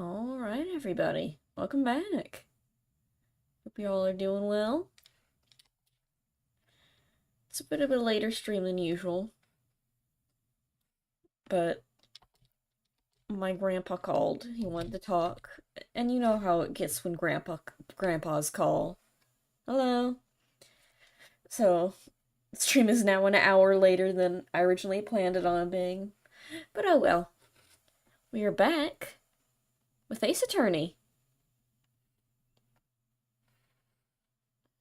Alright, everybody. Welcome back. Hope you all are doing well. It's a bit of a later stream than usual. But my grandpa called. He wanted to talk. And you know how it gets when grandpas call. Hello. So, the stream is now an hour later than I originally planned it on being. But oh well. We are back with Ace Attorney.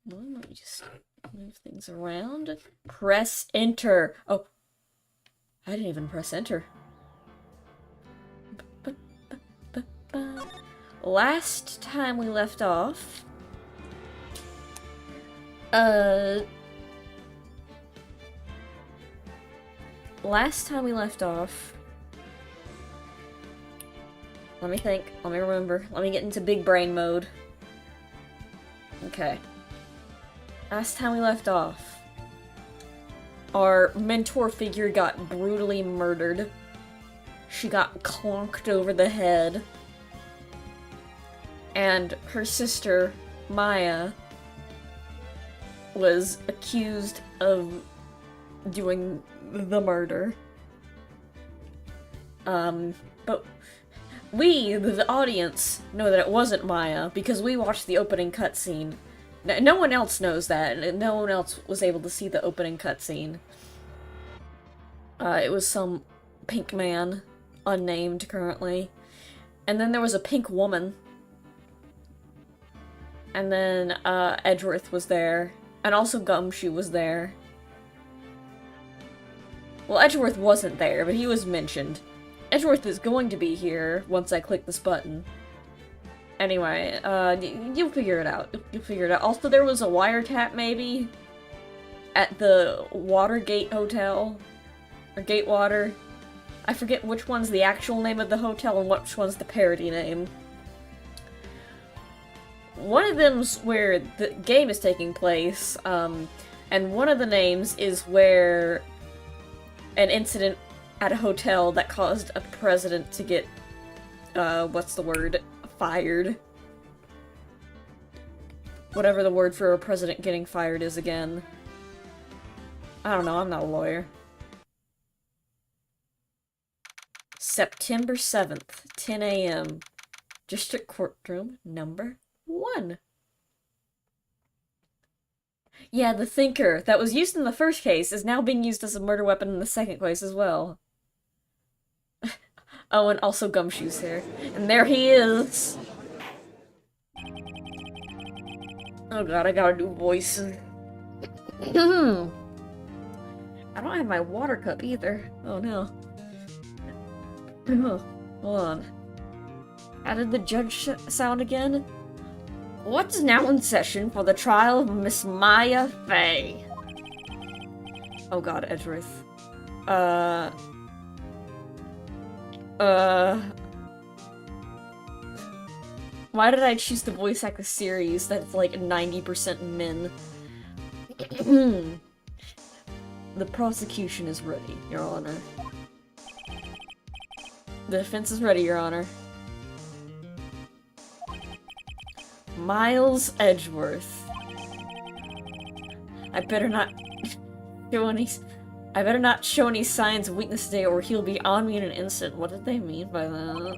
Well, let me just move things around. Press enter. Oh, I didn't even press enter. Last time we left off, let me think, let me remember, let me get into big brain mode. Okay. Last time we left off, our mentor figure got brutally murdered. She got clonked over the head. And her sister, Maya, was accused of doing the murder. But we, the audience, know that it wasn't Maya because we watched the opening cutscene. No one else knows that, and no one else was able to see the opening cutscene. It was some pink man, unnamed currently. And then there was a pink woman. And then, Edgeworth was there. And also Gumshoe was there. Well, Edgeworth wasn't there, but he was mentioned. Edgeworth is going to be here once I click this button. Anyway, you'll figure it out. You'll figure it out. Also, there was a wiretap, maybe? At the Watergate Hotel? Or Gatewater? I forget which one's the actual name of the hotel and which one's the parody name. One of them's where the game is taking place, and one of the names is where an incident at a hotel that caused a president to get, what's the word? Fired. Whatever the word for a president getting fired is again. I don't know, I'm not a lawyer. September 7th, 10 a.m. District Courtroom number 1. Yeah, the thinker that was used in the first case is now being used as a murder weapon in the second case as well. Oh, and also Gumshoe's here. And there he is! Oh god, I gotta do voices. I don't have my water cup either. Oh no. Hold on. How did the judge sound again? What's now in session for the trial of Miss Maya Fey? Oh god, Edgeworth. Why did I choose to voice act a series that's like 90% men? The prosecution is ready, Your Honor. The defense is ready, Your Honor. Miles Edgeworth. I better not show any signs of weakness today or he'll be on me in an instant. What did they mean by that?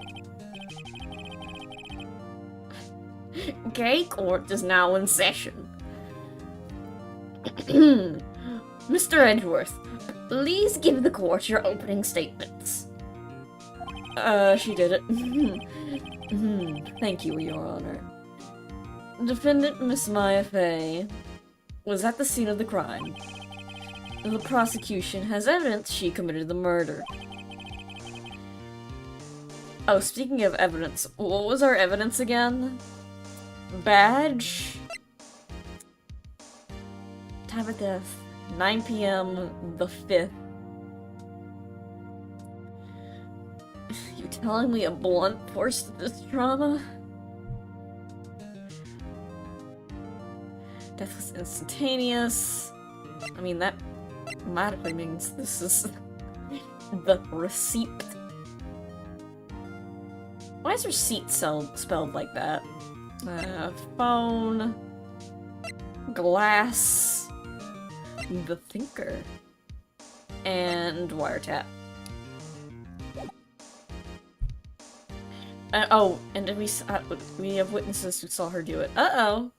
Gay court is now in session. Mr. Edgeworth, please give the court your opening statements. She did it. Thank you, Your Honor. Defendant Miss Maya Fey was at the scene of the crime. The prosecution has evidence she committed the murder. Oh, speaking of evidence, what was our evidence again? Badge? Time of death, 9 p.m. the 5th. You telling me a blunt force to this trauma? Death was instantaneous. I mean, that automatically means this is the receipt. Why is her seat spelled like that? Phone... Glass... The Thinker... and wiretap. Oh, and we have witnesses who saw her do it. Uh-oh!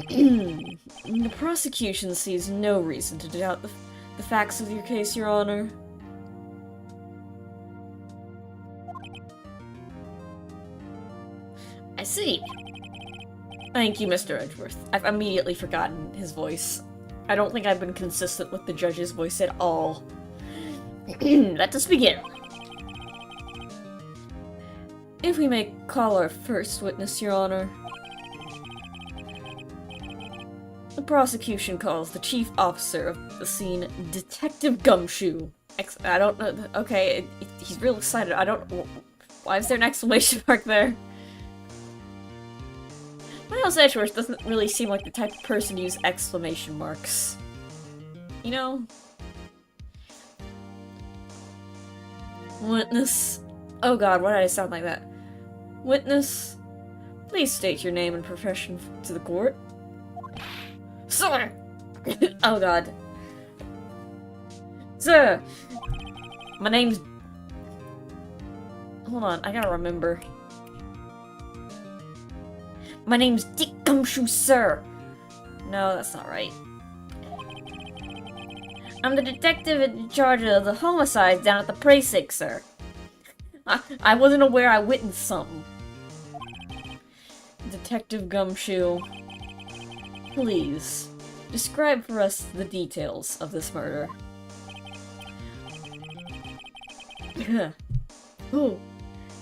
The prosecution sees no reason to doubt the facts of your case, Your Honor. I see. Thank you, Mr. Edgeworth. I've immediately forgotten his voice. I don't think I've been consistent with the judge's voice at all. Let us begin. If we may call our first witness, Your Honor. The prosecution calls the chief officer of the scene Detective Gumshoe. I don't know. Okay, he's real excited. I don't. Why is there an exclamation mark there? Miles Edgeworth doesn't really seem like the type of person to use exclamation marks. You know? Witness. Oh god, why did I sound like that? Witness, please state your name and profession to the court. Sir! Oh god. Sir! My name's... Hold on, I gotta remember. My name's Dick Gumshoe, sir! No, that's not right. I'm the detective in charge of the homicides down at the precinct, sir. I wasn't aware I witnessed something. Detective Gumshoe, please, describe for us the details of this murder. Ooh,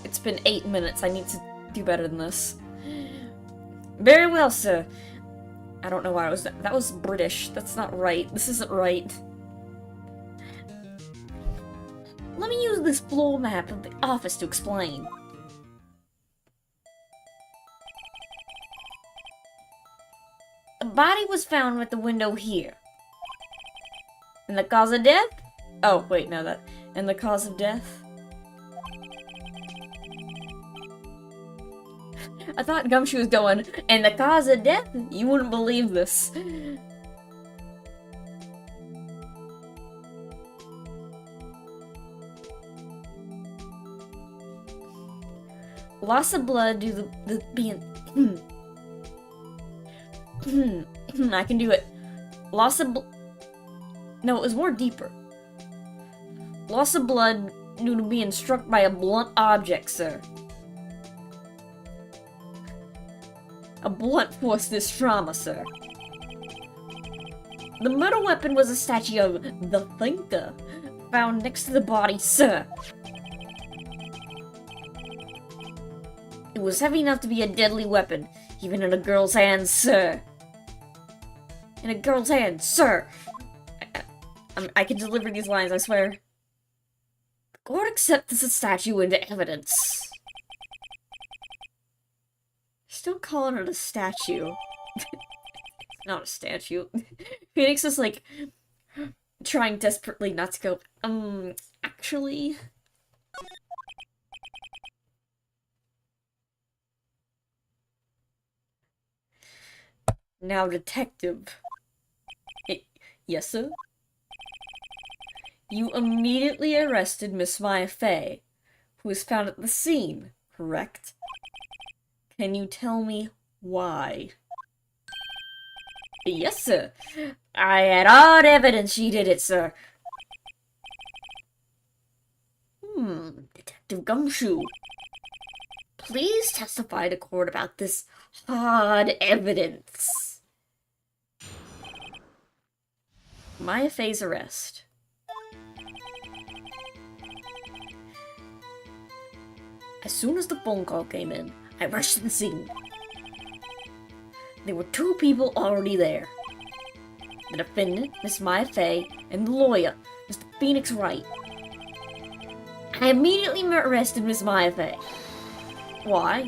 it's been 8 minutes. I need to do better than this. Very well, sir. I don't know why I was... That was British. That's not right. This isn't right. Let me use this floor map of the office to explain. A body was found at the window here. And the cause of death? Oh, wait, no, that... And the cause of death? I thought Gumshoe was going, and the cause of death? You wouldn't believe this. Loss of blood due to the being... I can do it. Loss of No, it was more deeper. Loss of blood due to being struck by a blunt object, sir. A blunt force this trauma, sir. The murder weapon was a statue of the Thinker, found next to the body, sir. It was heavy enough to be a deadly weapon, even in a girl's hands, sir. In a girl's hands, sir. I can deliver these lines, I swear. The court accepts the statue into evidence. Still calling it a statue. It's not a statue. Phoenix is like trying desperately not to go, actually. Now, detective. Yes, sir? You immediately arrested Miss Maya Fey, who was found at the scene, correct? Can you tell me why? Yes, sir. I had all evidence she did it, sir. Detective Gumshoe. Please testify to court about this hard evidence. Maya Fey's arrest. As soon as the phone call came in, I rushed to the scene. There were 2 people already there. The defendant, Miss Maya Fey, and the lawyer, Mr. Phoenix Wright. I immediately arrested Miss Maya Fey. Why?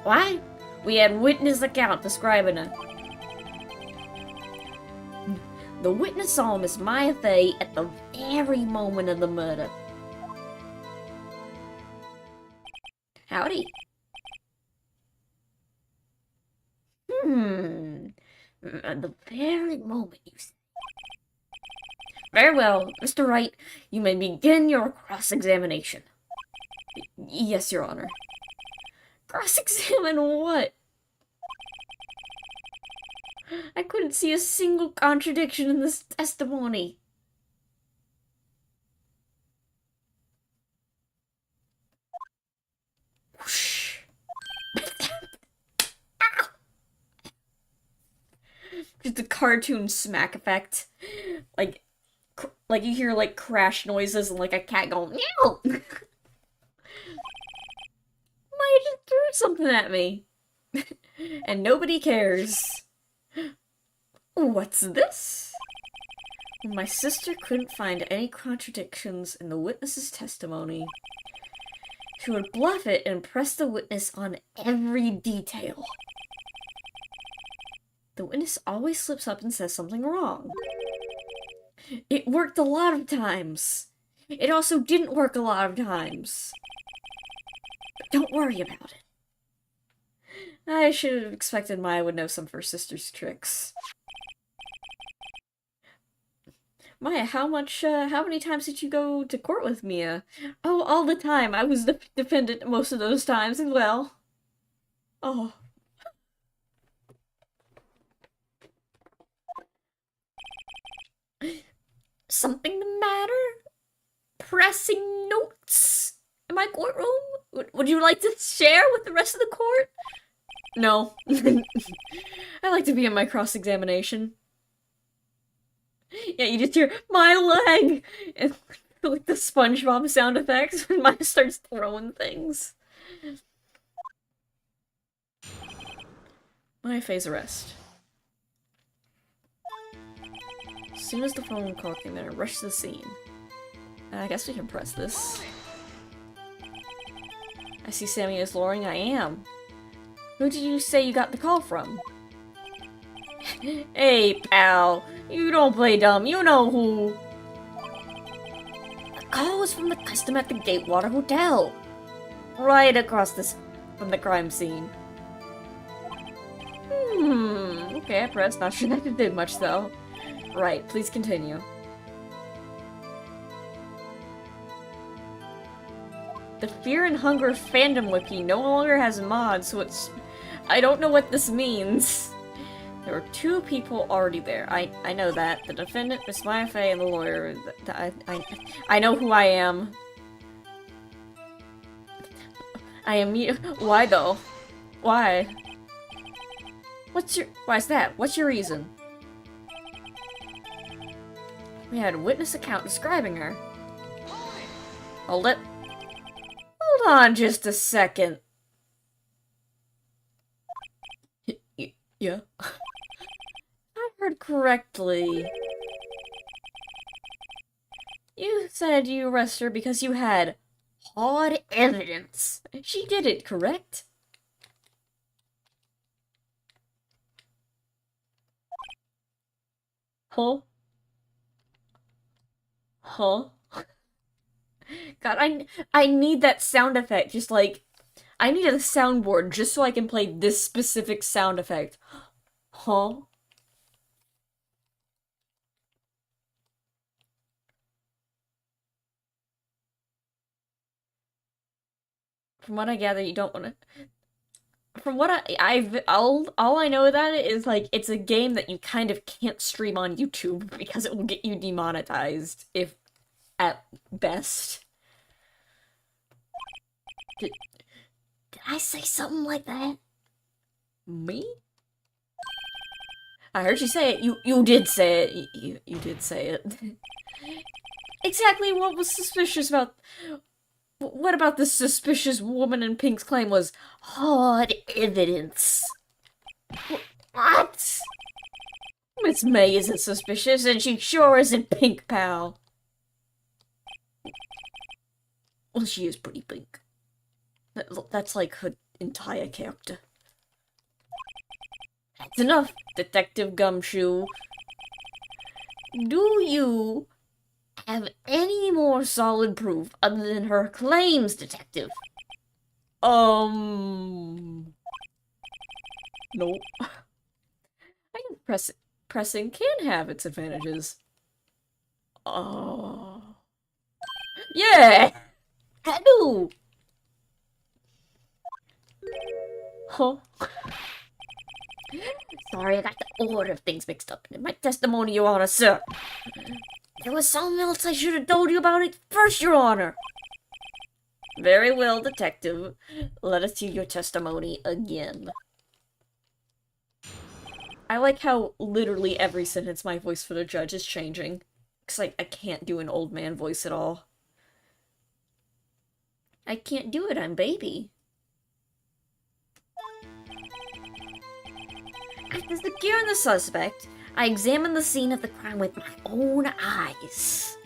Why? We had witness account describing her. The witness saw Miss Maya Fey at the very moment of the murder. Howdy. At the very moment you say. Very well, Mr. Wright, you may begin your cross-examination. Yes, Your Honor. Cross-examine what? I couldn't see a single contradiction in this testimony. Whoosh. Just a cartoon smack effect. Like you hear, like, crash noises and, like, a cat going, meow! Maya just threw something at me. And nobody cares. What's this? When my sister couldn't find any contradictions in the witness's testimony, she would bluff it and press the witness on every detail. The witness always slips up and says something wrong. It worked a lot of times. It also didn't work a lot of times. But don't worry about it. I should have expected Maya would know some of her sister's tricks. Maya, how many times did you go to court with Mia? Oh, all the time. I was the defendant most of those times as well. Oh. Something the matter? Pressing notes in my courtroom? Would you like to share with the rest of the court? No. I like to be in my cross-examination. Yeah, you just hear, my leg! And like the SpongeBob sound effects when Maya starts throwing things. Maya phase arrest. As soon as the phone call came in, I rushed to the scene. I guess we can press this. I see Sammy is Loring. I am. Who did you say you got the call from? Hey, pal. You don't play dumb. You know who. The call was from the customer at the Gatewater Hotel. Right across this from the crime scene. Okay, I pressed. Not sure that it did much, though. Right, please continue. The Fear and Hunger fandom wiki no longer has mods, so it's... I don't know what this means. There were 2 people already there. I know that. The defendant, Miss Maya Fey, and the lawyer. I know who I am. I am... Why, though? Why? Why's that? What's your reason? We had a witness account describing her. Hold on just a second. Yeah? I heard correctly. You said you arrested her because you had hard evidence. She did it, correct? Huh? Huh? God, I need that sound effect. Just like, I need a soundboard just so I can play this specific sound effect. Huh? From what I gather, you don't want to... From what all I know about it is, like, it's a game that you kind of can't stream on YouTube because it will get you demonetized, if at best. Did I say something like that? Me? I heard you say it. You did say it. You did say it. Exactly what was suspicious about... What about this suspicious woman in Pink's claim was hard evidence? What? Miss May isn't suspicious, and she sure isn't Pink, pal. Well, she is pretty pink. That's like her entire character. That's enough, Detective Gumshoe. Do you have any more solid proof other than her claims, Detective? Nope. I can pressing can have its advantages. Oh. Yeah! I do! Huh? Sorry, I got the order of things mixed up in my testimony, Your Honor, sir. There was something else I should have told you about it first, Your Honor. Very well, Detective. Let us hear your testimony again. I like how literally every sentence my voice for the judge is changing. Because I can't do an old man voice at all. I can't do it, I'm baby. After securing the suspect, I examined the scene of the crime with my own eyes.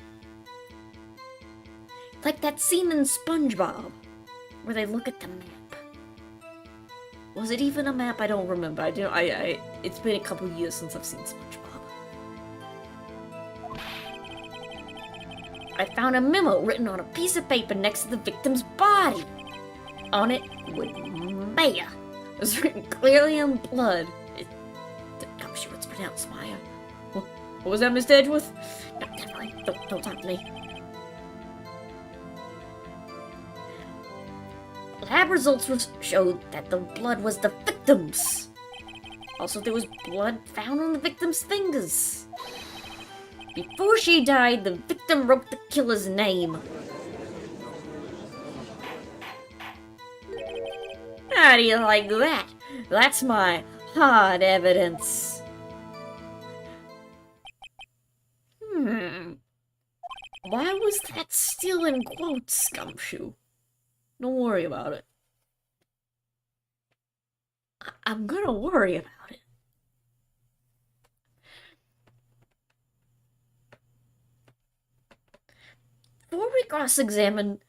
Like that scene in SpongeBob, where they look at the map. Was it even a map? I don't remember. It's been a couple years since I've seen SpongeBob. I found a memo written on a piece of paper next to the victim's body. On it, with Maya. It was written clearly in blood. I'm sure it's pronounced Maya. What was that, Mr. Edgeworth? No, never mind. Don't talk to me. Lab results showed that the blood was the victim's. Also, there was blood found on the victim's fingers. Before she died, the victim wrote the killer's name. How do you like that? That's my hard evidence. Why was that still in quotes, Gumshoe? Don't worry about it. I'm gonna worry about it. Before we cross-examine...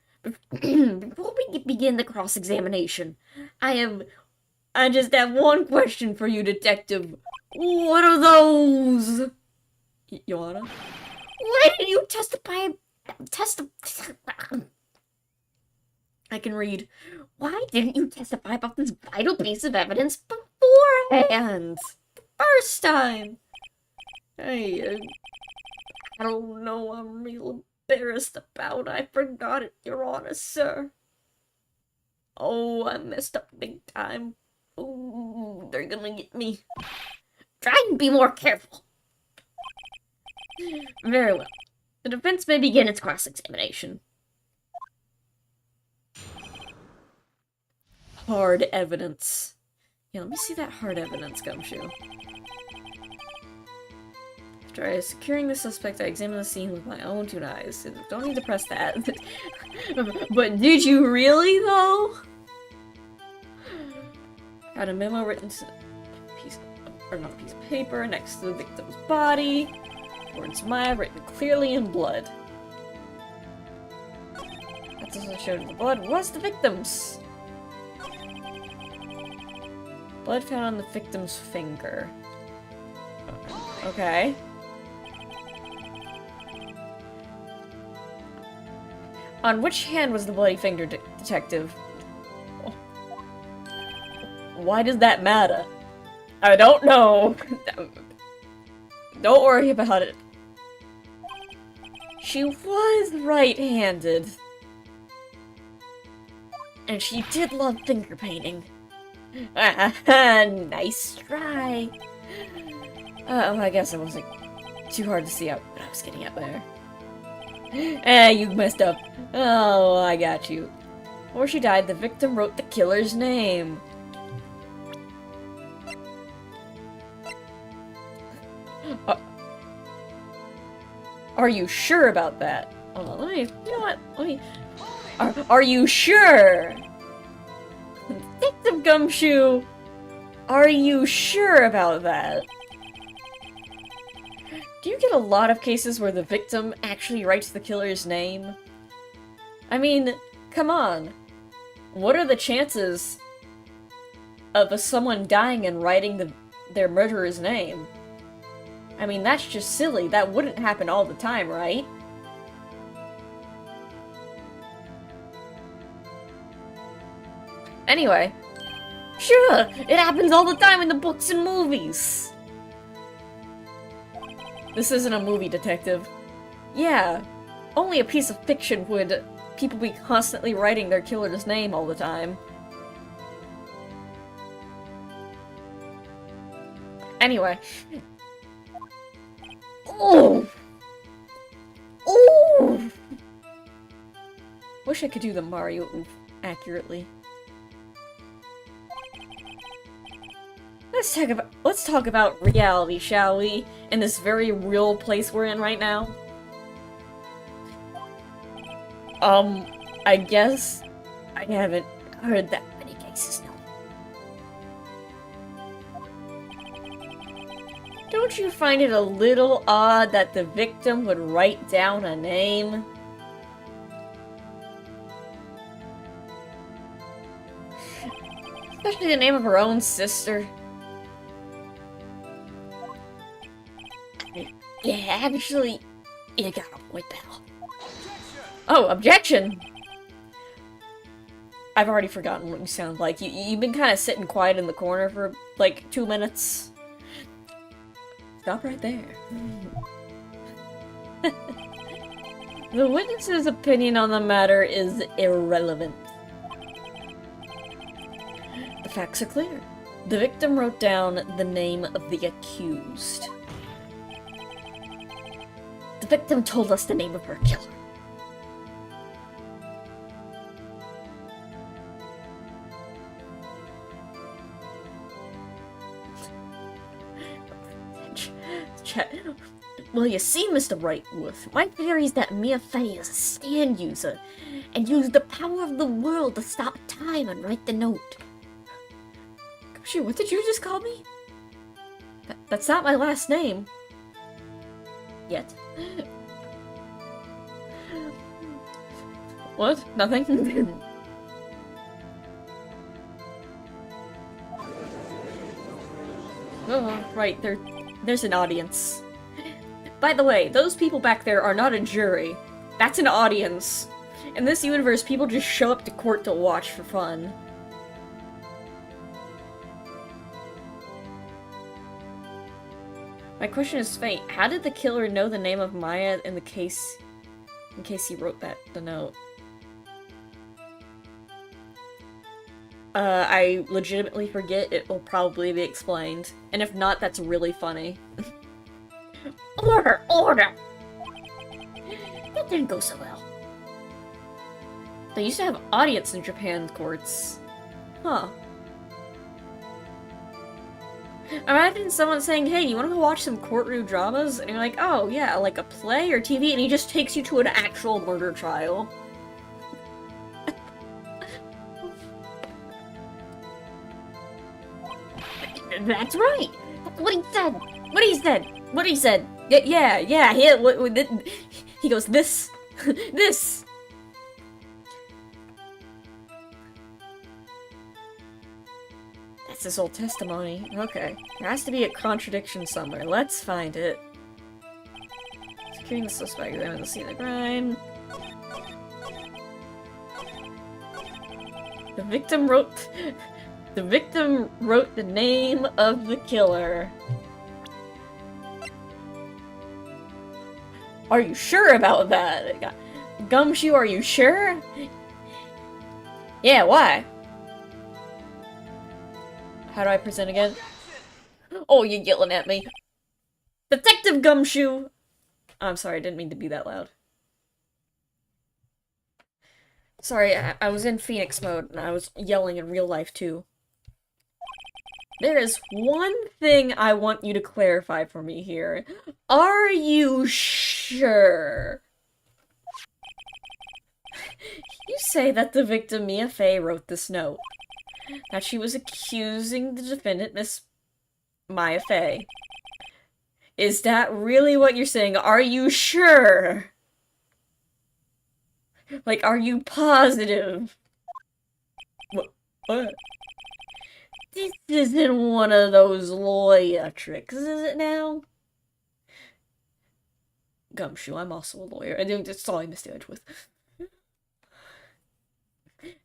Before we begin the cross-examination, I just have one question for you, Detective. What are those? Joanna? Why did you testify... I can read. Why didn't you testify about this vital piece of evidence beforehand? The first time. I don't know. I'm real embarrassed about. I forgot it, Your Honor, sir. Oh, I messed up big time. Oh, they're gonna get me. Try and be more careful. Very well. The defense may begin its cross-examination. Hard evidence. Yeah, let me see that hard evidence, Gumshoe. After securing the suspect, I examined the scene with my own two eyes. Don't need to press that. But did you really, though? Got a memo written to a piece of paper next to the victim's body. Words Maya written clearly in blood. That doesn't show the blood was the victim's. Blood found on the victim's finger. Okay. On which hand was the bloody finger, Detective? Why does that matter? I don't know. Don't worry about it. She was right-handed. And she did love finger painting. Nice try. I guess it wasn't too hard to see out what I was getting at there. You messed up. Oh, I got you. Before she died, the victim wrote the killer's name. Are you sure about that? Hold on, you know what? Let me... Are you sure? Detective Gumshoe, are you sure about that? Do you get a lot of cases where the victim actually writes the killer's name? I mean, come on. What are the chances of someone dying and writing their murderer's name? I mean, that's just silly. That wouldn't happen all the time, right? Anyway. Sure, it happens all the time in the books and movies. This isn't a movie, detective. Yeah, only a piece of fiction would people be constantly writing their killer's name all the time. Anyway. Oh! Oh! Wish I could do the Mario oof accurately. Let's talk about reality, shall we? In this very real place we're in right now. I guess I haven't heard that many cases now. Don't you find it a little odd that the victim would write down a name? Especially the name of her own sister. Yeah, actually, you got a point, pal. Oh, objection! I've already forgotten what you sound like. You've been kind of sitting quiet in the corner for, like, 2 minutes. Stop right there. The witness's opinion on the matter is irrelevant. The facts are clear. The victim wrote down the name of the accused. The victim told us the name of her killer. Well, you see, Mr. Wrightworth, my theory is that Mia Fey is a stand user and used the power of the world to stop time and write the note. Shoot, what did you just call me? That's not my last name. Yet. What? Nothing? Oh, right, there's an audience. By the way, those people back there are not a jury. That's an audience. In this universe, people just show up to court to watch for fun. My question is, Fate, how did the killer know the name of Maya in case he wrote the note? I legitimately forget. It will probably be explained. And if not, that's really funny. Order! Order! That didn't go so well. They used to have audience in Japan courts. Huh. Imagine someone saying, hey, you wanna go watch some courtroom dramas? And you're like, oh yeah, like a play or TV? And he just takes you to an actual murder trial. That's right! That's what he said! What he said! What he said! Yeah, he goes, this! This! That's his whole testimony. Okay. There has to be a contradiction somewhere. Let's find it. Securing the suspect, examine the scene of the crime. The victim wrote the name of the killer. Are you sure about that? Gumshoe, are you sure? Yeah, why? How do I present again? Oh, you're yelling at me. Detective Gumshoe! I'm sorry, I didn't mean to be that loud. Sorry, I was in Phoenix mode, and I was yelling in real life, too. There is one thing I want you to clarify for me here. Are you sure? You say that the victim, Mia Fey, wrote this note. That she was accusing the defendant, Miss Maya Fey. Is that really what you're saying? Are you sure? Like, are you positive? What? This isn't one of those lawyer tricks, is it now? Gumshoe, I'm also a lawyer. I think that's all I missed the edge with.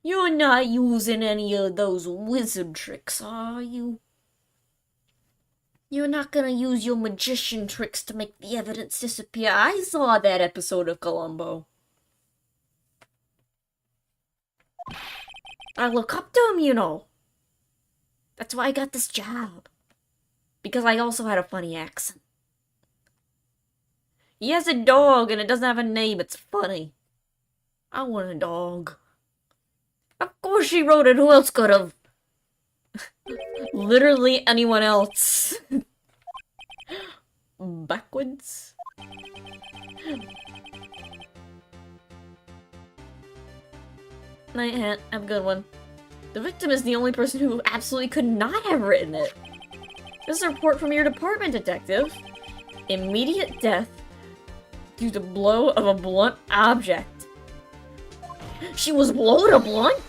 You're not using any of those wizard tricks, are you? You're not gonna use your magician tricks to make the evidence disappear. I saw that episode of Columbo. I look up to him, you know. That's why I got this job. Because I also had a funny accent. He has a dog and it doesn't have a name. It's funny. I want a dog. Of course she wrote it. Who else could have? Literally anyone else. Backwards. Night Hat, have a good one. The victim is the only person who absolutely could not have written it. This is a report from your department, detective. Immediate death due to blow of a blunt object. She was blown a blunt?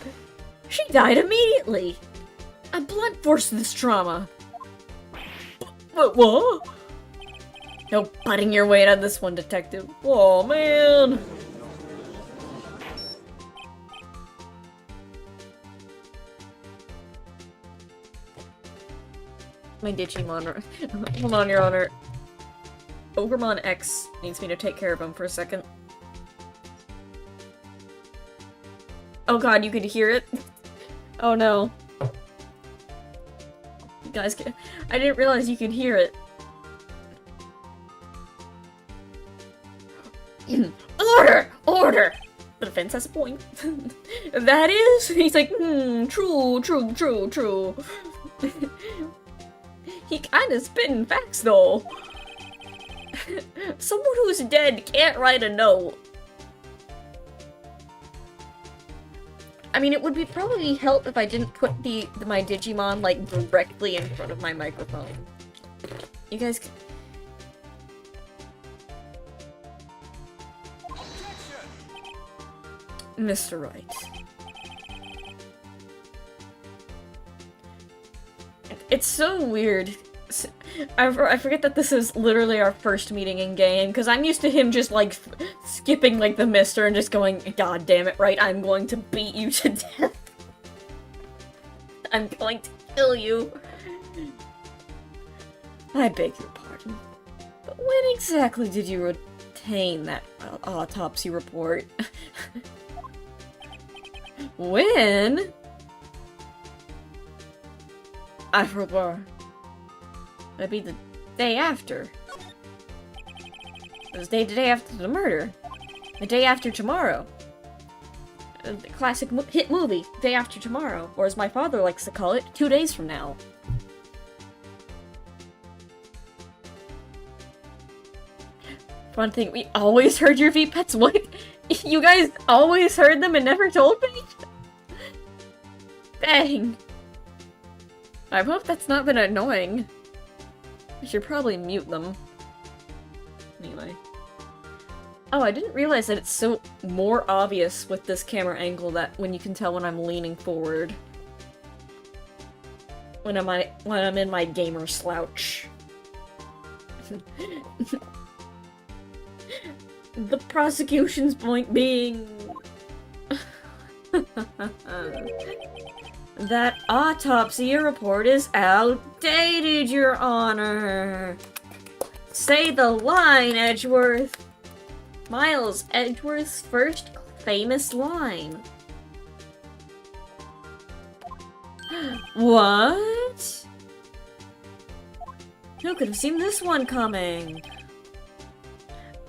She died immediately. A blunt forced this trauma. What? No putting your weight on this one, detective. Oh, man. My Digimon. Hold on, Your Honor. Ogremon X needs me to take care of him for a second. Oh god, you could hear it? Oh no. You guys can— I didn't realize you could hear it. Order! Order! The defense has a point. That is? He's like, true. He kinda spitting facts, though. Someone who's dead can't write a note. I mean, it would be probably help if I didn't put my Digimon, like, directly in front of my microphone. You guys can— Mr. Wright. It's so weird. I forget that this is literally our first meeting in game, because I'm used to him just, like, skipping, like, the mister and just going, God damn it, Right, I'm going to beat you to death. I'm going to kill you. I beg your pardon. But when exactly did you retain that autopsy report? When? I forgot. That'd be the day after. It was the day after the murder. The day after tomorrow. The classic hit movie, Day After Tomorrow. Or as my father likes to call it, 2 days from now. Fun thing, we always heard your V-Pets. What? You guys always heard them and never told me? Dang. I hope that's not been annoying. I should probably mute them. Anyway. Oh, I didn't realize that it's so more obvious with this camera angle that when you can tell when I'm leaning forward. When I'm in my gamer slouch. The prosecution's point being... that autopsy report is outdated, Your Honor. Say the line, Edgeworth. Miles Edgeworth's first famous line. What? Who could have seen this one coming?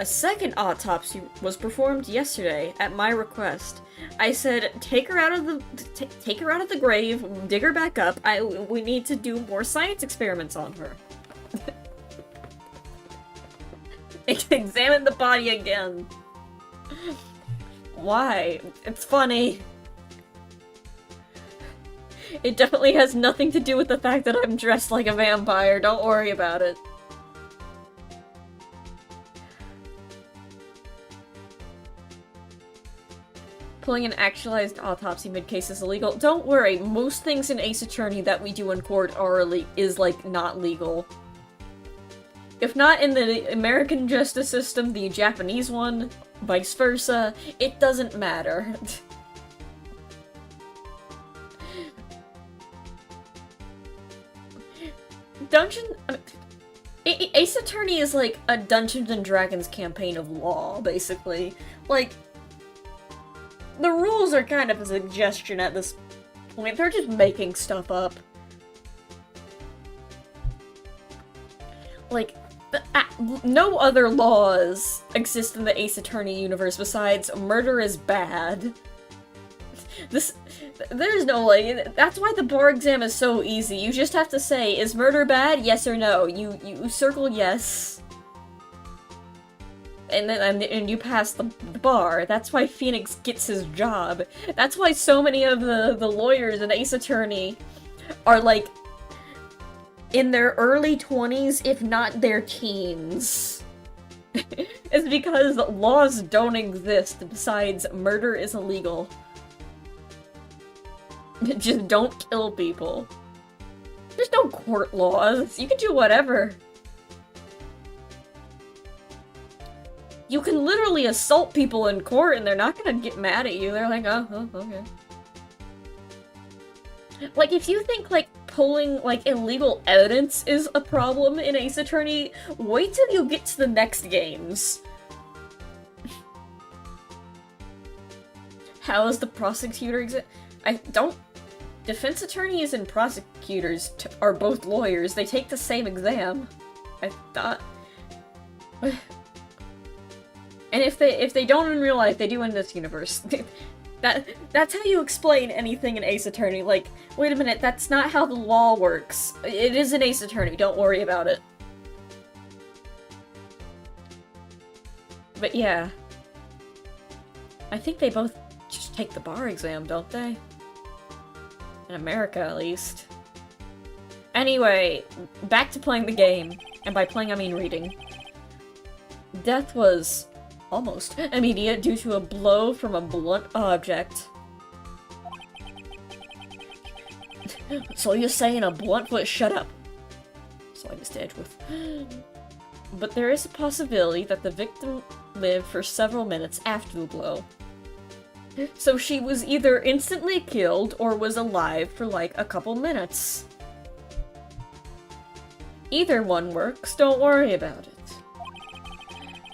A second autopsy was performed yesterday at my request. I said, take her out of the grave, dig her back up. We need to do more science experiments on her. Examine the body again. Why? It's funny. It definitely has nothing to do with the fact that I'm dressed like a vampire. Don't worry about it. Pulling an actualized autopsy mid-case is illegal. Don't worry, most things in Ace Attorney that we do in court are like, not legal. If not in the American justice system, the Japanese one, vice versa, it doesn't matter. Ace Attorney is like a Dungeons and Dragons campaign of law, basically. Like, the rules are kind of a suggestion at this point. They're just making stuff up. Like, no other laws exist in the Ace Attorney universe besides murder is bad. There's no, like, that's why the bar exam is so easy. You just have to say, is murder bad? Yes or no. You circle yes. And then and you pass the bar. That's why Phoenix gets his job. That's why so many of the lawyers in Ace Attorney are, like, in their early 20s, if not their teens. It's because laws don't exist besides murder is illegal. Just don't kill people. There's no court laws. You can do whatever. You can literally assault people in court and they're not gonna get mad at you. They're like, oh, okay. Like, if you think, like, pulling, like, illegal evidence is a problem in Ace Attorney, wait till you get to the next games. How is the prosecutor defense attorneys and prosecutors are both lawyers. They take the same exam. I thought. And if they don't in real life, they do in this universe. That's how you explain anything in Ace Attorney. Like, wait a minute, that's not how the law works. It is an Ace Attorney, don't worry about it. But yeah. I think they both just take the bar exam, don't they? In America, at least. Anyway, back to playing the game. And by playing, I mean reading. Death was almost immediate due to a blow from a blunt object. So you're saying a blunt foot? Shut up. So I missed Edgeworth. But there is a possibility that the victim lived for several minutes after the blow. So she was either instantly killed or was alive for like a couple minutes. Either one works, don't worry about it.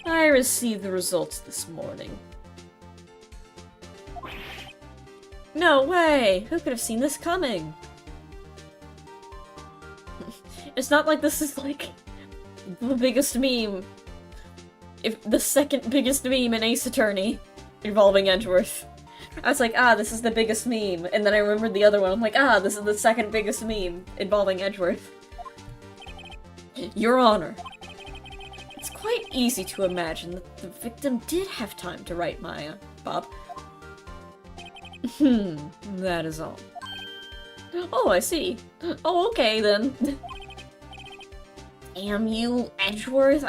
I received the results this morning. No way! Who could have seen this coming? It's not like this is like the biggest meme. If the second biggest meme in Ace Attorney involving Edgeworth. I was like, this is the biggest meme. And then I remembered the other one. I'm like, this is the second biggest meme involving Edgeworth. Your Honor. It's quite easy to imagine that the victim did have time to write Maya, Bob. That is all. Oh, I see. Oh, okay then. Damn you, Edgeworth.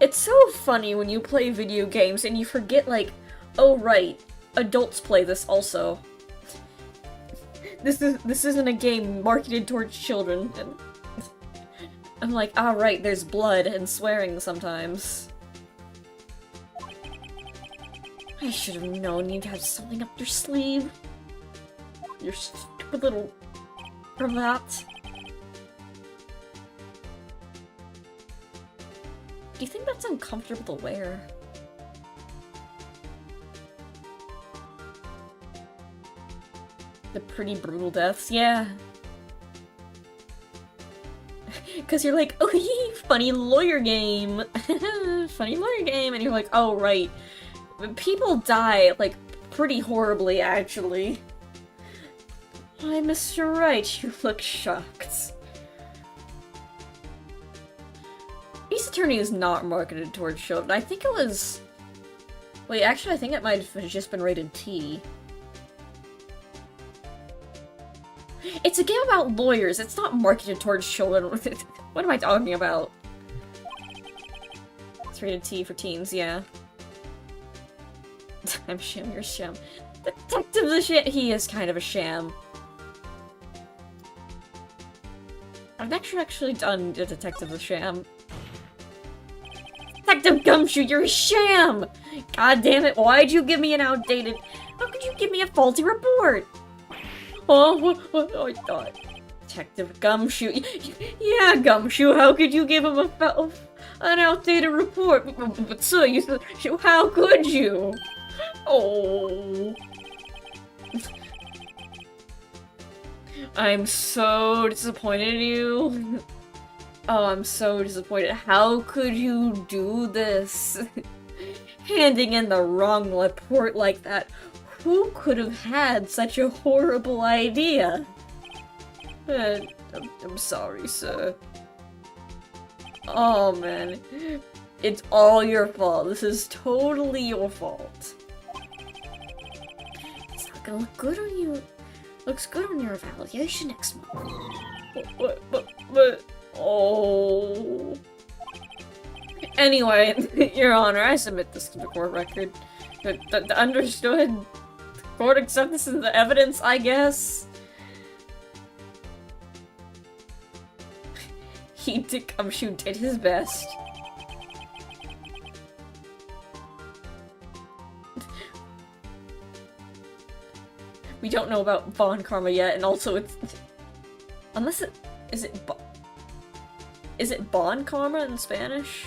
It's so funny when you play video games and you forget, like, oh right, adults play this also. This isn't a game marketed towards children. And I'm like, right, there's blood and swearing sometimes. I should have known you'd have something up your sleeve. Your stupid little cravat. Do you think that's uncomfortable to wear? The pretty brutal deaths, yeah. Because you're like, oh, yee, funny lawyer game. Funny lawyer game. And you're like, oh, right. People die, like, pretty horribly, actually. Why, Mr. Wright, you look shocked. Ace Attorney is not marketed towards children. I think it was... Wait, actually, I think it might have just been rated T. It's a game about lawyers. It's not marketed towards children. What am I talking about? It's rated T for teens, yeah. I'm sham, you're sham. Detective the shit. He is kind of a sham. I've never actually done a Detective the Sham. Detective Gumshoe, you're a sham! God damn it, why'd you give me an outdated... How could you give me a faulty report? What I thought. Detective Gumshoe. Yeah, Gumshoe, how could you give him an outdated report? But sir, you said, how could you? Oh. I'm so disappointed in you. Oh, I'm so disappointed. How could you do this? Handing in the wrong report like that. Who could have had such a horrible idea? I'm sorry, sir. Oh, man. It's all your fault. This is totally your fault. It's not gonna look good on you. Looks good on your evaluation next month. But, oh. Anyway, Your Honor, I submit this to the court record. Understood. Court accept this as the evidence, I guess. Gumshoe did his best. We don't know about Von Karma yet, and also it's... Unless it... Is it Bon Karma in Spanish?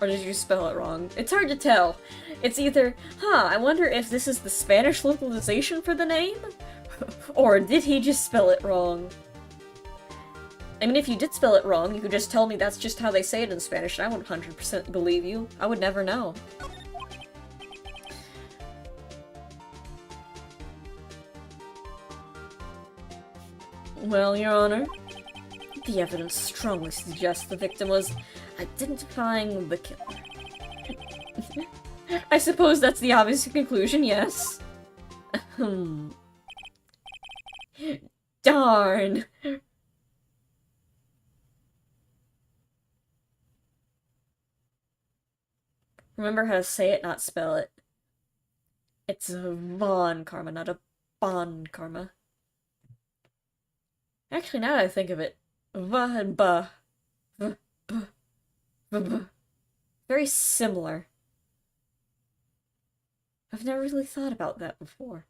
Or did you spell it wrong? It's hard to tell. It's either, I wonder if this is the Spanish localization for the name? Or did he just spell it wrong? I mean, if you did spell it wrong, you could just tell me that's just how they say it in Spanish, and I would 100% believe you. I would never know. Well, Your Honor, the evidence strongly suggests the victim was identifying the killer. I suppose that's the obvious conclusion, yes. Darn. Remember how to say it, not spell it. It's a Von Karma, not a Bon Karma. Actually, now that I think of it, va and ba, v, b, b. Very similar. I've never really thought about that before.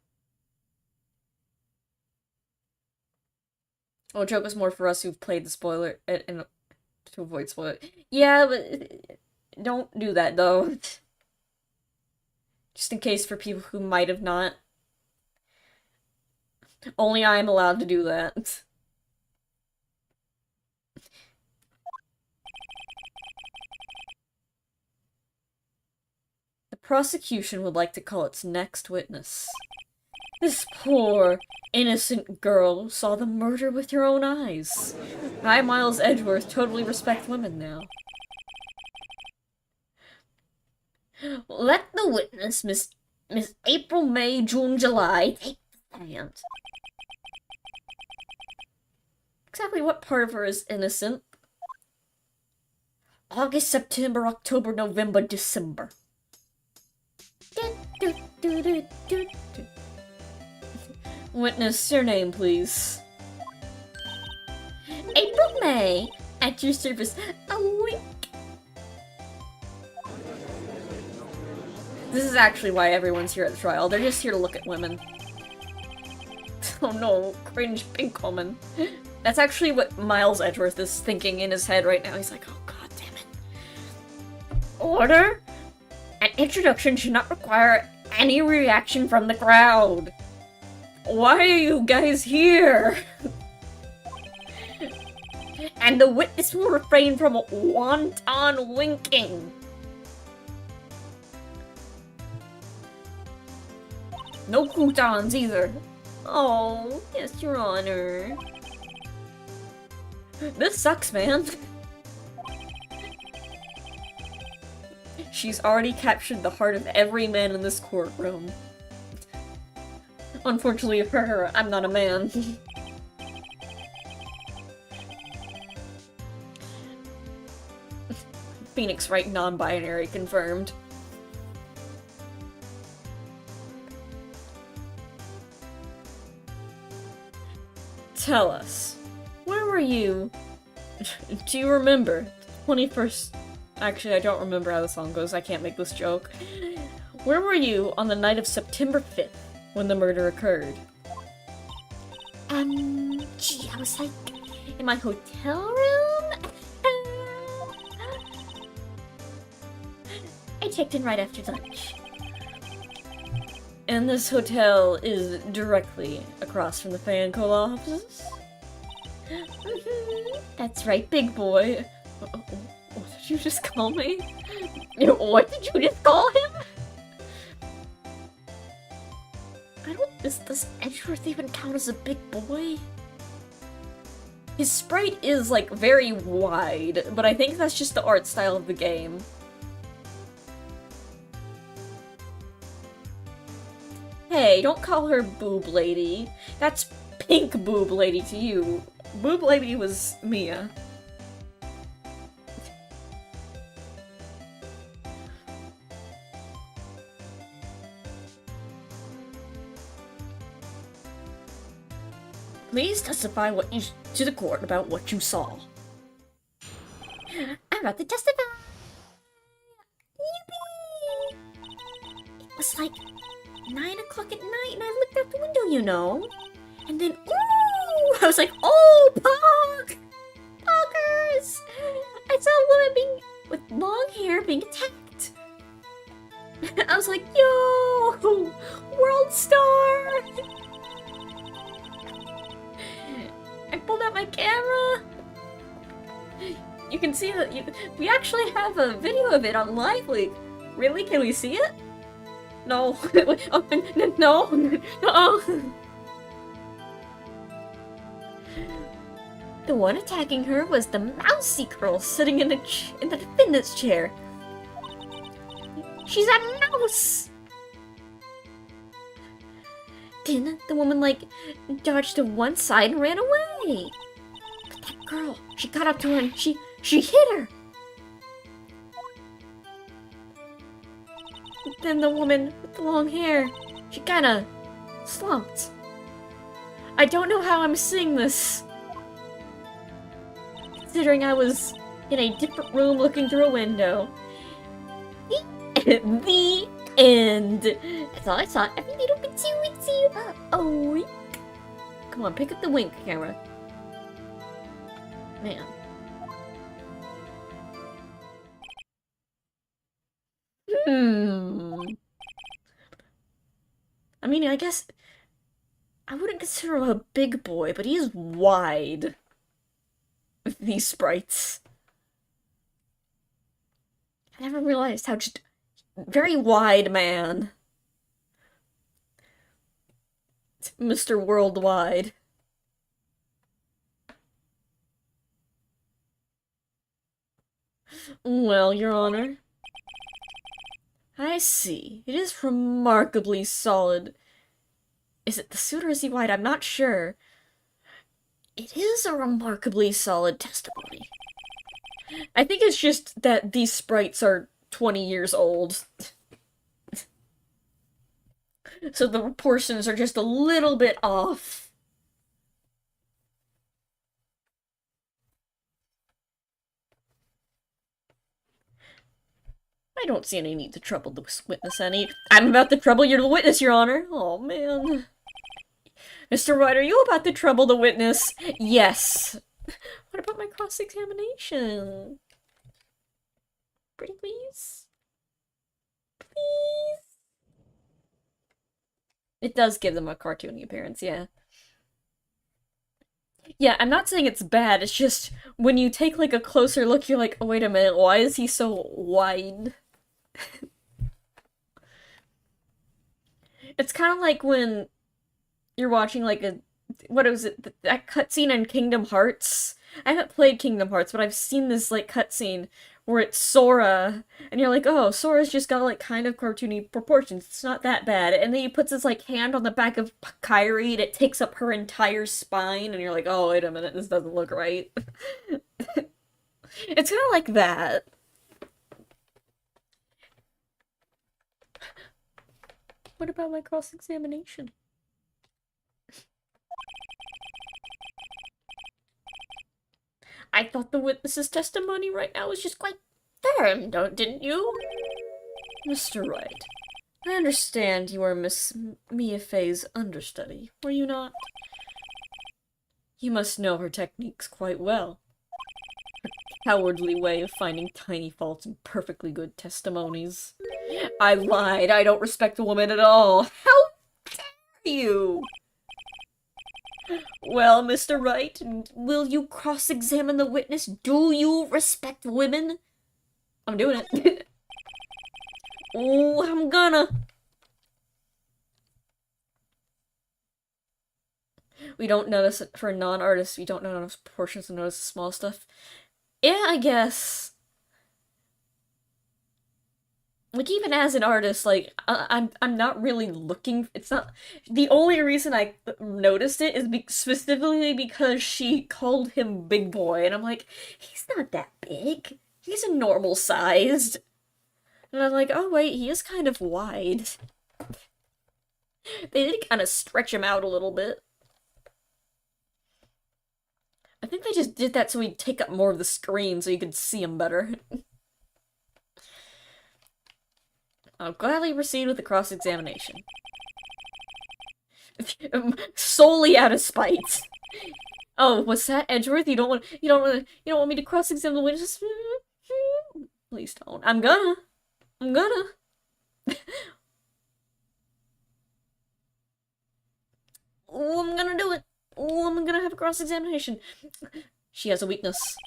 Oh, joke is more for us who've played the spoiler and to avoid spoiler. Yeah, but don't do that though. Just in case for people who might have not. Only I am allowed to do that. The prosecution would like to call its next witness. This poor, innocent girl saw the murder with her own eyes. I, Miles Edgeworth, totally respect women now. Let the witness, Miss April, May, June, July, take the stand. Exactly what part of her is innocent? August, September, October, November, December. Witness, your name, please. April May, at your service. A wink. This is actually why everyone's here at the trial. They're just here to look at women. Oh no, cringe pink woman. That's actually what Miles Edgeworth is thinking in his head right now. He's like, oh god damn it. Order? An introduction should not require any reaction from the crowd. Why are you guys here? And the witness will refrain from wanton winking. No croutons either. Oh, yes, Your Honor. This sucks, man. She's already captured the heart of every man in this courtroom. Unfortunately for her, I'm not a man. Phoenix Wright non-binary confirmed. Tell us, where were you? Do you remember? 21st... Actually, I don't remember how the song goes. I can't make this joke. Where were you on the night of September 5th when the murder occurred? Gee, I was like, in my hotel room? I checked in right after lunch. And this hotel is directly across from the fan coal offices? That's right, big boy. What did you just call me? What did you just call him? Does Edgeworth even count as a big boy? His sprite is, like, very wide, but I think that's just the art style of the game. Hey, don't call her Boob Lady. That's Pink Boob Lady to you. Boob Lady was Mia. Please testify to the court about what you saw. I'm about to testify! Yippee! It was like 9 o'clock at night and I looked out the window, you know? And then, ooh! I was like, oh, Pog! Poggers! I saw a woman with long hair being attacked. I was like, yo! World star! I pulled out my camera! You can see that we actually have a video of it on Live Leak. Really? Can we see it? No. Oh, no. No. The one attacking her was the mousy girl sitting in the defendant's chair. She's a mouse! Then the woman, like, dodged to one side and ran away. But that girl, she got up to her and she hit her. Then the woman with the long hair, she kinda slumped. I don't know how I'm seeing this, considering I was in a different room looking through a window. The end. That's all I saw. Every little bitsy witsy. Oh, come on, pick up the wink camera. Man. I mean, I guess I wouldn't consider him a big boy, but he is wide with these sprites. I never realized how just very wide man. Mr. Worldwide. Well, Your Honor. I see. It is remarkably solid. Is it the suit or is he white? I'm not sure. It is a remarkably solid testimony. I think it's just that these sprites are 20 years old. So the proportions are just a little bit off. I don't see any need to trouble the witness any. I'm about to trouble your witness, Your Honor. Oh, man. Mr. Wright, are you about to trouble the witness? Yes. What about my cross-examination? Pretty please? Please? It does give them a cartoony appearance, yeah. Yeah, I'm not saying it's bad, it's just when you take like a closer look, you're like, oh, wait a minute, why is he so wide? It's kind of like when you're watching like what is it, that cutscene in Kingdom Hearts? I haven't played Kingdom Hearts, but I've seen this like cutscene where it's Sora, and you're like, oh, Sora's just got like kind of cartoony proportions, it's not that bad, and then he puts his like hand on the back of Kairi, and it takes up her entire spine, and you're like, oh, wait a minute, this doesn't look right. It's kind of like that. What about my cross-examination? I thought the witness's testimony right now was just quite firm, didn't you? Mr. Wright, I understand you were Miss Mia Fey's understudy, were you not? You must know her techniques quite well. Cowardly way of finding tiny faults in perfectly good testimonies. I lied. I don't respect a woman at all. How dare you? Well, Mr. Wright, will you cross-examine the witness? Do you respect women? I'm doing it. Oh, I'm gonna. We don't notice it for non-artists. We don't notice proportions and notice the small stuff. Yeah, I guess. Like, even as an artist, like, I'm not really looking. It's not. The only reason I noticed it is specifically because she called him big boy, and I'm like, he's not that big. He's a normal sized. And I'm like, oh wait, he is kind of wide. They did kind of stretch him out a little bit. I think they just did that so he'd take up more of the screen so you could see him better. I'll gladly proceed with the cross-examination. Solely out of spite. Oh, what's that, Edgeworth? You don't want me to cross-examine the witnesses? Please don't. I'm gonna. Oh, I'm gonna do it. Oh, I'm gonna have a cross-examination. She has a weakness.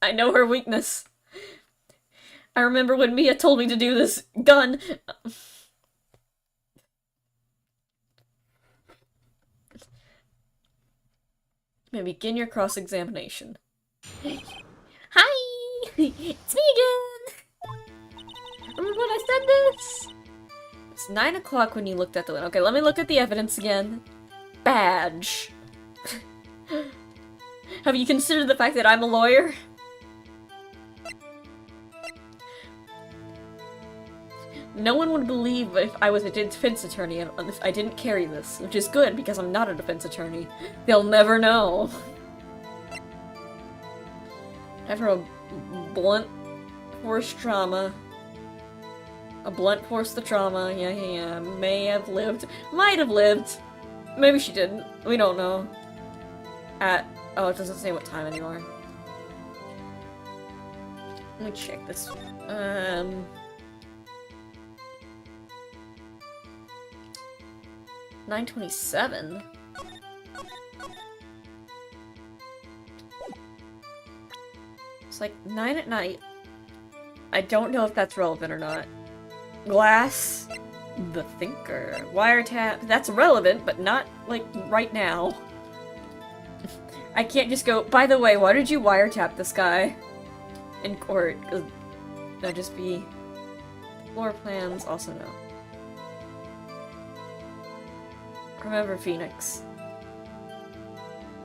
I know her weakness. I remember when Mia told me to do this. Gun! May begin your cross-examination. Hi! It's me again! Remember when I said this? It's 9 o'clock when you looked at the window. Okay, let me look at the evidence again. Badge. Have you considered the fact that I'm a lawyer? No one would believe if I was a defense attorney if I didn't carry this, which is good because I'm not a defense attorney. They'll never know. After a blunt force trauma. A blunt force the trauma. Yeah. May have lived. Might have lived. Maybe she didn't. We don't know. Oh, it doesn't say what time anymore. Let me check this. 9:27? It's like 9 at night. I don't know if that's relevant or not. Glass. The Thinker. Wiretap. That's relevant, but not, like, right now. I can't just go, by the way, why did you wiretap this guy? In court, because that'd just be... Floor plans, also no. Remember, Phoenix.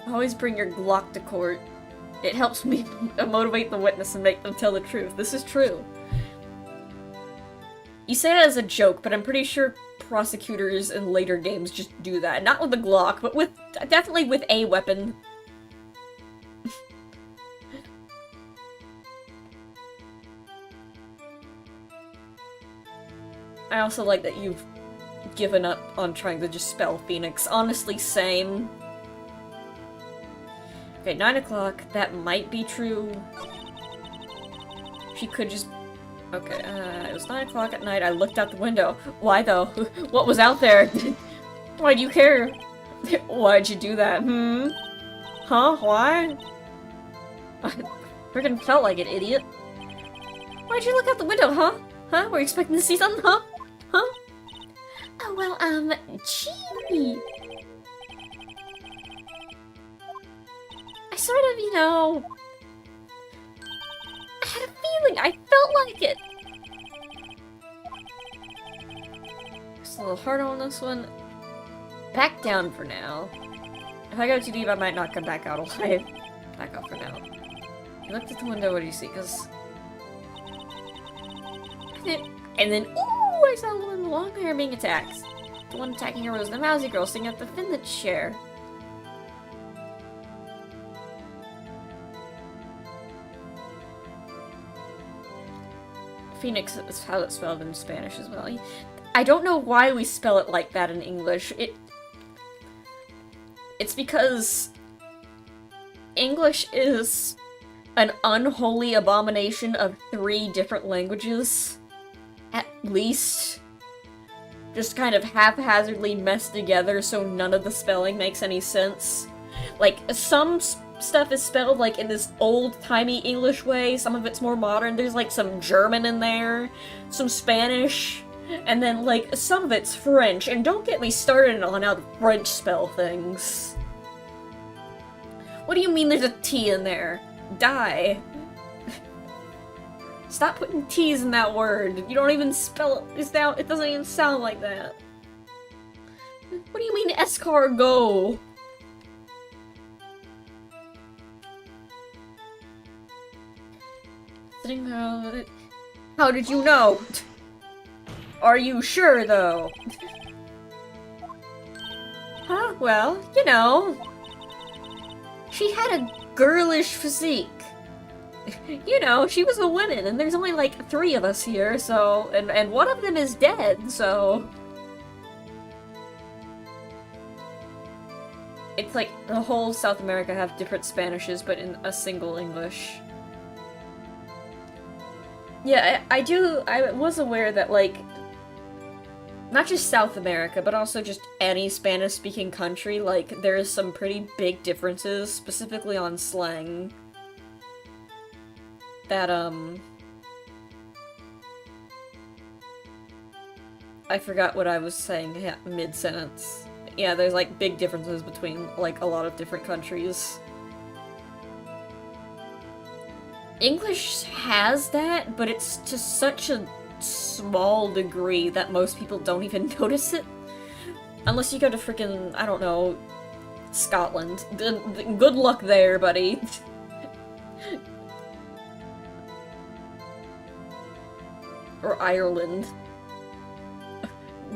Always bring your Glock to court. It helps me motivate the witness and make them tell the truth. This is true. You say that as a joke, but I'm pretty sure prosecutors in later games just do that. Not with the Glock, but with definitely with a weapon. I also like that you've given up on trying to just spell Phoenix. Honestly, same. Okay, 9 o'clock. That might be true. She could just... Okay, it was 9 o'clock at night. I looked out the window. Why, though? What was out there? Why do you care? Why'd you do that? Huh? Why? I freaking felt like it, idiot. Why'd you look out the window, huh? Huh? Were you expecting to see something, huh? Huh? Oh, well, gee. I sort of, you know... I had a feeling, I felt like it! Just a little harder on this one. Back down for now. If I go too deep, I might not come back out alive. Back up for now. You looked at the window, what do you see? Because... And then, ooh, I saw a woman with long hair being attacked. The one attacking her was the mousy girl sitting at the Finland chair. Phoenix is how it's spelled in Spanish as well. I don't know why we spell it like that in English. It's because English is an unholy abomination of 3 different languages. At least. Just kind of haphazardly messed together so none of the spelling makes any sense. Like, some stuff is spelled, like, in this old-timey English way, some of it's more modern, there's, like, some German in there, some Spanish, and then, like, some of it's French, and don't get me started on how the French spell things. What do you mean there's a T in there? Die. Stop putting T's in that word. You don't even spell it. It doesn't even sound like that. What do you mean escargot? How did you know? Are you sure, though? Huh? Well, you know. She had a girlish physique. You know, she was a woman, and there's only like 3 of us here, so... And one of them is dead, so... It's like the whole South America have different Spanishes, but in a single English. Yeah, I was aware that, like... Not just South America, but also just any Spanish-speaking country, like, there's some pretty big differences, specifically on slang. That, I forgot what I was saying mid-sentence. Yeah, there's, like, big differences between, like, a lot of different countries. English has that, but it's to such a small degree that most people don't even notice it. Unless you go to frickin', I don't know, Scotland. Good luck there, buddy. Or Ireland.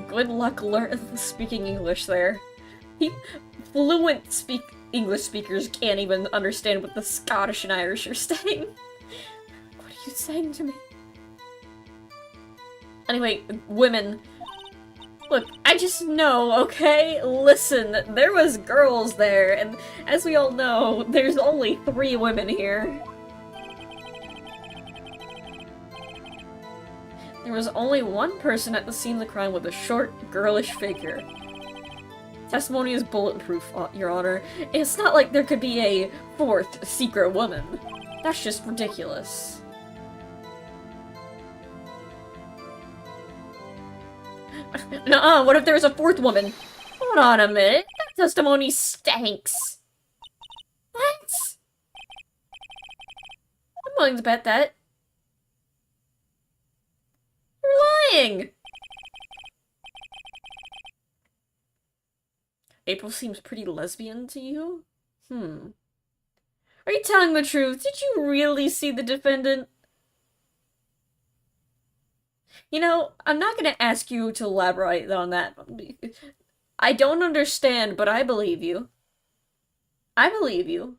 Good luck speaking English there. Fluent English speakers can't even understand what the Scottish and Irish are saying. What are you saying to me? Anyway, women. Look, I just know, okay? Listen, there was girls there, and as we all know, there's only 3 women here. There was only 1 person at the scene of the crime with a short, girlish figure. Testimony is bulletproof, Your Honor. It's not like there could be a 4th secret woman. That's just ridiculous. Nuh-uh, what if there was a 4th woman? Hold on a minute, that testimony stinks. What? I'm willing to bet that. You're lying! April seems pretty lesbian to you? Are you telling the truth? Did you really see the defendant? You know, I'm not gonna ask you to elaborate on that. I don't understand, but I believe you. I believe you.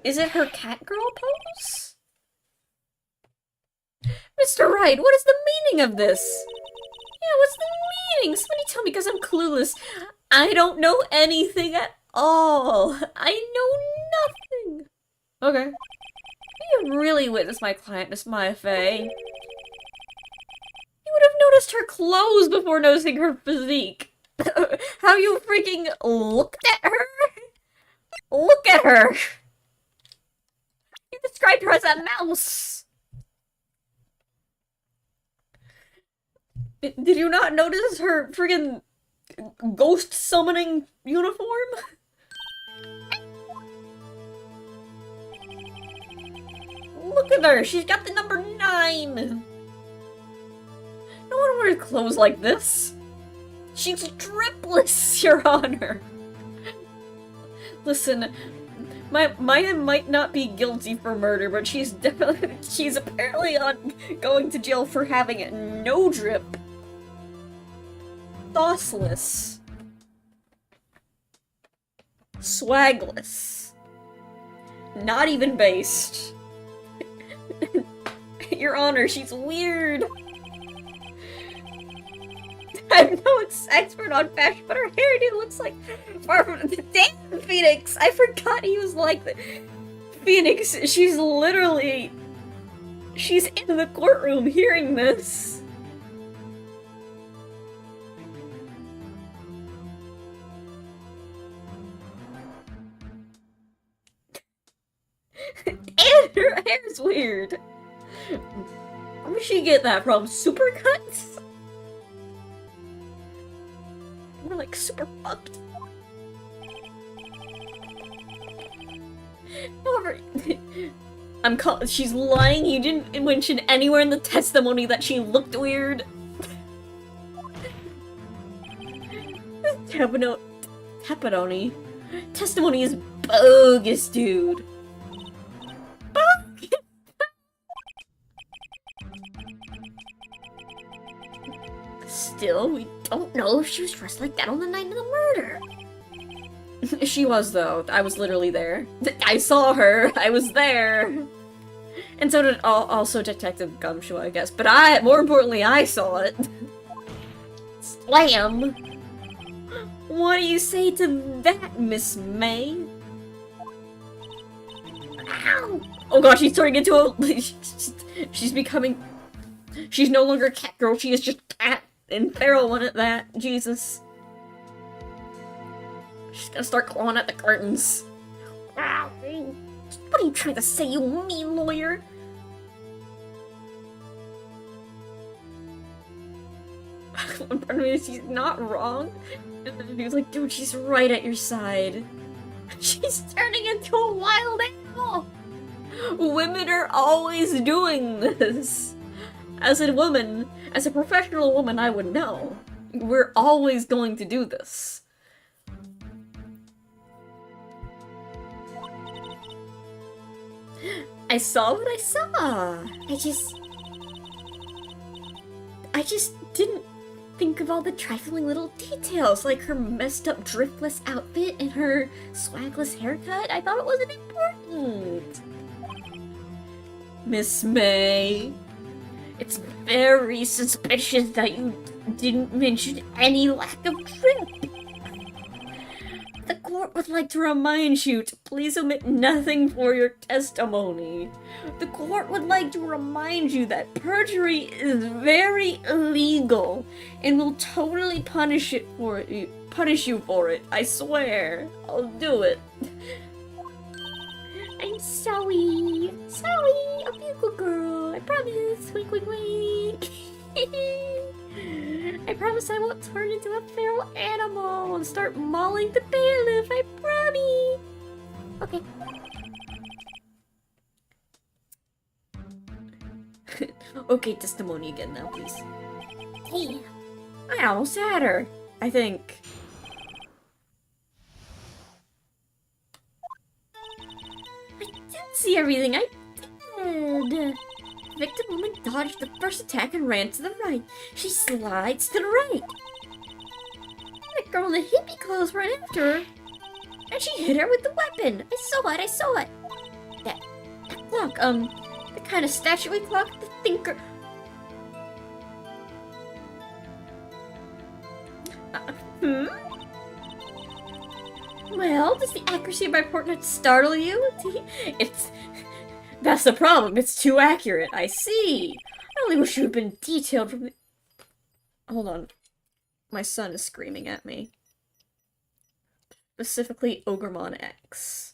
Is it her catgirl pose? Mr. Wright, what is the meaning of this? Yeah, what's the meaning? Somebody tell me, because I'm clueless. I don't know anything at all. I know nothing. Okay. You really witnessed my client, Miss Maya Fey. You would have noticed her clothes before noticing her physique. How you freaking looked at her? Look at her! You described her as a mouse! Did you not notice her friggin' ghost summoning uniform? Look at her! She's got the number 9! No one wears clothes like this. She's dripless, Your Honor! Listen, Maya might not be guilty for murder, but she's apparently going to jail for having no drip. Sauceless. Swagless. Not even based. Your Honor, she's weird. I'm no expert on fashion, but her hairdo looks like far from damn Phoenix. I forgot he was like that. Phoenix, she's literally she's in the courtroom hearing this. And her hair's weird. Where did she get that from? Supercuts? We're like super fucked. However, she's lying. You didn't mention anywhere in the testimony that she looked weird. Testimony. Testimony is bogus, dude. Bogus. Still, we don't know if she was dressed like that on the night of the murder. She was, though. I was literally there. I saw her. I was there. And so did also Detective Gumshoe, I guess. But more importantly, I saw it. Slam! What do you say to that, Miss May? Ow! Oh gosh, she's turning into a... she's becoming... She's no longer Catgirl, she is just Cat. And Feral one at that. Jesus. She's gonna start clawing at the curtains. Wow. What are you trying to say, you mean lawyer? One part of me is she's not wrong. And then he was like, dude, she's right at your side. She's turning into a wild animal. Women are always doing this. As a woman, as a professional woman, I would know. We're always going to do this. I saw what I saw. I just didn't think of all the trifling little details, like her messed up driftless outfit and her swagless haircut. I thought it wasn't important. Miss May, it's very suspicious that you didn't mention any lack of drip. The court would like to remind you to please omit nothing for your testimony. The court would like to remind you that perjury is very illegal and will totally punish you for it. I swear. I'll do it. I'm sorry. Sorry. I'll be a good girl. I promise. Wink, wink, wink. I promise I won't turn into a feral animal and start mauling the bailiff. I promise. Okay. Okay, testimony again now, please. Damn. I almost had her. I think. I didn't see everything. I did. The victim woman dodged the first attack and ran to the right. She slides to the right. That girl in the hippie clothes ran after her. And she hit her with the weapon. I saw it. That clock, the kind of statuary clock, the thinker... Well, does the accuracy of my report not startle you? That's the problem. It's too accurate. I see. I only wish you had been detailed from the... Hold on. My son is screaming at me. Specifically, Ogremon X.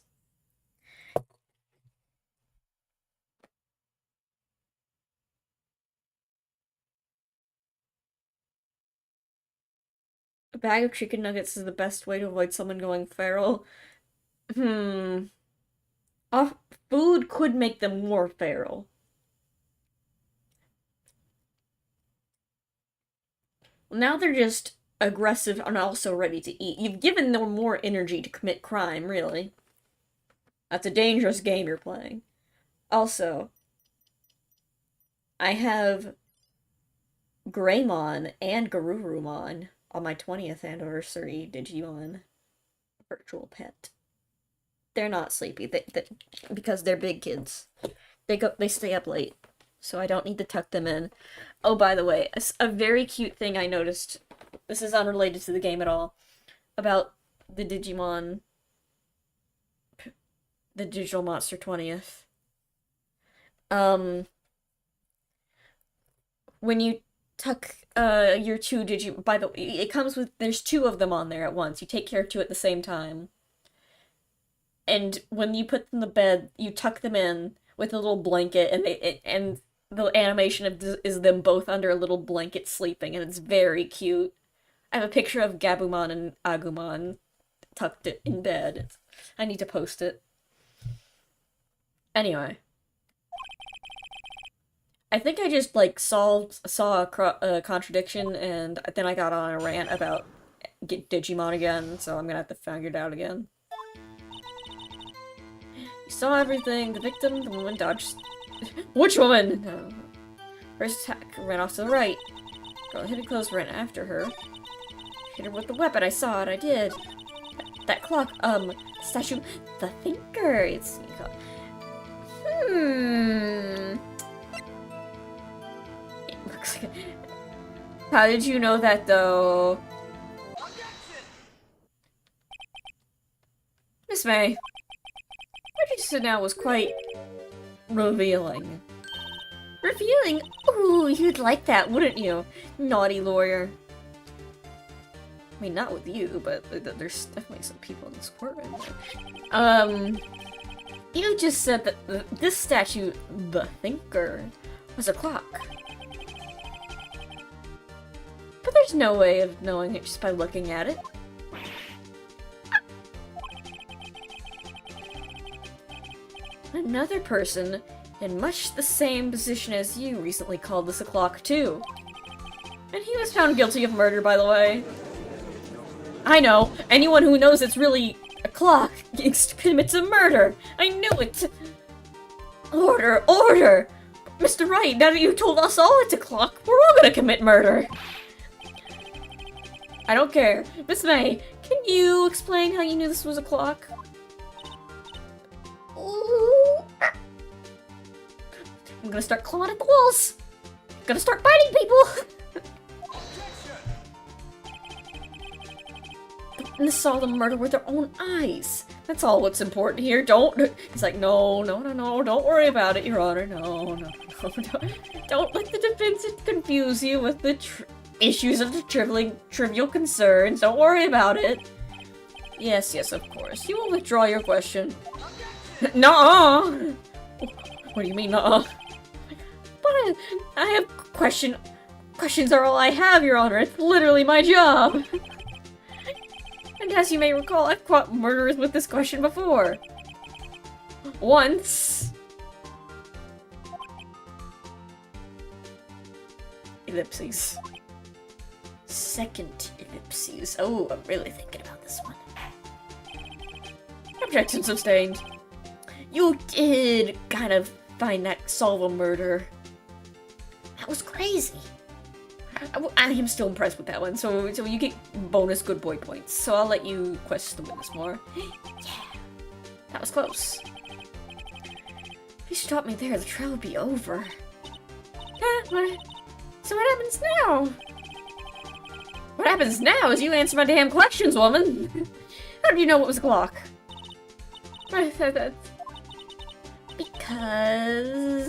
A bag of chicken nuggets is the best way to avoid someone going feral. Food could make them more feral. Now they're just aggressive and also ready to eat. You've given them more energy to commit crime, really. That's a dangerous game you're playing. Also, I have Greymon and Garurumon on my 20th anniversary Digimon virtual pet. They're not sleepy. Because they're big kids. They stay up late. So I don't need to tuck them in. Oh, by the way, a very cute thing I noticed. This is unrelated to the game at all. About the Digimon. The Digital Monster 20th. When you tuck your two by the way, it comes with, there's two of them on there at once. You take care of two at the same time. And when you put them to bed, you tuck them in with a little blanket, and the animation is them both under a little blanket sleeping, and it's very cute. I have a picture of Gabumon and Agumon tucked in bed. I need to post it. Anyway. I think I just, like, saw a contradiction, and then I got on a rant about Digimon again, so I'm gonna have to figure it out again. You saw everything. The victim, the woman dodged... Which woman? No. First attack ran off to the right. Girl in heavy clothes ran after her. Hit her with the weapon. I saw it. I did. That clock, statue... The thinker. It's... Looks like... How did you know that, though? Miss May. What you said now was quite... revealing. Revealing? Ooh, you'd like that, wouldn't you? Naughty lawyer. I mean, not with you, but there's definitely some people in this courtroom. You just said that this statue, the thinker, was a clock. But there's no way of knowing it just by looking at it. Another person, in much the same position as you, recently called this a clock too. And he was found guilty of murder, by the way. I know, anyone who knows it's really a clock commits a murder! I knew it! Order! Order! Mr. Wright, now that you told us all it's a clock, we're all gonna commit murder! I don't care. Miss May, can you explain how you knew this was a clock? Ooh. I'm gonna start clawing at the walls! I'm gonna start biting people! And saw the murder with their own eyes. That's all what's important here. He's like, no, don't worry about it, Your Honor. No, don't let the defense confuse you with the issues of the trivial concerns. Don't worry about it. Yes, of course. You will withdraw your question. Nuh-uh! What do you mean, nuh-uh? But I have questions are all I have, Your Honor. It's literally my job. And as you may recall, I've caught murderers with this question before. Once. Ellipses. Second ellipses. Oh, I'm really thinking about this one. Objection sustained. You did kind of solve a murder. That was crazy. I am still impressed with that one, so you get bonus good boy points. So I'll let you question the witness more. Yeah, that was close. If you stopped me there, the trial would be over. So what happens now? What happens now is you answer my damn questions, woman. How do you know it was a clock? Because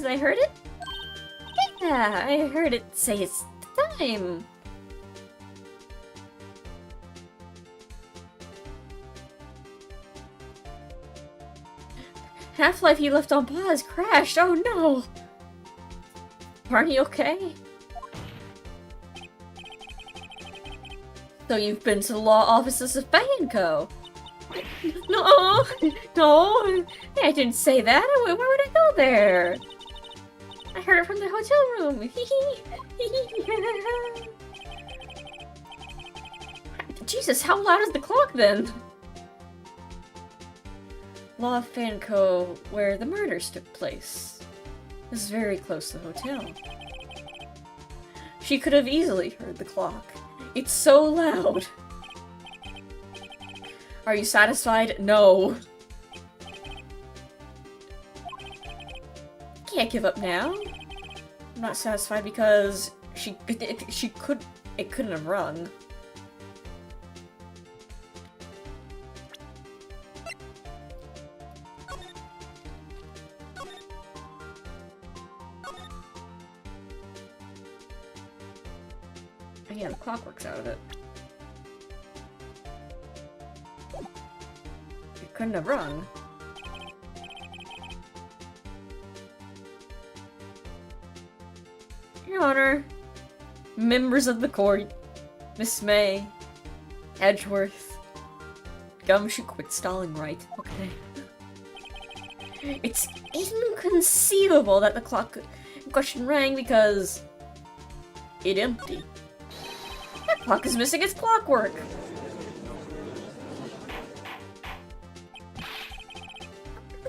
I heard it? Yeah, I heard it say it's time. Half-Life you left on pause crashed. Oh no! Aren't you okay? So you've been to the law offices of Bay & Co. No, I didn't say that. Why would I go there? I heard it from the hotel room. Jesus, how loud is the clock then? Law of Fanco, where the murders took place. This is very close to the hotel. She could have easily heard the clock. It's so loud. Are you satisfied? No. can't give up now. I'm not satisfied because it couldn't have rung. Oh yeah, the clock works out of it. It couldn't have rung. Your Honor, members of the court, Miss May, Edgeworth, Gumshoe, quit stalling, Wright. Okay. It's inconceivable that the clock in question rang because it empty. That clock is missing its clockwork.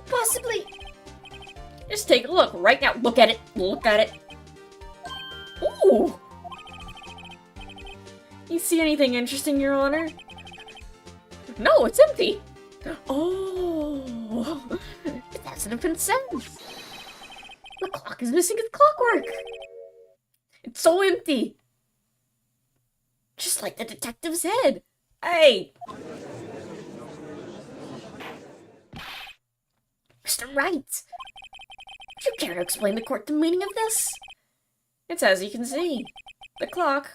Possibly. Just take a look right now. Look at it. Look at it. Ooh! You see anything interesting, Your Honor? No, it's empty! Oh! That doesn't make sense! The clock is missing its clockwork! It's so empty! Just like the detective said! Hey! Mr. Wright! Do you care to explain to court the meaning of this? It's as you can see. The clock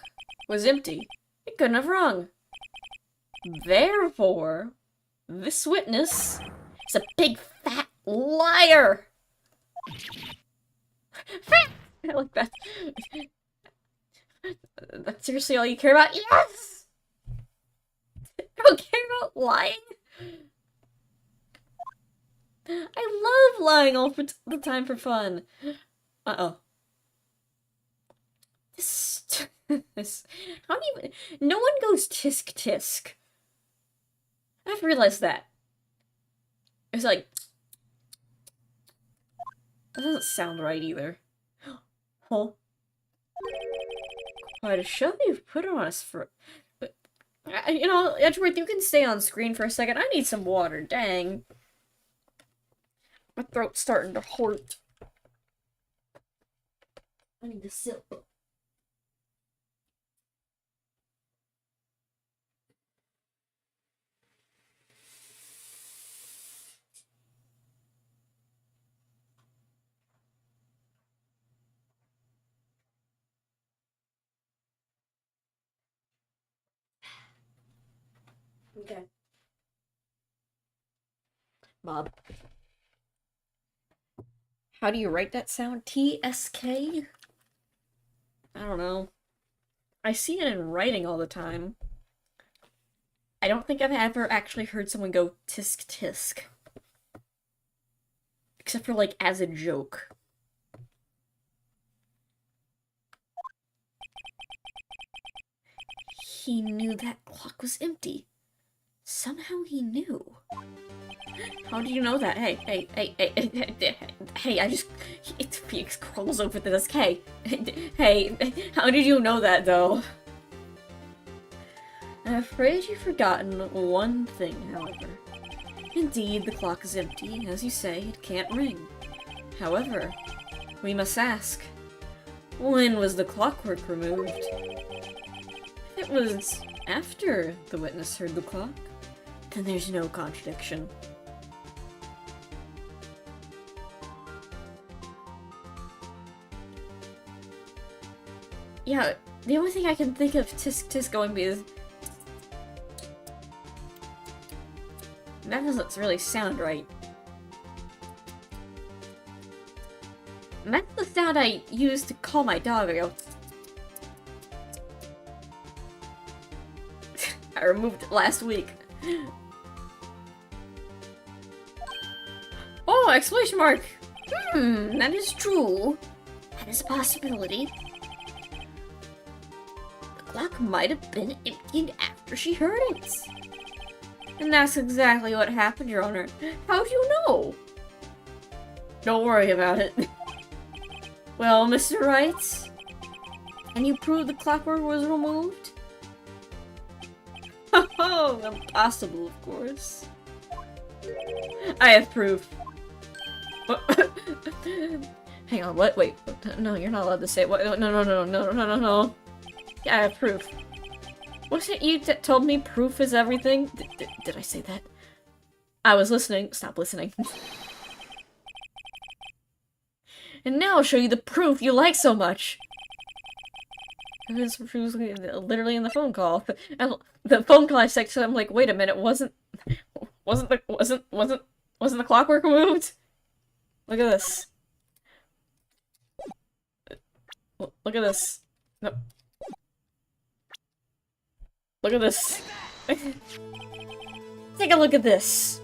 was empty. It couldn't have rung. Therefore, this witness is a big fat liar! I like that. That's seriously all you care about? Yes! I don't care about lying. I love lying all the time for fun. Uh-oh. This, how do you, no one goes tisk tisk. I've realized that. It's like, that doesn't sound right either. Huh? Quite a show you've put on us for, but, you know, Edgeworth, you can stay on screen for a second. I need some water, dang. My throat's starting to hurt. I need to sip. Okay. Bob. How do you write that sound? T-S-K? I don't know. I see it in writing all the time. I don't think I've ever actually heard someone go tisk tisk. Except for, like, as a joke. He knew that clock was empty. Somehow he knew. How do you know that? Hey, I just... It crawls over the desk. Hey, how did you know that, though? I'm afraid you've forgotten one thing, however. Indeed, the clock is empty. As you say, it can't ring. However, we must ask, when was the clockwork removed? It was after the witness heard the clock. Then there's no contradiction. Yeah, the only thing I can think of tisk tisk going be is... That doesn't really sound right. And that's the sound I use to call my dog. I go... I removed it last week. Oh, exclamation mark! That is true. That is a possibility. The clock might have been emptied after she heard it. And that's exactly what happened, Your Honor. How do you know? Don't worry about it. Well, Mr. Wright, can you prove the clockwork was removed? Oh, impossible, of course. I have proof. Hang on, what? Wait, no, you're not allowed to say it. What? No. Yeah, I have proof. Wasn't it you that told me proof is everything? Did I say that? I was listening. Stop listening. And now I'll show you the proof you like so much. It was literally in the phone call. And the phone call I texted, I'm like, wait a minute, wasn't the clockwork removed? Look at this. Look at this. No. Look at this. Take a look at this.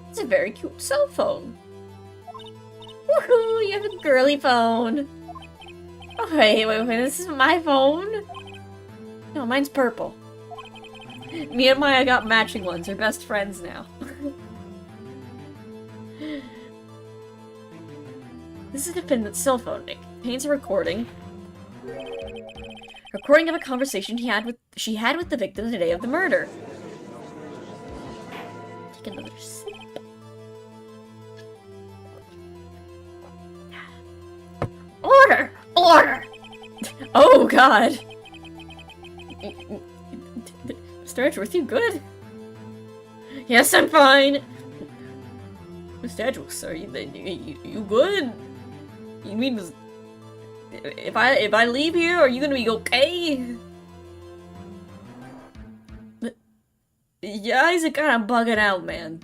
It's a very cute cell phone. Woohoo! You have a girly phone. Oh, wait, this is my phone? No, mine's purple. Me and Maya got matching ones. We're best friends now. This is the defendant's cell phone. It contains a recording. Recording of a conversation she had with the victim the day of the murder. Take another sip. Order! Order! Oh god! Mr. Edgeworth, you good? Yes, I'm fine! Mr. Edgeworth, sir, you good? You mean, if I leave here, are you gonna be okay? Your eyes are kinda bugging out, man.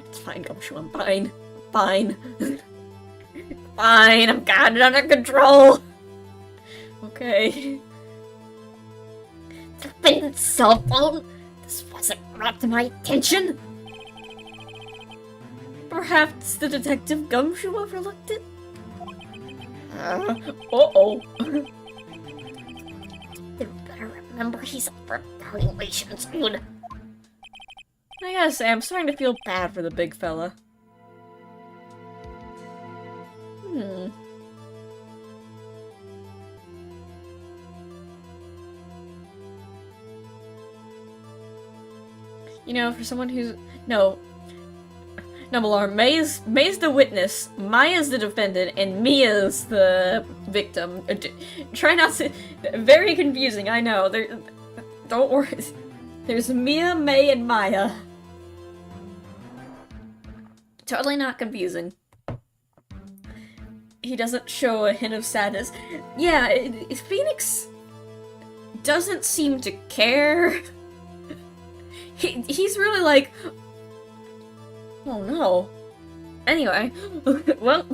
It's fine, Gumshoe, I'm fine. Fine. Fine, I've got it under control. Okay. Defendant's cell phone? This wasn't brought to my attention. Perhaps the detective Gumshoe overlooked it? Uh-oh. You better remember he's up for evaluation soon. I gotta say, I'm starting to feel bad for the big fella. You know, for someone who's... No, Malar, May's the witness, Maya's the defendant, and Mia's the victim. Try not to... Very confusing, I know. Don't worry. There's Mia, May, and Maya. Totally not confusing. He doesn't show a hint of sadness. Yeah, Phoenix doesn't seem to care. He's really like, oh no. Anyway, well,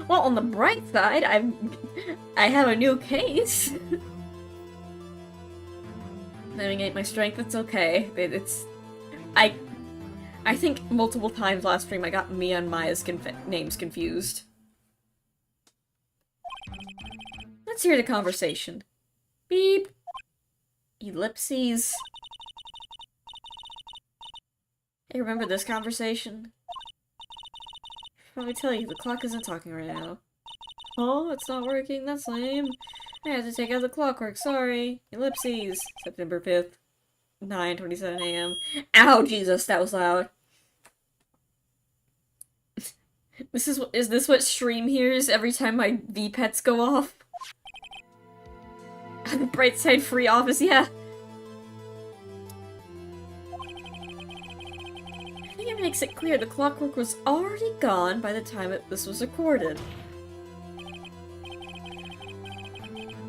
on the bright side, I have a new case. Navigate my strength. It's okay. I think multiple times last stream I got Mia and Maya's names confused. Let's hear the conversation. Beep. Ellipses. Hey, remember this conversation? Let me tell you, the clock isn't talking right now. Oh, it's not working? That's lame. I had to take out the clockwork, sorry. Ellipses. September 5th. 9:27 a.m. Ow, Jesus, that was loud. Is this what stream hears every time my V-pets go off? The bright side free office, yeah. I think it makes it clear the clockwork was already gone by the time this was recorded.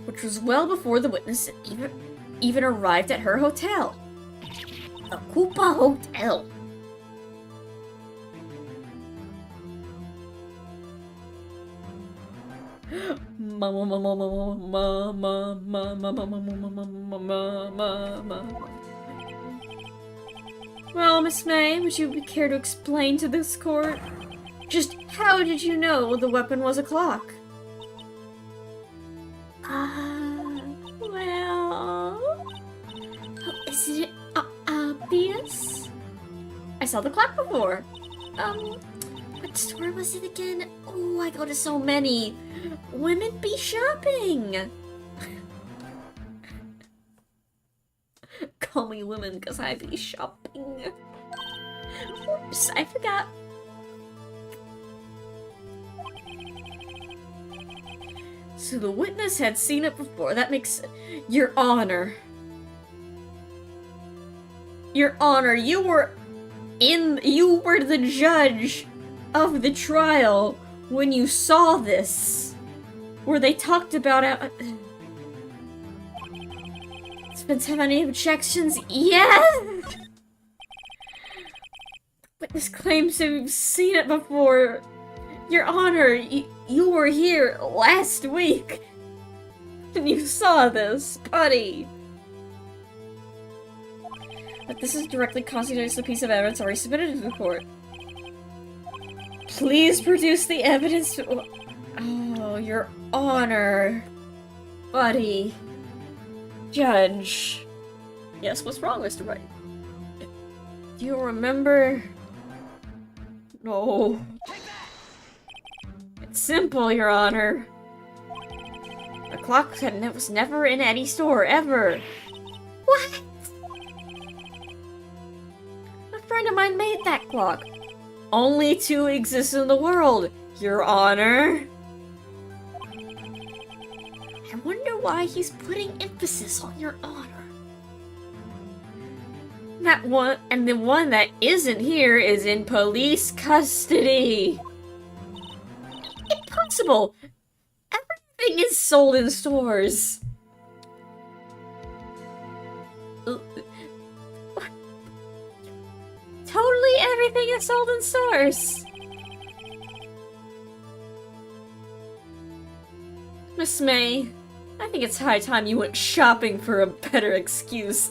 Which was well before the witness even arrived at her hotel. The Koopa Hotel. Well, Miss May, would you care to explain to this court? Just how did you know the weapon was a clock? Well... Isn't it obvious? I saw the clock before. What store was it again? Oh, I go to so many. Women be shopping. Call me women, cause I be shopping. Oops, I forgot. So the witness had seen it before. That makes... Your Honor. Your Honor, you were the judge of the trial when you saw this. Where they talked about it. Spence have any objections? Yes! Witness claims to have seen it before. Your Honor, you were here last week. And you saw this, buddy. But this is directly constitutes a piece of evidence already submitted to the court. Please produce the evidence. Oh, Your Honor. Buddy. Judge. Yes, what's wrong, Mr. Wright? Do you remember? No. It's simple, Your Honor. The clock was never in any store, ever. What? A friend of mine made that clock. Only 2 exist in the world, Your Honor. I wonder why he's putting emphasis on Your Honor. That one, and the one that isn't here is in police custody. Impossible! Everything is sold in stores. Totally everything is sold in stores. Miss May, I think it's high time you went shopping for a better excuse.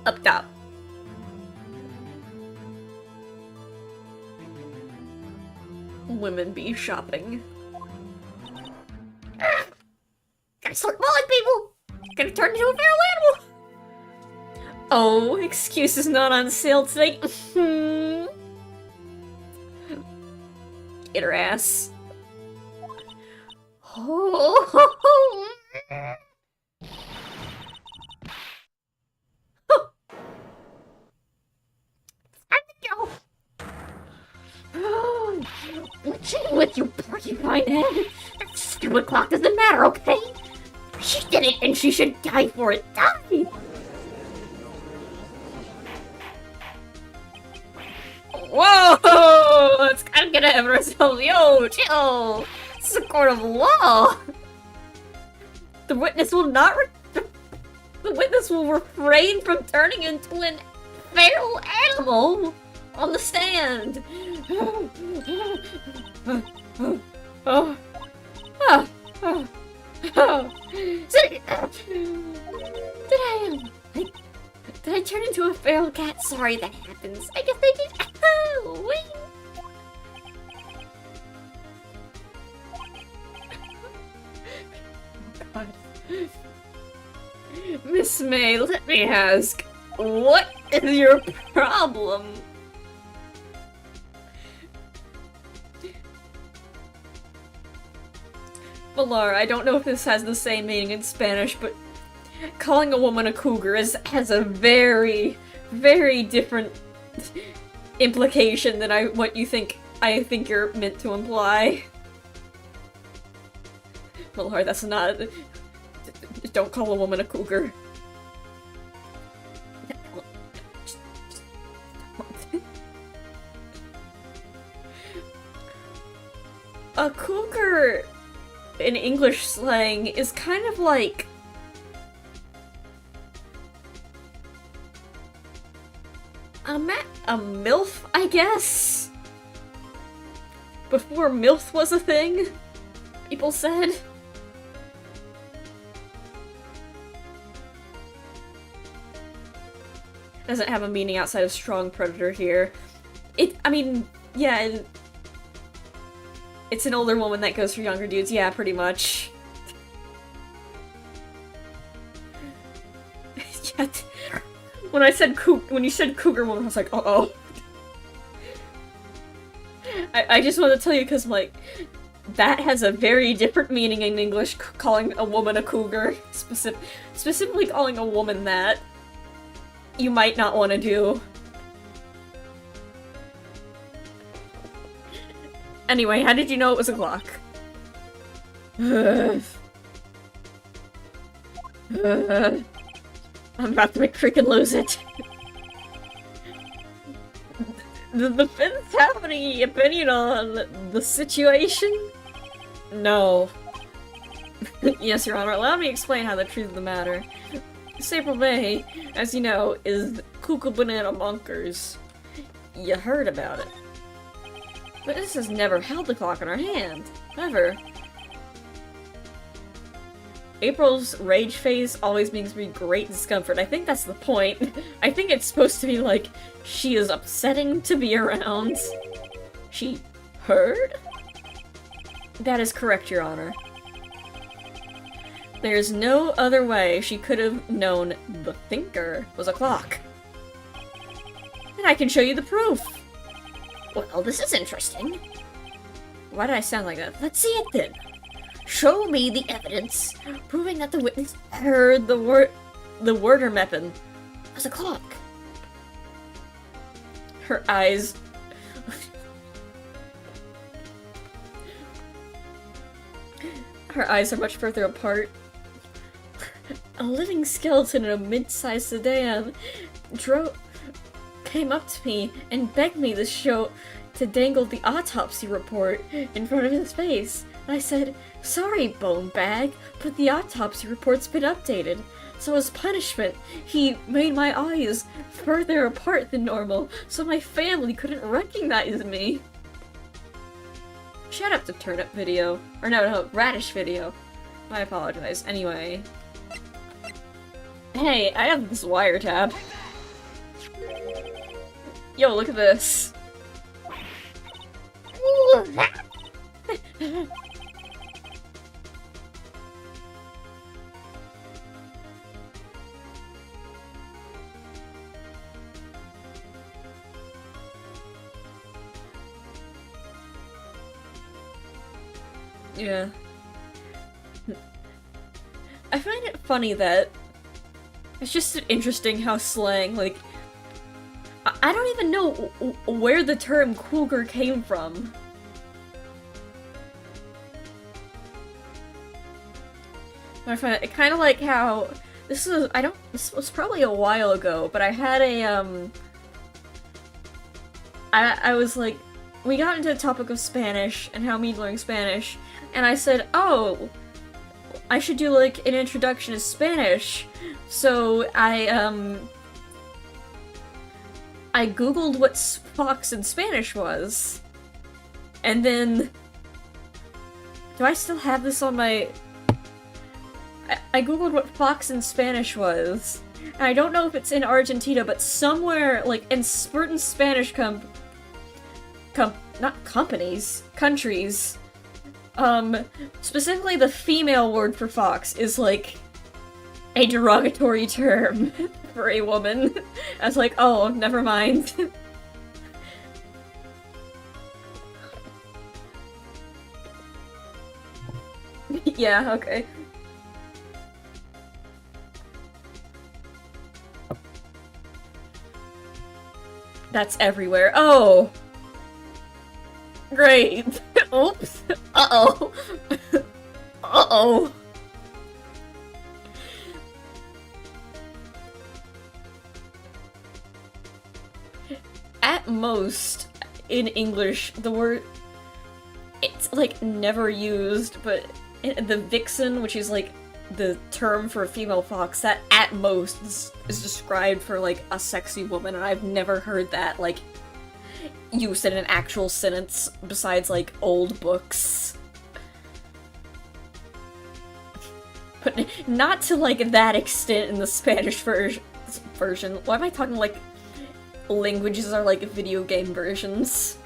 Up top. Women be shopping. Gotta start mauling people! Gonna turn into a feral animal! Oh, excuse is not on sale today. Get her ass. Oh. What's in with you, porcupine head? That stupid clock doesn't matter, okay? She did it, and she should die for it. Die! Whoa! Let's gotta get ahead of ourselves. Yo, chill! This is a court of law! The witness will not the witness will refrain from turning into an feral animal on the stand. Did I turn into a feral cat? Sorry, that happens. I guess I did. Oh, God. Miss May, let me ask, what is your problem? Valar, I don't know if this has the same meaning in Spanish, but calling a woman a cougar has a very, very different implication than what you think I think you're meant to imply. Valar, that's not... Don't call a woman a cougar. A cougar in English slang is kind of like a MILF, I guess? Before MILF was a thing, people said. Doesn't have a meaning outside of strong predator here. I mean, yeah, it's an older woman that goes for younger dudes, yeah, pretty much. Yeah, when you said cougar woman, I was like, uh-oh. I just wanted to tell you because, like, that has a very different meaning in English, calling a woman a cougar. Specifically calling a woman that you might not want to do. Anyway, how did you know it was a clock? I'm about to make freaking lose it. The Finns have any opinion on the situation? No. Yes, Your Honor, allow me to explain how the truth of the matter. April May, as you know, is cuckoo banana bonkers. You heard about it. But this has never held the clock in her hand. Never. April's rage face always brings me great discomfort. I think that's the point. I think it's supposed to be like, she is upsetting to be around. She heard? That is correct, Your Honor. There's no other way she could have known the thinker was a clock. And I can show you the proof. Well, this is interesting. Why did I sound like that? Let's see it then. Show me the evidence proving that the witness heard the Wurdermeppen as a clock. Her eyes... Her eyes are much further apart. A living skeleton in a mid-sized sedan came up to me and begged me to dangle the autopsy report in front of his face. And I said, "Sorry, bone bag, but the autopsy report's been updated. So as punishment, he made my eyes further apart than normal, so my family couldn't recognize me." Shut up, the turnip video. Or no, radish video. I apologize. Anyway. Hey, I have this wiretap. Yo, look at this. Yeah. I find it funny that it's just interesting how slang, like, I don't even know where the term cougar came from. I find it kind of like how this was probably a while ago, but I had a I was like, we got into the topic of Spanish and how me learning Spanish, and I said, oh, I should do like an introduction to Spanish. So I googled what fox in Spanish was, and then do I still have this on my? I googled what fox in Spanish was, and I don't know if it's in Argentina, but somewhere like in certain Spanish countries, specifically the female word for fox is like a derogatory term for a woman. I was like, oh, never mind. Yeah, okay. That's everywhere. Oh! Great! Oops! Uh-oh! Uh-oh! At most, in English, the word... it's, like, never used, but the vixen, which is, like, the term for a female fox, that at most is described for, like, a sexy woman, and I've never heard that, like, used in an actual sentence besides, like, old books. But not to, like, that extent in the Spanish version. Why am I talking, like, languages are, like, video game versions?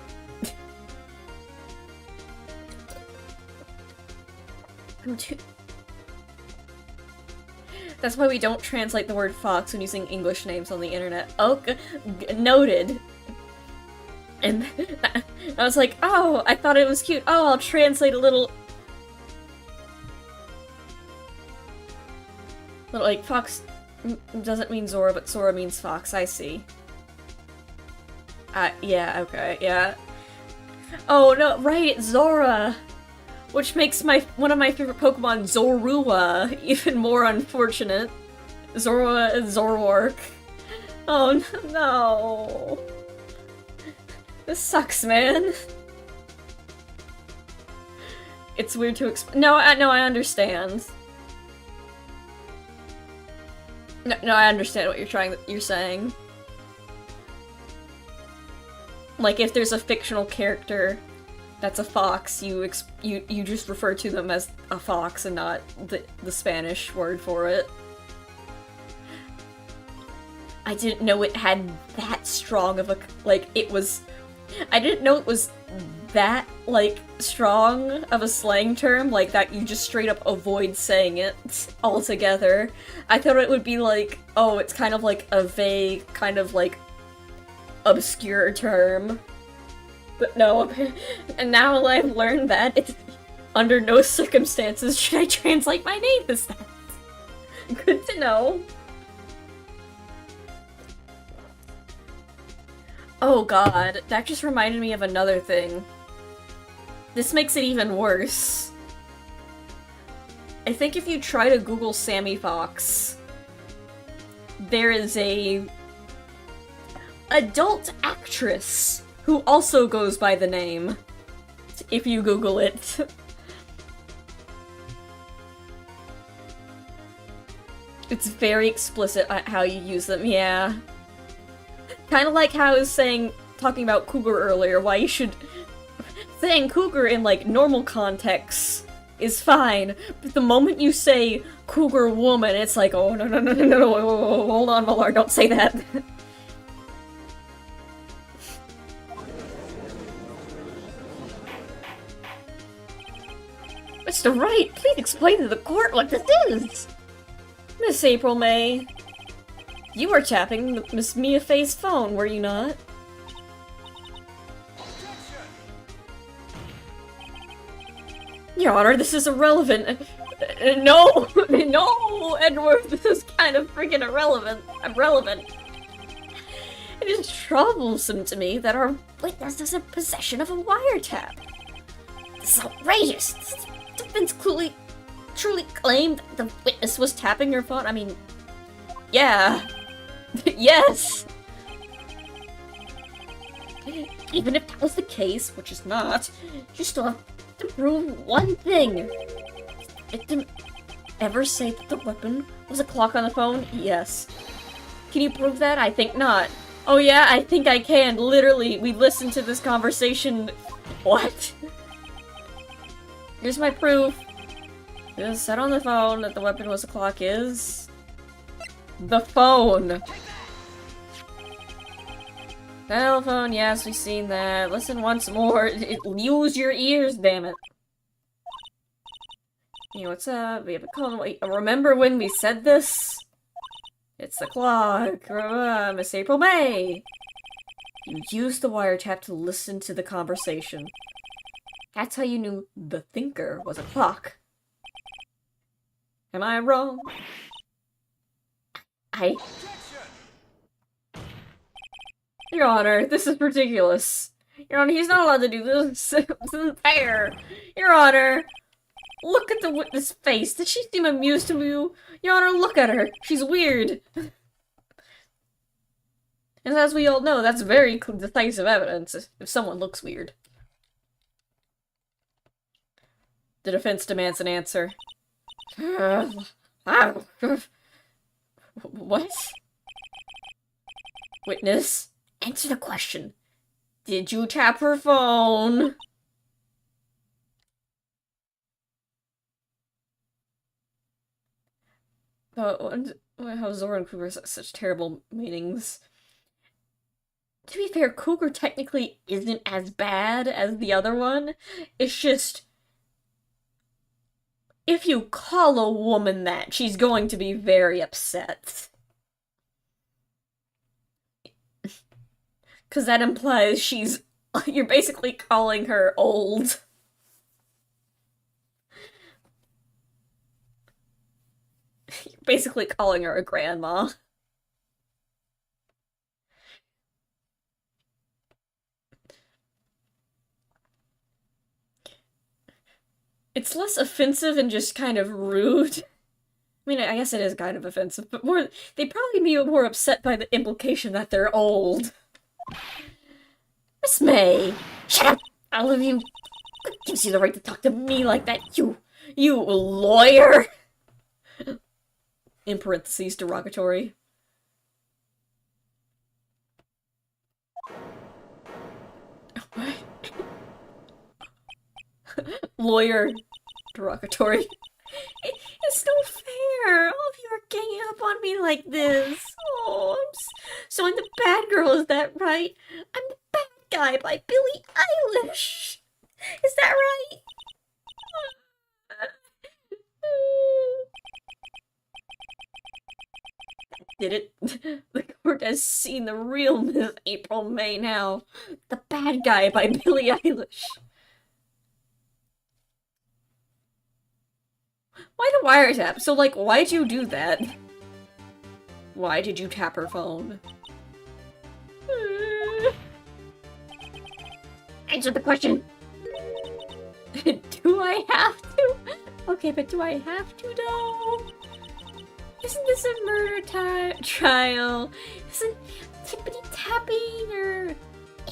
That's why we don't translate the word fox when using English names on the internet. Oh, noted. And I was like, oh, I thought it was cute. Oh, I'll translate a little... like, fox doesn't mean Zora, but Zora means fox. I see. Yeah, okay, yeah. Oh no, right, Zora! Which makes one of my favorite Pokemon, Zorua, even more unfortunate. Zorua and Zorwark. Oh no. This sucks, man. It's weird to no, I understand. No, I understand what you're saying. Like, if there's a fictional character that's a fox, you just refer to them as a fox and not the Spanish word for it. I didn't know it had that strong of a, like, I didn't know it was that, like, strong of a slang term, like, that you just straight up avoid saying it altogether. I thought it would be like, oh, it's kind of like a vague, kind of like, obscure term. But no, and now I've learned that it's, under no circumstances should I translate my name as that. Good to know. Oh god, that just reminded me of another thing. This makes it even worse. I think if you try to Google Sammy Fox, there is a adult actress who also goes by the name, if you Google it. It's very explicit how you use them, yeah. Kind of like how I was talking about cougar earlier, why you should... Saying cougar in, like, normal contexts is fine, but the moment you say cougar woman, it's like, oh, no, hold on, Malar, don't say that. Mr. Wright, please explain to the court what this is! Miss April May, you were tapping Miss Mia Fey's phone, were you not? Your Honor, this is irrelevant. No! No, Edward, this is kind of freaking irrelevant. It is troublesome to me that our witness is in possession of a wiretap. This is outrageous. The defense truly claimed that the witness was tapping her phone. I mean, yeah. Yes! Even if that was the case, which is not, you still have to prove one thing. It didn't ever say that the weapon was a clock on the phone? Yes. Can you prove that? I think not. Oh yeah, I think I can. Literally, we listened to this conversation. What? Here's my proof. It was said on the phone that the weapon was a clock is... the phone. Telephone, yes, we've seen that. Listen once more. Use your ears, damn it. Hey, what's up? We have a call. Wait, remember when we said this? It's the clock. Miss April May. You used the wiretap to listen to the conversation. That's how you knew the thinker was a clock. Am I wrong? Your Honor, this is ridiculous. Your Honor, he's not allowed to do this. This isn't fair. Your Honor, look at the witness' face. Did she seem amused to you? Your Honor, look at her. She's weird. And as we all know, that's very decisive evidence if someone looks weird. The defense demands an answer. What? Witness, answer the question. Did you tap her phone? How Zora and Cougar have such terrible meanings. To be fair, Cougar technically isn't as bad as the other one. It's just... if you call a woman that, she's going to be very upset. Because that implies she's... you're basically calling her old. You're basically calling her a grandma. It's less offensive and just kind of rude. I mean, I guess it is kind of offensive, but more, they'd probably be more upset by the implication that they're old. Miss May! Shut up! All of you! What gives you the right to talk to me like that, you lawyer! In parentheses, derogatory. What? Lawyer. Derogatory. It's no fair! All of you are ganging up on me like this! Oh, so I'm the bad girl, is that right? I'm the bad guy by Billie Eilish! Is that right? Did it? The court has seen the real Miss April May now. The Bad Guy by Billie Eilish. Why the wiretap? So, like, why'd you do that? Why did you tap her phone? Answer the question! Do I have to? Okay, but do I have to, though? Isn't this a murder trial? Isn't tippity-tapping or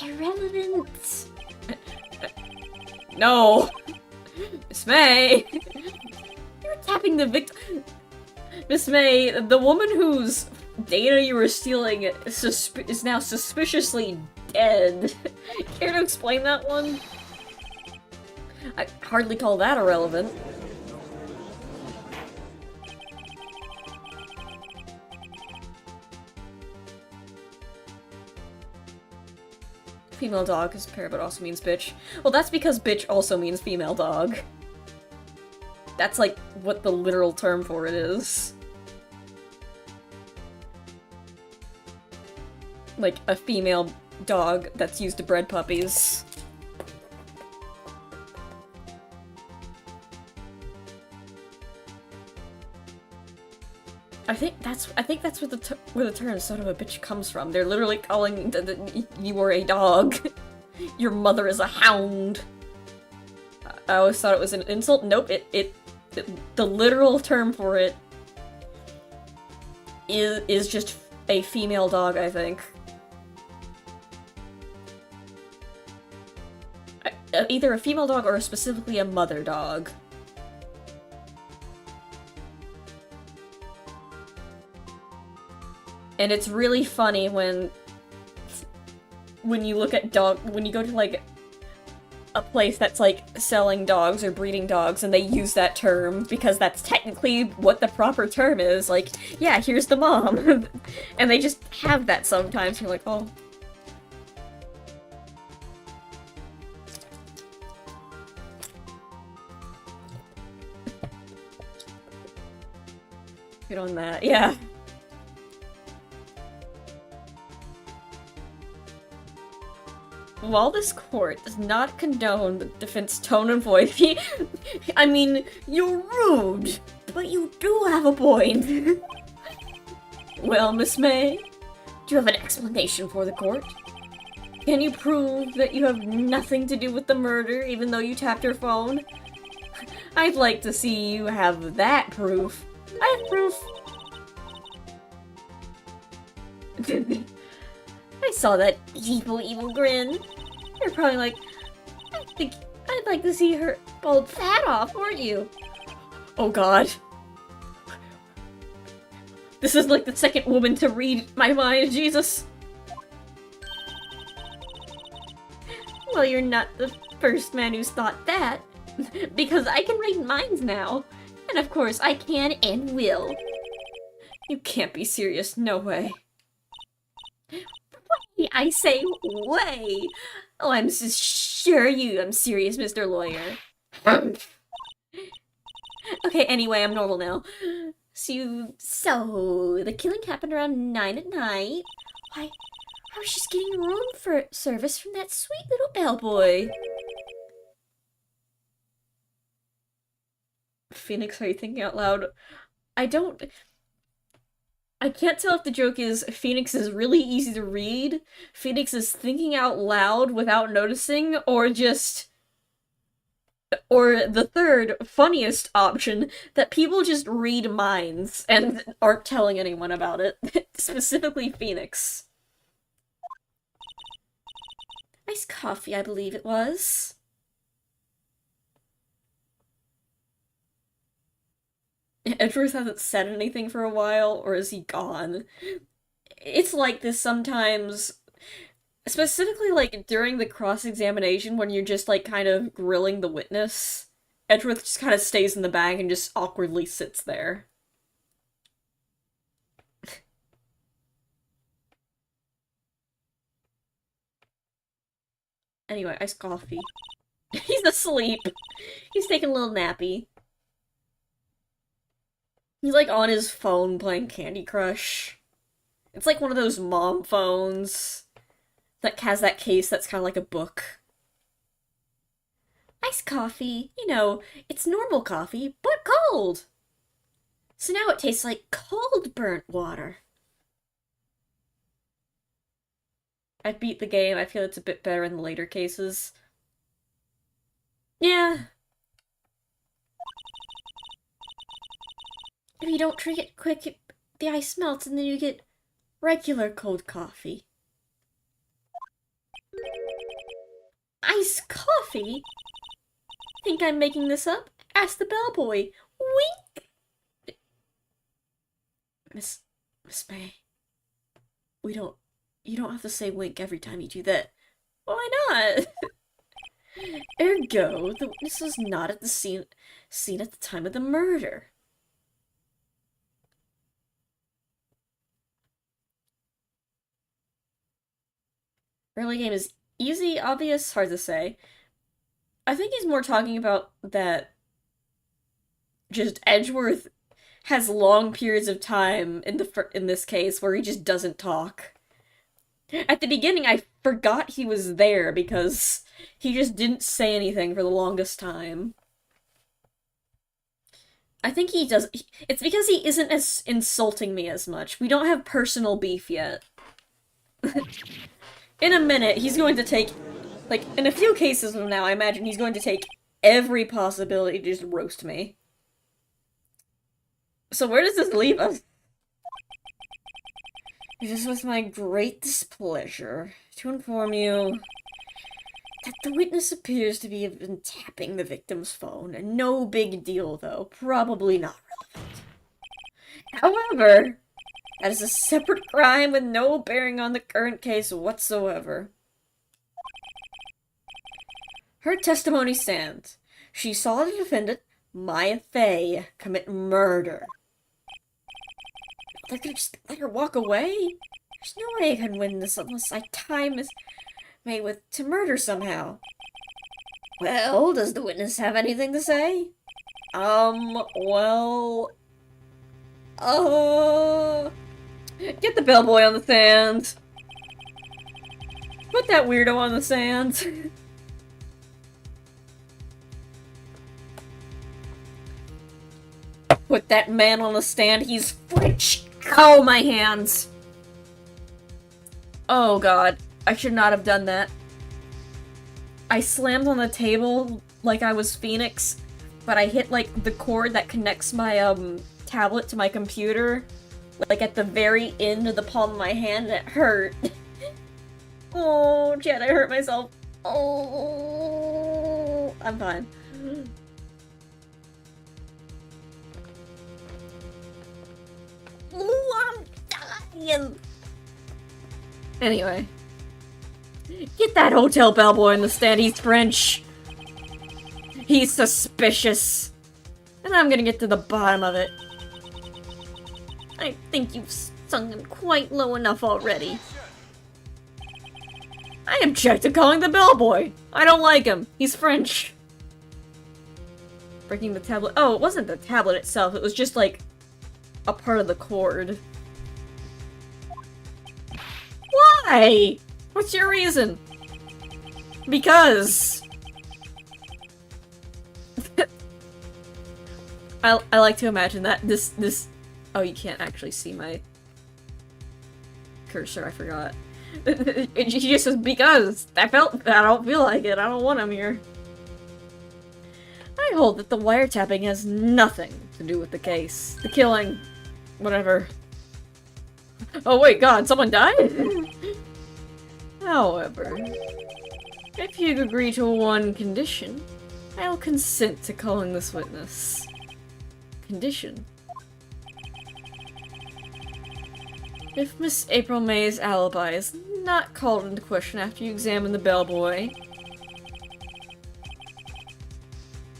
irrelevant? No! Miss May! You're tapping the victim. Miss May, the woman whose data you were stealing is now suspiciously dead. Care to explain that one? I hardly call that irrelevant. Female dog is pair, but also means bitch. Well, that's because bitch also means female dog. That's like what the literal term for it is. Like a female dog that's used to bred puppies. I think that's where the term "son of a bitch" comes from. They're literally calling you are a dog. Your mother is a hound. I always thought it was an insult. Nope, the literal term for it is just a female dog, I think. Either a female dog or specifically a mother dog. And it's really funny when you look at when you go to like a place that's like selling dogs or breeding dogs and they use that term because that's technically what the proper term is. Like, yeah, here's the mom. And they just have that sometimes. You're like, oh. Good on that, yeah. While this court does not condone the defense tone and voice, I mean, you're rude, but you do have a point. Well, Miss May, do you have an explanation for the court? Can you prove that you have nothing to do with the murder, even though you tapped her phone? I'd like to see you have that proof. I have proof. I saw that evil grin. You're probably like, I'd like to see her bald fat off, weren't you? Oh god. This is like the second woman to read my mind, Jesus. Well, you're not the first man who's thought that. Because I can read minds now. And of course, I can and will. You can't be serious, no way. I say way! Oh, I'm sure I'm serious, Mr. Lawyer. Okay, anyway, I'm normal now. So, the killing happened around 9 at night. Why, I was just getting room for service from that sweet little bellboy. Phoenix, are you thinking out loud? I can't tell if the joke is Phoenix is really easy to read, Phoenix is thinking out loud without noticing, or just Or the third, funniest option, that people just read minds and aren't telling anyone about it. Specifically Phoenix. Iced coffee, I believe it was. Edgeworth hasn't said anything for a while, or is he gone? It's like this sometimes, specifically like during the cross-examination when you're just like kind of grilling the witness. Edgeworth just kind of stays in the back and just awkwardly sits there. Anyway, iced coffee. He's asleep. He's taking a little nappy. He's like on his phone playing Candy Crush. It's like one of those mom phones that has that case that's kind of like a book. Iced coffee, you know, it's normal coffee, but cold. So now it tastes like cold burnt water. I beat the game. I feel it's a bit better in the later cases. Yeah. If you don't drink it quick, the ice melts and then you get regular cold coffee. Iced coffee? Think I'm making this up? Ask the bellboy. Wink! Miss May. You don't have to say wink every time you do that. Why not? Ergo, the witness was not at the scene at the time of the murder. Early game is easy, obvious, hard to say. I think he's more talking about that just Edgeworth has long periods of time in this case where he just doesn't talk. At the beginning, I forgot he was there because he just didn't say anything for the longest time. I think he does. It's because he isn't as insulting me as much. We don't have personal beef yet. In a minute, he's going to take, like, in a few cases from now, I imagine he's going to take every possibility to just roast me. So where does this leave us? It is with my great displeasure to inform you that the witness appears to have been tapping the victim's phone. No big deal, though. Probably not relevant. However, that is a separate crime with no bearing on the current case whatsoever. Her testimony stands. She saw the defendant, Maya Fey, commit murder. They're gonna just let her walk away? There's no way I can win this unless my time is made with to murder somehow. Well, does the witness have anything to say? Well... Get the bellboy on the stand. Put that weirdo on the stand. Put that man on the stand, he's French! Ow, my hands! Oh god, I should not have done that. I slammed on the table like I was Phoenix, but I hit, like, the cord that connects my, tablet to my computer, like, at the very end of the palm of my hand, and it hurt. Oh, Chad, I hurt myself. Oh, I'm fine. Oh, I'm dying. Anyway. Get that hotel bellboy in the stand, he's French. He's suspicious. And I'm gonna get to the bottom of it. I think you've sung him quite low enough already. I object to calling the bellboy. I don't like him. He's French. Breaking the tablet. Oh, it wasn't the tablet itself. It was just, like, a part of the cord. Why? What's your reason? Because... I like to imagine that this... Oh, you can't actually see my cursor, I forgot. She just says, because I don't feel like it, I don't want him here. I hold that the wiretapping has nothing to do with the case. The killing. Whatever. Oh wait, God, someone died? However, if you agree to one condition, I will consent to calling this witness. Condition. If Miss April May's alibi is not called into question after you examine the bellboy,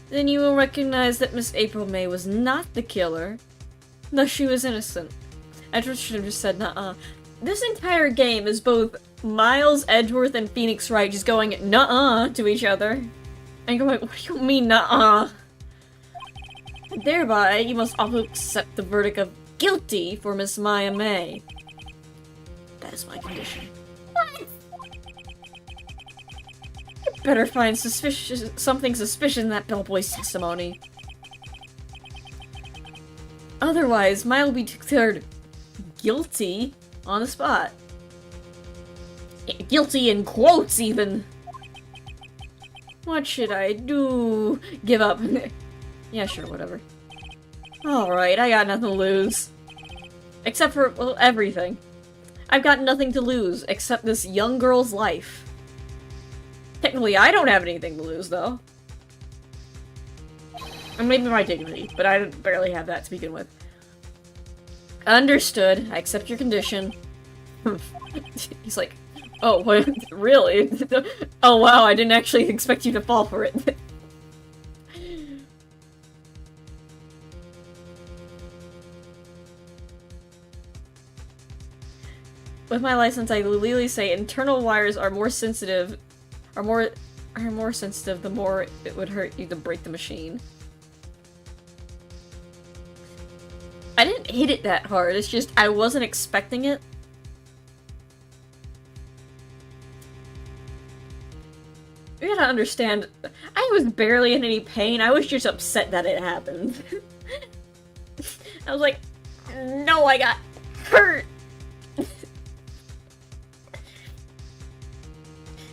then you will recognize that Miss April May was not the killer, thus she was innocent. Edgeworth should have just said, nuh-uh. This entire game is both Miles, Edgeworth, and Phoenix Wright just going, nuh-uh, to each other. And going, what do you mean, nuh-uh? And thereby, you must also accept the verdict of guilty for Miss Maya May. That is my condition. What? You better find something suspicious in that bellboy's testimony. Otherwise, Maya will be declared guilty on the spot. Guilty in quotes, even. What should I do? Give up. Yeah, sure, whatever. Alright, I got nothing to lose. Except for, well, everything. I've got nothing to lose, except this young girl's life. Technically, I don't have anything to lose, though. And maybe my dignity, but I barely have that to begin with. Understood. I accept your condition. He's like, oh, what? Really? Oh, wow, I didn't actually expect you to fall for it. With my license, I legally say internal wires are more sensitive, the more it would hurt you to break the machine. I didn't hit it that hard, it's just I wasn't expecting it. You gotta understand, I was barely in any pain, I was just upset that it happened. I was like, no, I got hurt!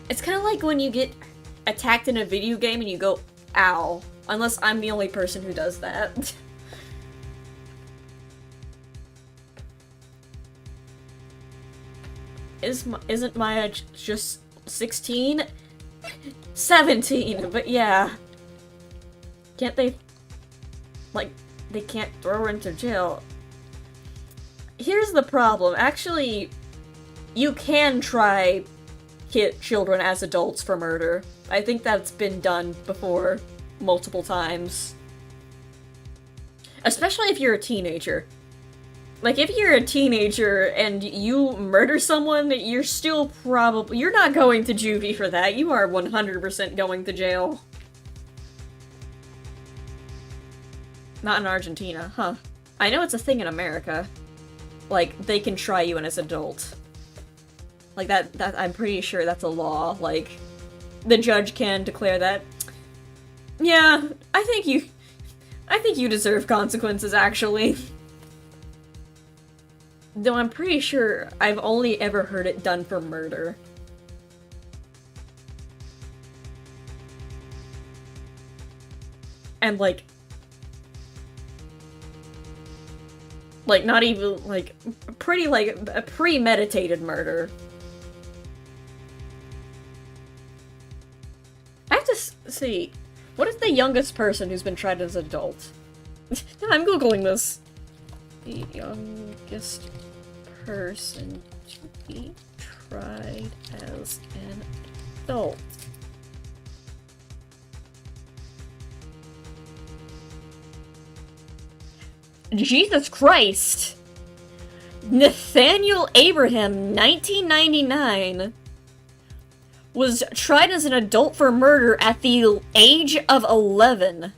It's kind of like when you get attacked in a video game and you go, ow. Unless I'm the only person who does that. Isn't Maya just 16? 17, but yeah. Can't they... Like, they can't throw her into jail. Here's the problem. Actually, you can try children as adults for murder. I think that's been done before, multiple times. Especially if you're a teenager. Like, if you're a teenager and you murder someone, you're still probably... You're not going to juvie for that. You are 100% going to jail. Not in Argentina, huh? I know it's a thing in America. Like, they can try you as an adult. Like, that I'm pretty sure that's a law. Like, the judge can declare that, yeah, I think you deserve consequences, actually. Though I'm pretty sure I've only ever heard it done for murder. And, like, not even, like, pretty, like, a premeditated murder. I have to see, what is the youngest person who's been tried as an adult? I'm googling this. The youngest person to be tried as an adult. Jesus Christ! Nathaniel Abraham, 1999, was tried as an adult for murder at the age of 11.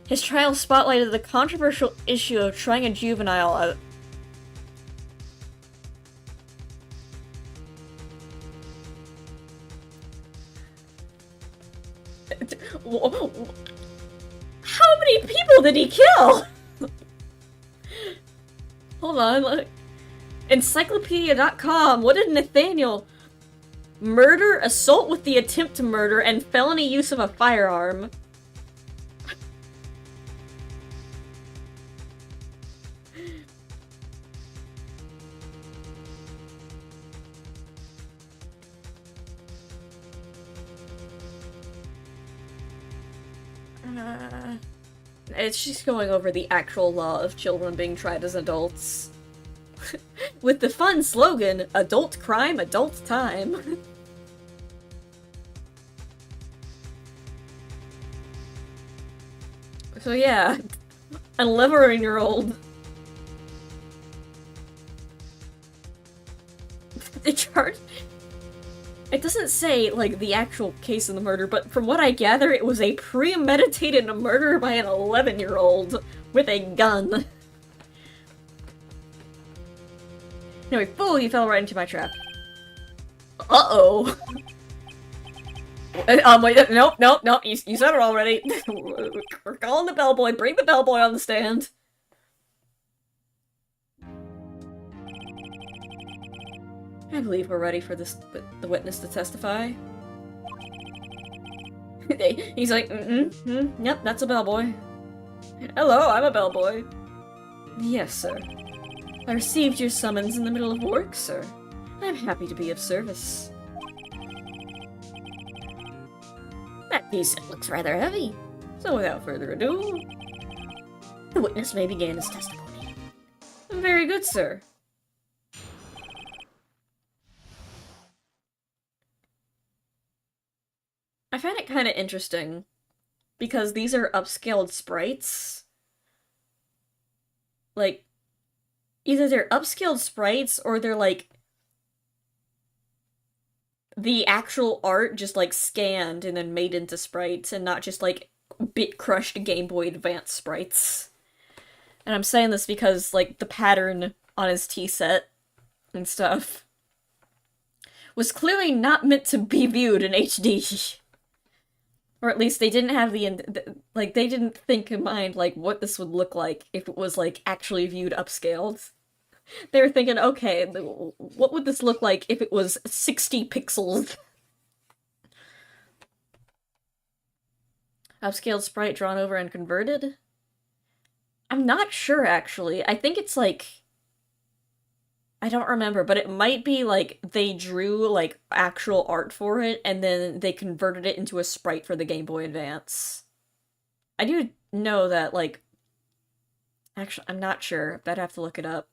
His trial spotlighted the controversial issue of trying a juvenile How many people did he kill? Hold on, Encyclopedia.com. What did Nathaniel murder, assault with the attempt to murder, and felony use of a firearm. It's just going over the actual law of children being tried as adults. With the fun slogan, adult crime, adult time. So yeah, an 11-year-old. It doesn't say, like, the actual case of the murder, but from what I gather, it was a premeditated murder by an 11-year-old with a gun. Anyway, fool, you fell right into my trap. Uh-oh. Wait, nope, you said it already. We're calling the bellboy. Bring the bellboy on the stand. I believe we're ready for the witness to testify. He's like, yep, that's a bellboy. Hello, I'm a bellboy. Yes, sir. I received your summons in the middle of work, sir. I'm happy to be of service. That piece looks rather heavy. So without further ado, the witness may begin his testimony. Very good, sir. I find it kind of interesting, because these are upscaled sprites. Like, either they're upscaled sprites, or they're like the actual art just like scanned and then made into sprites, and not just like bit-crushed Game Boy Advance sprites. And I'm saying this because, like, the pattern on his tea set and stuff was clearly not meant to be viewed in HD. Or at least they didn't have like, they didn't think in mind, like, what this would look like if it was, like, actually viewed upscaled. They were thinking, okay, what would this look like if it was 60 pixels? Upscaled sprite drawn over and converted? I'm not sure, actually. I think it's, like... I don't remember, but it might be, like, they drew, like, actual art for it, and then they converted it into a sprite for the Game Boy Advance. I do know that, like... Actually, I'm not sure, but I'd have to look it up.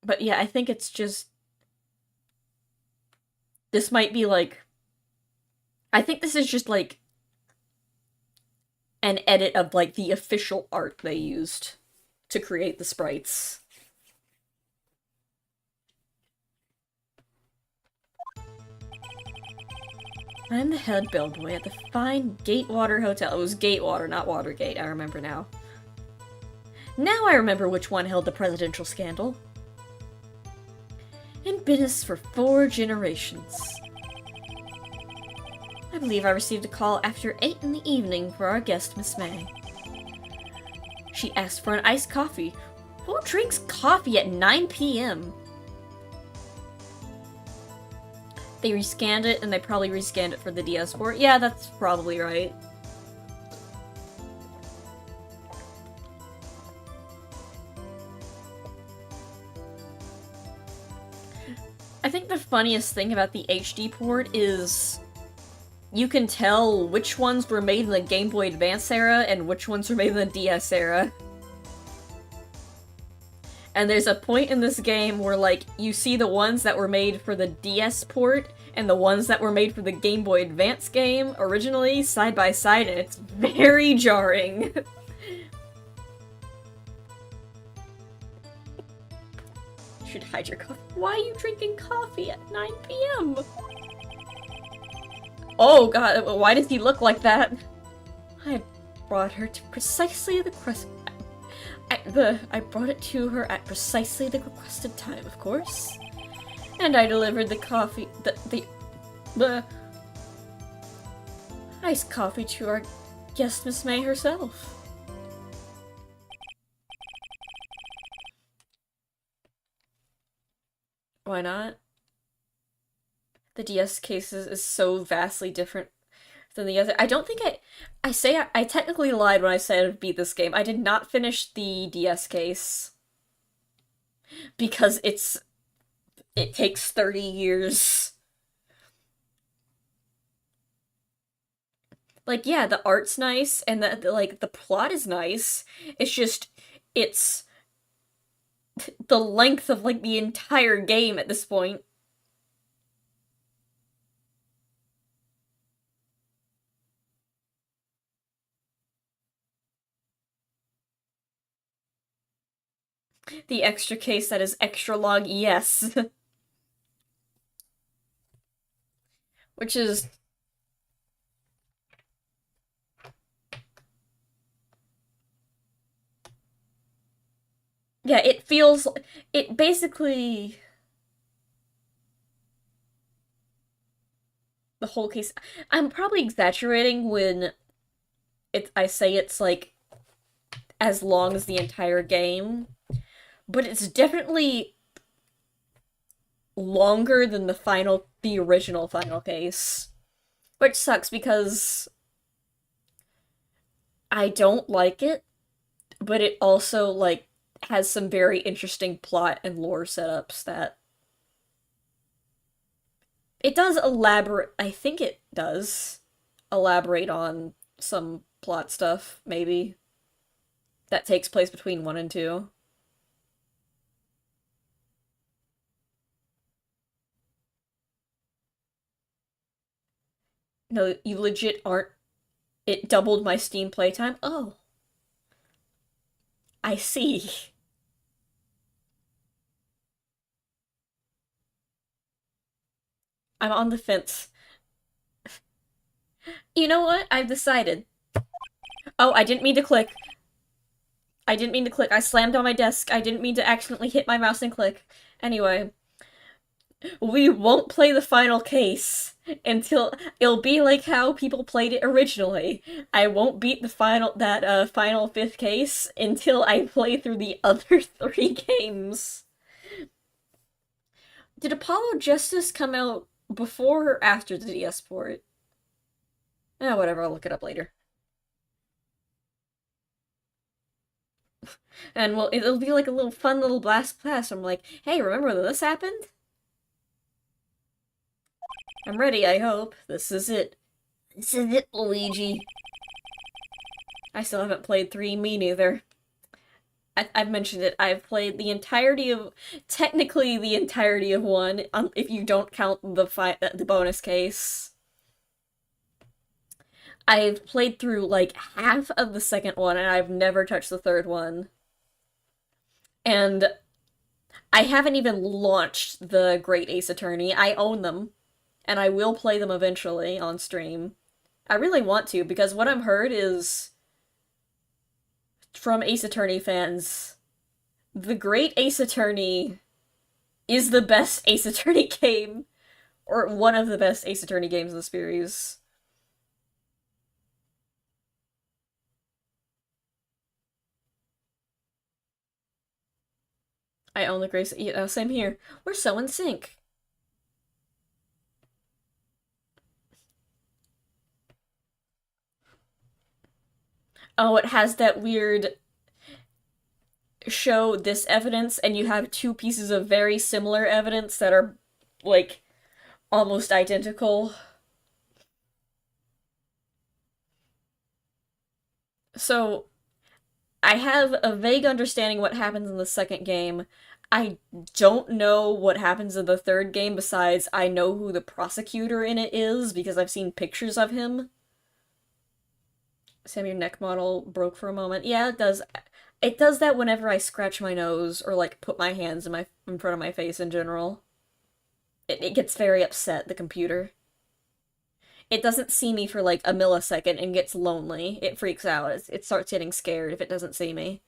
But yeah, I think it's just... This might be, like... I think this is just, like... an edit of, like, the official art they used to create the sprites. I'm the head bellboy at the fine Gatewater Hotel. It was Gatewater, not Watergate, I remember now. Now I remember which one held the presidential scandal. In business for 4 generations. I believe I received a call after 8 in the evening for our guest, Miss May. She asked for an iced coffee. Who drinks coffee at 9 p.m.? They rescanned it, and they probably rescanned it for the DS port. Yeah, that's probably right. I think the funniest thing about the HD port is you can tell which ones were made in the Game Boy Advance era and which ones were made in the DS era. And there's a point in this game where, like, you see the ones that were made for the DS port and the ones that were made for the Game Boy Advance game originally side by side, and it's very jarring. You should hide your coffee. Why are you drinking coffee at 9 p.m.? Oh god, why does he look like that? I brought her to precisely the I brought it to her at precisely the requested time, of course. And I delivered the coffee, the iced coffee to our guest, Miss May herself. Why not? The DS cases is so vastly different than the other. I don't think I say I technically lied when I said I beat this game. I did not finish the DS case because it takes 30 years. Like, yeah, the art's nice and like the plot is nice. It's just it's the length of like the entire game at this point. The extra case that is extra long, yes. Which is yeah, it feels it basically the whole case. I'm probably exaggerating when I say it's like as long as the entire game, but it's definitely longer than the original final case. Which sucks because I don't like it, but it also like has some very interesting plot and lore setups that it does elaborate. I think it does elaborate on some plot stuff, maybe, that takes place between 1 and 2. No, you legit aren't. It doubled my Steam playtime. Oh, I see. I'm on the fence. You know what? I've decided. Oh, I didn't mean to click. I didn't mean to click. I slammed on my desk. I didn't mean to accidentally hit my mouse and click. Anyway, we won't play the final case until it'll be like how people played it originally. I won't beat the final fifth case until I play through the other three games. Did Apollo Justice come out before or after the DS port? Whatever, I'll look it up later. And well, it'll be like a little fun little blast class. I'm like, hey, remember when this happened? I'm ready, I hope. This is it. This is it, Luigi. I still haven't played 3, me neither. I've mentioned it. I've played the entirety of, technically the entirety of 1, if you don't count the bonus case. I've played through like half of the second one, and I've never touched the third one. And I haven't even launched the Great Ace Attorney. I own them, and I will play them eventually on stream. I really want to, because what I've heard is from Ace Attorney fans, the Great Ace Attorney is the best Ace Attorney game, or one of the best Ace Attorney games in the series. I own the Grace. Same here. We're so in sync. Oh, it has that weird show this evidence, and you have two pieces of very similar evidence that are, like, almost identical. So, I have a vague understanding what happens in the second game. I don't know what happens in the third game, besides I know who the prosecutor in it is because I've seen pictures of him. Sam, your neck model broke for a moment. Yeah, it does. It does that whenever I scratch my nose or like put my hands in front of my face in general. It gets very upset, the computer. It doesn't see me for like a millisecond and gets lonely. It freaks out. It starts getting scared if it doesn't see me.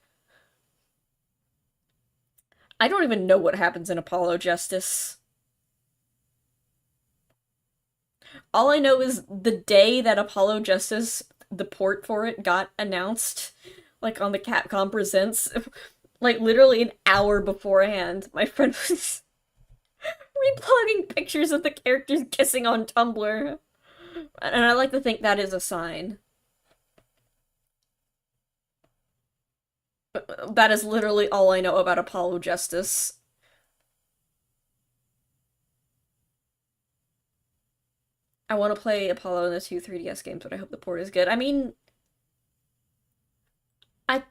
I don't even know what happens in Apollo Justice. All I know is the day that Apollo Justice, the port for it, got announced, like on the Capcom Presents, like literally an hour beforehand, my friend was Replugging pictures of the characters kissing on Tumblr. And I like to think that is a sign. That is literally all I know about Apollo Justice. I want to play Apollo in the two 3DS games, but I hope the port is good. I mean, I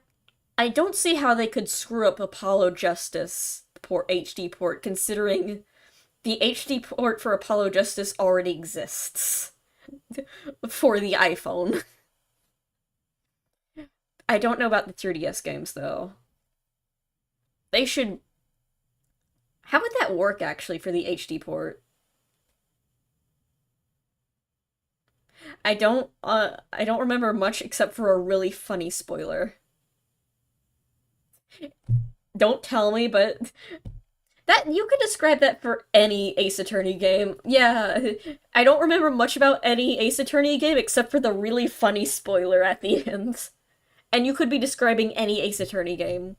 I don't see how they could screw up Apollo Justice port HD port, considering the HD port for Apollo Justice already exists for the iPhone. I don't know about the 3DS games though. They should. How would that work actually for the HD port? I don't remember much except for a really funny spoiler. Don't tell me, but that you could describe that for any Ace Attorney game. Yeah, I don't remember much about any Ace Attorney game except for the really funny spoiler at the end. And you could be describing any Ace Attorney game.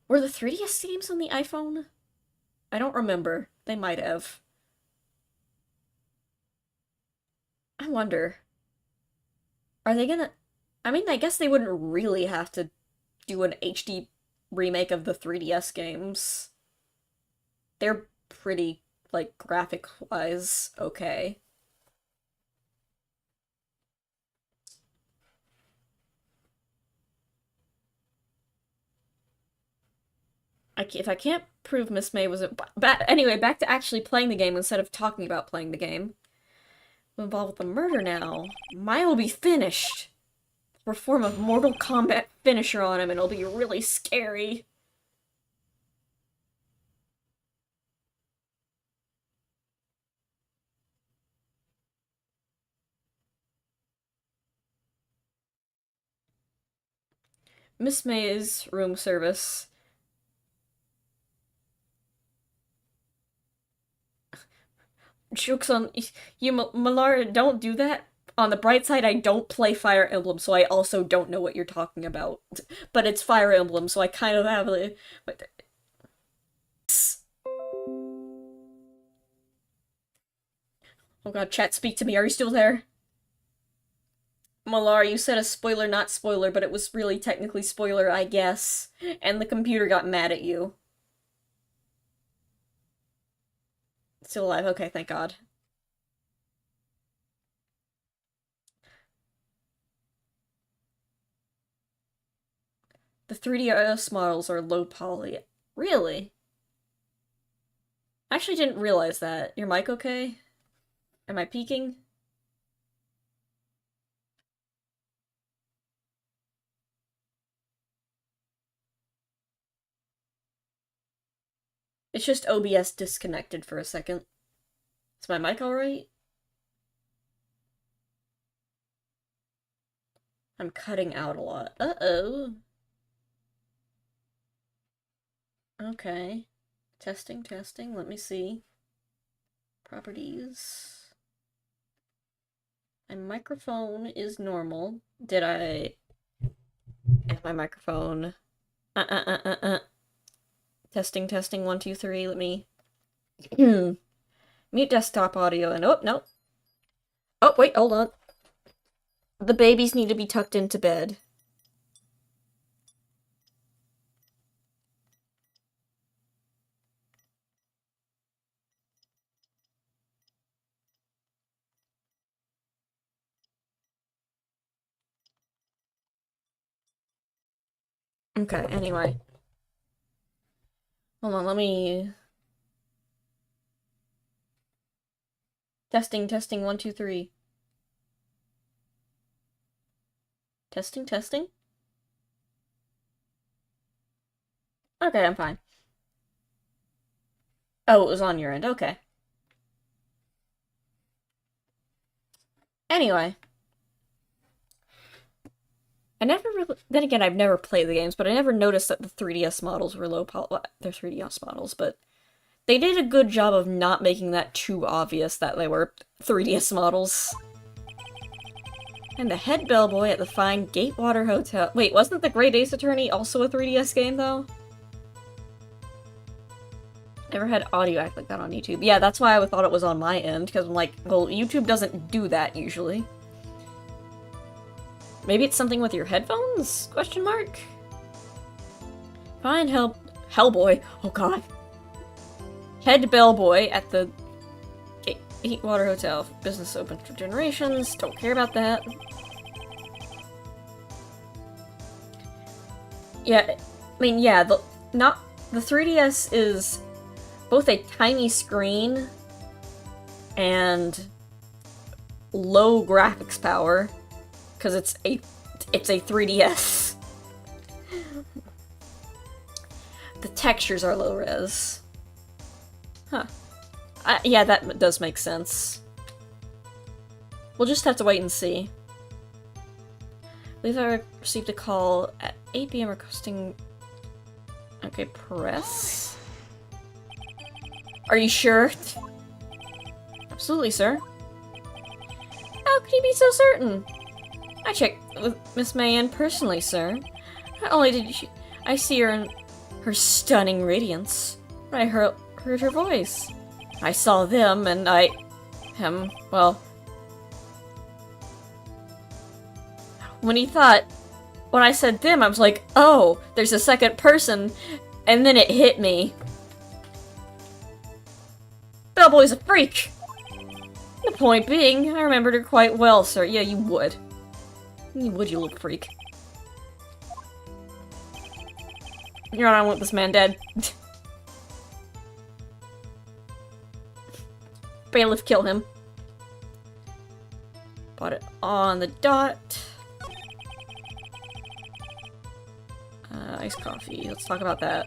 Were the 3DS games on the iPhone? I don't remember. They might have. I wonder. Are they gonna... I mean, I guess they wouldn't really have to do an HD remake of the 3DS games. They're pretty, like, graphic-wise okay. If I can't prove Miss May was anyway, back to actually playing the game instead of talking about playing the game. I'm involved with the murder now. Mine will be finished. Perform a Mortal Kombat finisher on him and it'll be really scary. Miss May's room service. Joke's on you, Malara, don't do that. On the bright side, I don't play Fire Emblem, so I also don't know what you're talking about. But it's Fire Emblem, so I kind of have a... Oh god, chat, speak to me. Are you still there? Malar, you said a spoiler, not spoiler, but it was really technically spoiler, I guess. And the computer got mad at you. Still alive. Okay, thank God. The 3DS models are low poly. Really? I actually didn't realize that. Your mic okay? Am I peaking? It's just OBS disconnected for a second. Is my mic alright? I'm cutting out a lot. Uh-oh. Okay. Testing, testing. Let me see. Properties. My microphone is normal. Did I... my microphone... Testing, testing, 1, 2, 3, let me... Mute desktop audio, and oh, no. Oh, wait, hold on. The babies need to be tucked into bed. Okay, anyway. Hold on, let me... Testing, testing, 1, 2, 3. Testing, testing? Okay, I'm fine. Oh, it was on your end, okay. Anyway. I never really... Then again, I've never played the games, but I never noticed that the 3DS models were low poly... Well, they're 3DS models, but... They did a good job of not making that too obvious that they were 3DS models. And the head bellboy at the fine Gatewater Hotel... Wait, wasn't the Great Ace Attorney also a 3DS game, though? Never had audio act like that on YouTube. Yeah, that's why I thought it was on my end, because I'm like, well, YouTube doesn't do that usually. Maybe it's something with your headphones? Question mark? Find Hellboy. Oh god. Head bellboy at the Heatwater Hotel. Business open for generations. Don't care about that. Yeah, I mean, yeah, the 3DS is both a tiny screen and low graphics power because it's a 3DS. The textures are low res. Huh. Yeah, that does make sense. We'll just have to wait and see. I believe I received a call at 8 PM requesting... Okay, press? Are you sure? Absolutely, sir. How could you be so certain? I checked with Miss Mayan personally, sir. Not only did I see her in her stunning radiance, but I heard her voice. I saw them, and well... When I said them, I was like, oh, there's a second person, and then it hit me. Bellboy's a freak! The point being, I remembered her quite well, sir. Yeah, you would. You would, you little freak. You're on, I want this man dead. Bailiff, kill him. Bought it on the dot. Iced coffee. Let's talk about that.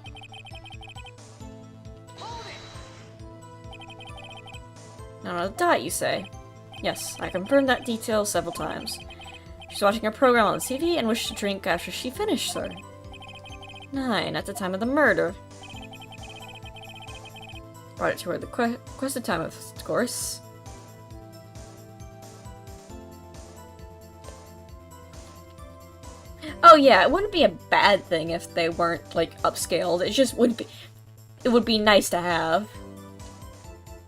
Not on the dot, you say? Yes, I confirmed that detail several times. She's watching a program on the TV and wished to drink after she finished, sir. 9, at the time of the murder. Brought it to her the requested time, of course. Oh yeah, it wouldn't be a bad thing if they weren't, like, upscaled. It just would be... It would be nice to have.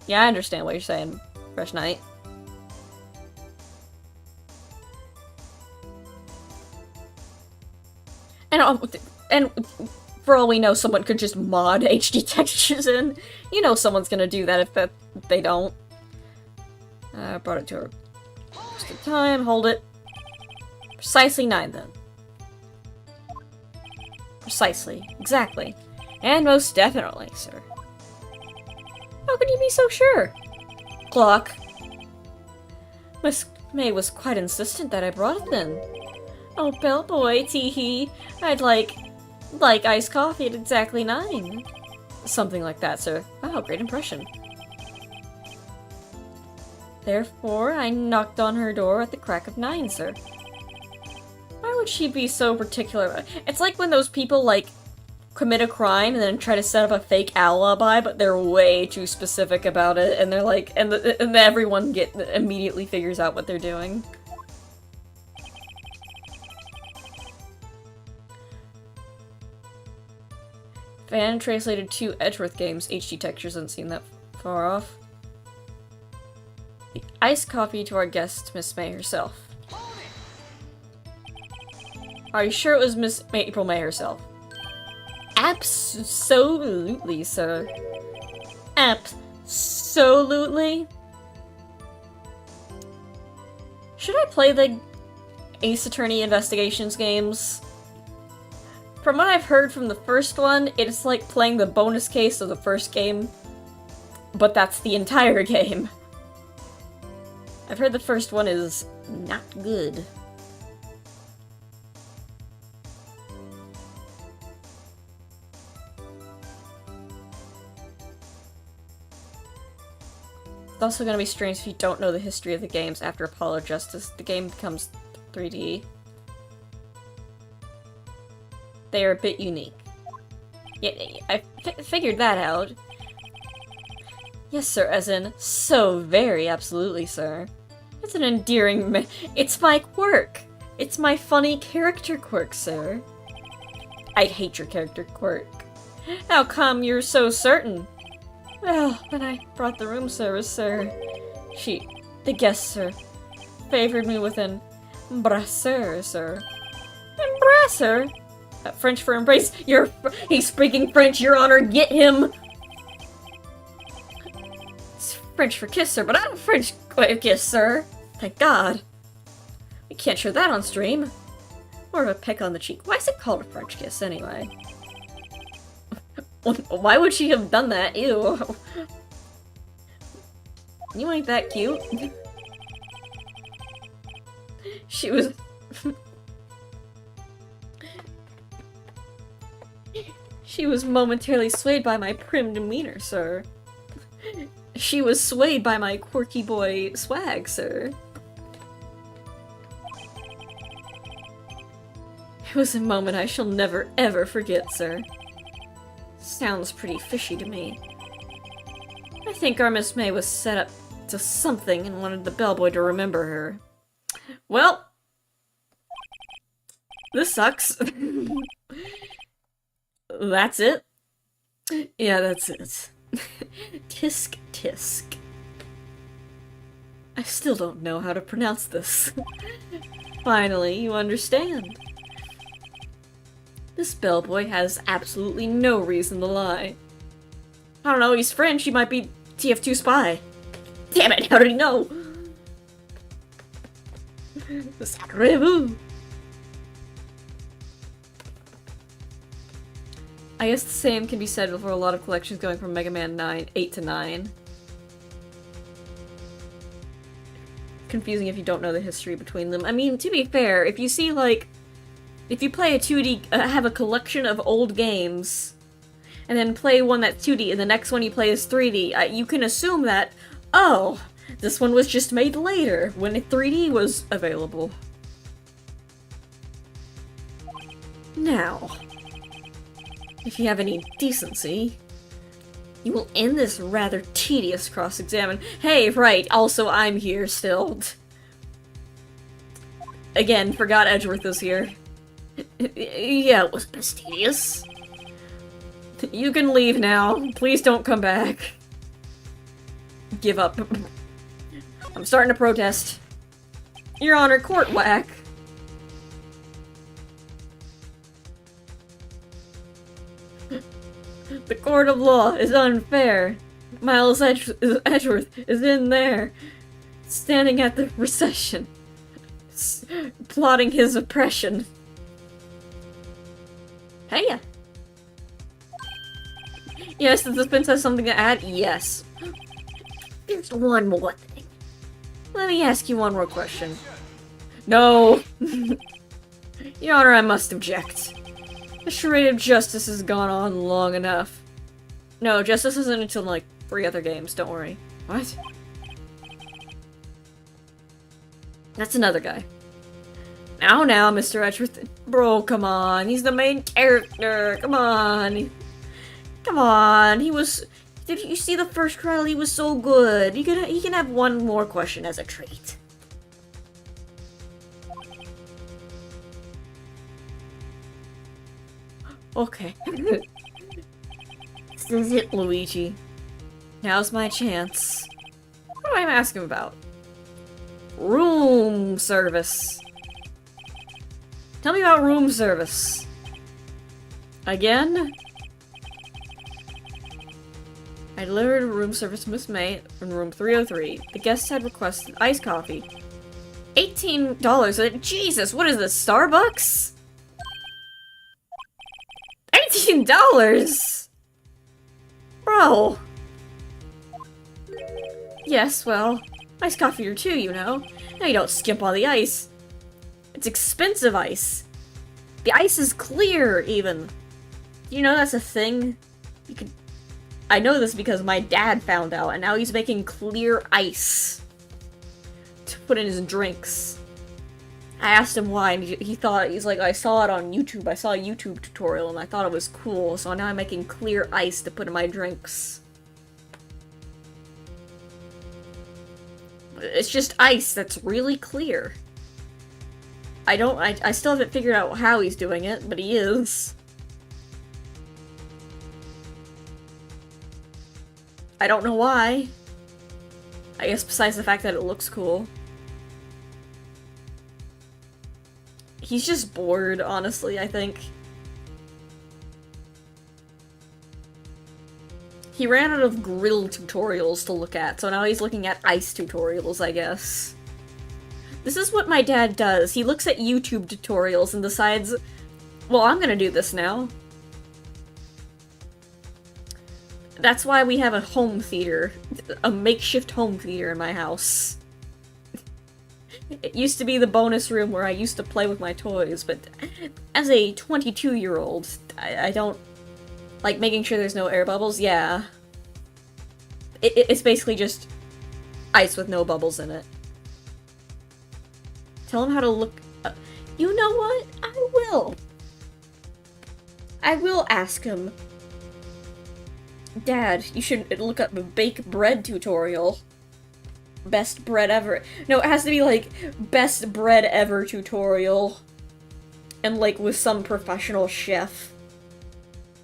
Yeah, I understand what you're saying, Fresh Knight. And for all we know, someone could just mod HD textures in. You know someone's gonna do that if they don't. Brought it to her. Just the time, hold it. Precisely 9, then. Precisely. Exactly. And most definitely, sir. How could you be so sure? Clock. Miss May was quite insistent that I brought it then. Oh, bellboy, tee-hee. I'd like iced coffee at exactly 9. Something like that, sir. Wow, great impression. Therefore, I knocked on her door at the crack of 9, sir. Why would she be so particular about it? It's like when those people, like, commit a crime and then try to set up a fake alibi, but they're way too specific about it, and they're like, and everyone immediately figures out what they're doing. Fan translated 2 Edgeworth games. HD textures doesn't seem that far off. The iced coffee to our guest, Miss May herself. Are you sure it was Miss April May herself? Absolutely, sir. Absolutely. Should I play the Ace Attorney Investigations games? From what I've heard from the first one, it's like playing the bonus case of the first game, but that's the entire game. I've heard the first one is not good. It's also going to be strange if you don't know the history of the games after Apollo Justice. The game becomes 3D. They are a bit unique. Yeah, I figured that out. Yes, sir, as in, so very absolutely, sir. It's an endearing it's my quirk! It's my funny character quirk, sir. I'd hate your character quirk. How come you're so certain? Well, when I brought the room service, sir, the guest, sir, favored me with an embrasseur, sir. Embrasseur? French for embrace. He's speaking French, Your Honor, get him! It's French for kiss, sir, but I don't French kiss, sir. Thank God. We can't show that on stream. More of a peck on the cheek. Why is it called a French kiss, anyway? Why would she have done that? Ew. You ain't that cute. She was... She was momentarily swayed by my prim demeanor, sir. She was swayed by my quirky boy swag, sir. It was a moment I shall never ever forget, sir. Sounds pretty fishy to me. I think our Miss May was set up to something and wanted the bellboy to remember her. Well, this sucks. That's it? Yeah, that's it. Tisk tisk. I still don't know how to pronounce this. Finally, you understand. This bellboy has absolutely no reason to lie. I don't know, he's French, he might be TF2 spy. Damn it, how did he know? Sacrez-vous! I guess the same can be said for a lot of collections going from Mega Man 8 to 9. Confusing if you don't know the history between them. I mean, to be fair, if you see, like, if you play a 2D, have a collection of old games, and then play one that's 2D, and the next one you play is 3D, you can assume that, oh, this one was just made later, when 3D was available. Now, if you have any decency, you will end this rather tedious cross-examine. Hey, right, also I'm here still. Again, forgot Edgeworth was here. Yeah, it was tedious. You can leave now. Please don't come back. Give up. I'm starting to protest. Your Honor, court whack. The court of law is unfair. Miles Edgeworth is in there, standing at the recession, plotting his oppression. Hey! Yes, does this prince has something to add? Yes. There's one more thing. Let me ask you one more question. No! Your Honor, I must object. The charade of justice has gone on long enough. No, justice isn't until, like, 3 other games, don't worry. What? That's another guy. Now, Mr. Edgeworth. Bro, come on. He's the main character. Come on. Come on. He was... Did you see the first trial? He was so good. He can have one more question as a treat. Okay. This is it, Luigi. Now's my chance. What am I asking about? Room service. Tell me about room service. Again? I delivered room service to Miss May in room 303. The guests had requested iced coffee. $18. Jesus, what is this, Starbucks? $18? Bro. Yes, well, iced coffee or two, you know. Now you don't skimp on the ice. It's expensive ice. The ice is clear, even. You know that's a thing? You could... I know this because my dad found out, and now he's making clear ice to put in his drinks. I asked him why, and he's like, I saw it on YouTube. I saw a YouTube tutorial, and I thought it was cool, so now I'm making clear ice to put in my drinks. It's just ice that's really clear. I still haven't figured out how he's doing it, but he is. I don't know why. I guess besides the fact that it looks cool. He's just bored, honestly, I think. He ran out of grill tutorials to look at, so now he's looking at ice tutorials, I guess. This is what my dad does. He looks at YouTube tutorials and decides, well, I'm gonna do this now. That's why we have a home theater. A makeshift home theater in my house. It used to be the bonus room where I used to play with my toys, but as a 22-year-old, I don't like making sure there's no air bubbles. Yeah. It's basically just ice with no bubbles in it. Tell him how to look. You know what? I will. I will ask him. Dad, you should look up a bake bread tutorial. Best bread ever. No, it has to be like best bread ever tutorial. And like with some professional chef.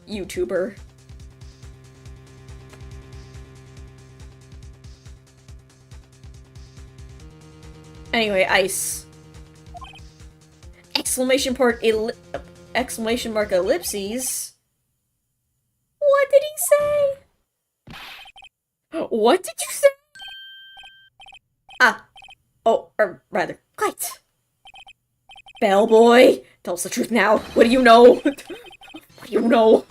YouTuber. Anyway, ice. Exclamation mark ellipses. What did he say? What did you say? Ah. Oh, or rather, quiet. Bellboy, tell us the truth now. What do you know? What do you know?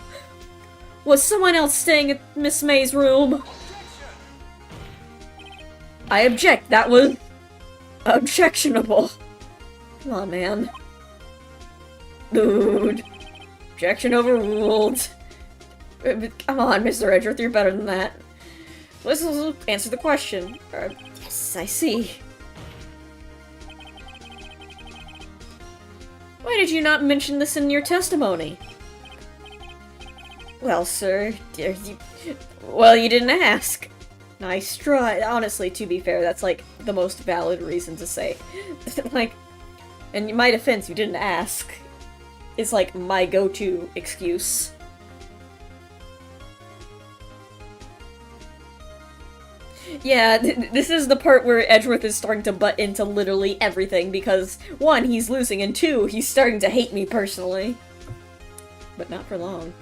Was someone else staying at Miss May's room? I object. That was objectionable. Come on, man. Dude. Objection overruled. Come on, Mr. Edgeworth, you're better than that. Let's answer the question. Yes, I see. Why did you not mention this in your testimony? Well, sir, well, you didn't ask. Nice try. Honestly, to be fair, that's like the most valid reason to say. Like, in my defense, you didn't ask. It's like my go-to excuse. Yeah, this is the part where Edgeworth is starting to butt into literally everything because, one, he's losing, and two, he's starting to hate me personally. But not for long.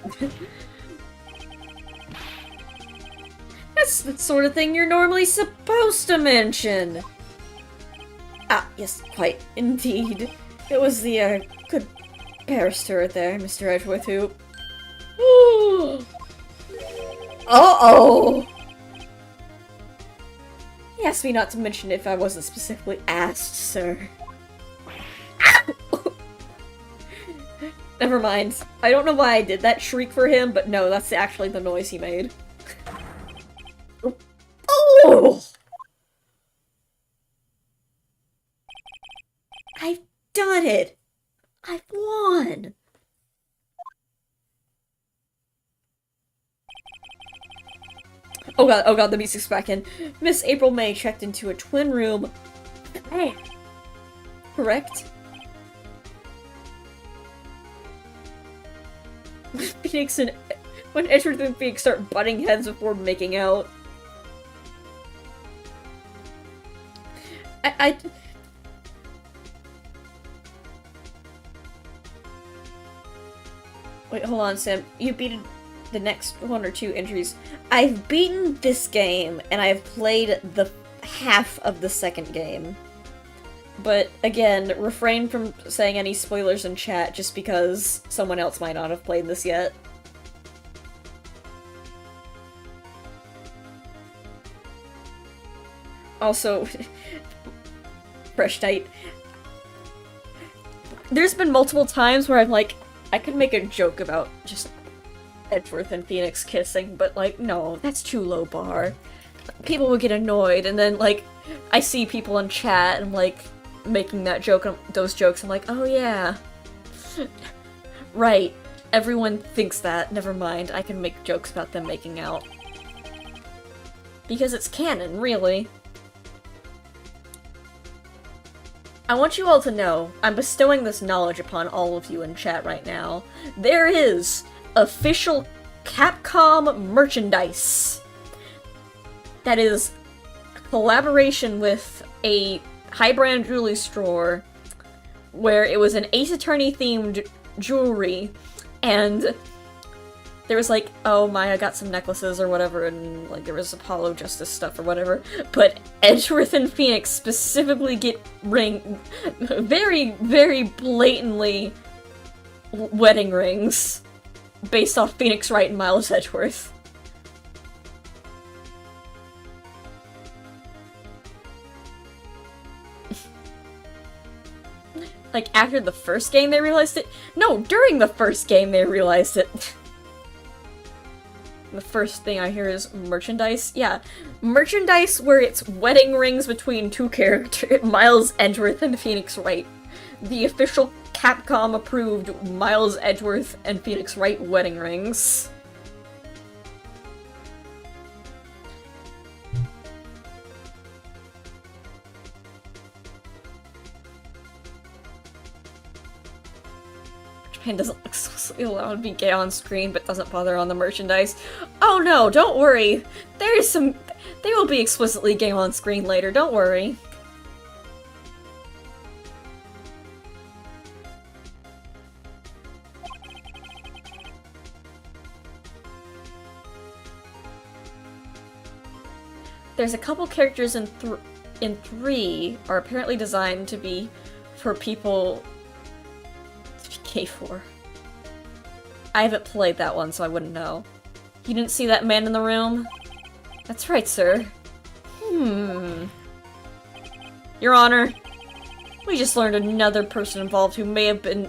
That's the sort of thing you're normally supposed to mention! Ah, yes, quite indeed. It was the, good barrister there, Mr. Edgeworth, who... Uh-oh! He asked me not to mention if I wasn't specifically asked, sir. Never mind. I don't know why I did that shriek for him, but no, that's actually the noise he made. Oh! I've done it! I've won! Oh god, the music's back in. Miss April May checked into a twin room. Hey. Correct? Phoenix and... When Edgeworth and Phoenix start butting heads before making out. Wait, hold on, Sam. You beat the next one or two entries. I've beaten this game, and I've played the half of the second game. But, again, refrain from saying any spoilers in chat just because someone else might not have played this yet. Also, Fresh Night. There's been multiple times where I'm like, I could make a joke about just Edgeworth and Phoenix kissing, but like, no, that's too low bar. People would get annoyed, and then like, I see people in chat and like, making that joke, those jokes, I'm like, oh yeah. Right, everyone thinks that, never mind, I can make jokes about them making out. Because it's canon, really. I want you all to know, I'm bestowing this knowledge upon all of you in chat right now. There is official Capcom merchandise. that is a collaboration with a high-brand jewelry store where it was an Ace Attorney-themed jewelry, and there was like, oh my, I got some necklaces or whatever, and like there was Apollo Justice stuff or whatever, but Edgeworth and Phoenix specifically get very, very blatantly wedding rings based off Phoenix Wright and Miles Edgeworth. Like, after the first game they realized it? No, during the first game they realized it. The first thing I hear is merchandise. Yeah, merchandise where it's wedding rings between two characters, Miles Edgeworth and Phoenix Wright. The official Capcom-approved Miles Edgeworth and Phoenix Wright wedding rings. Japan doesn't explicitly allow to be gay on screen, but doesn't bother on the merchandise. Oh no, don't worry. There's some... They will be explicitly gay on screen later, don't worry. There's a couple characters in 3 are apparently designed to be for people to be gay for. I haven't played that one, so I wouldn't know. You didn't see that man in the room? That's right, sir. Your Honor, we just learned another person involved who may have been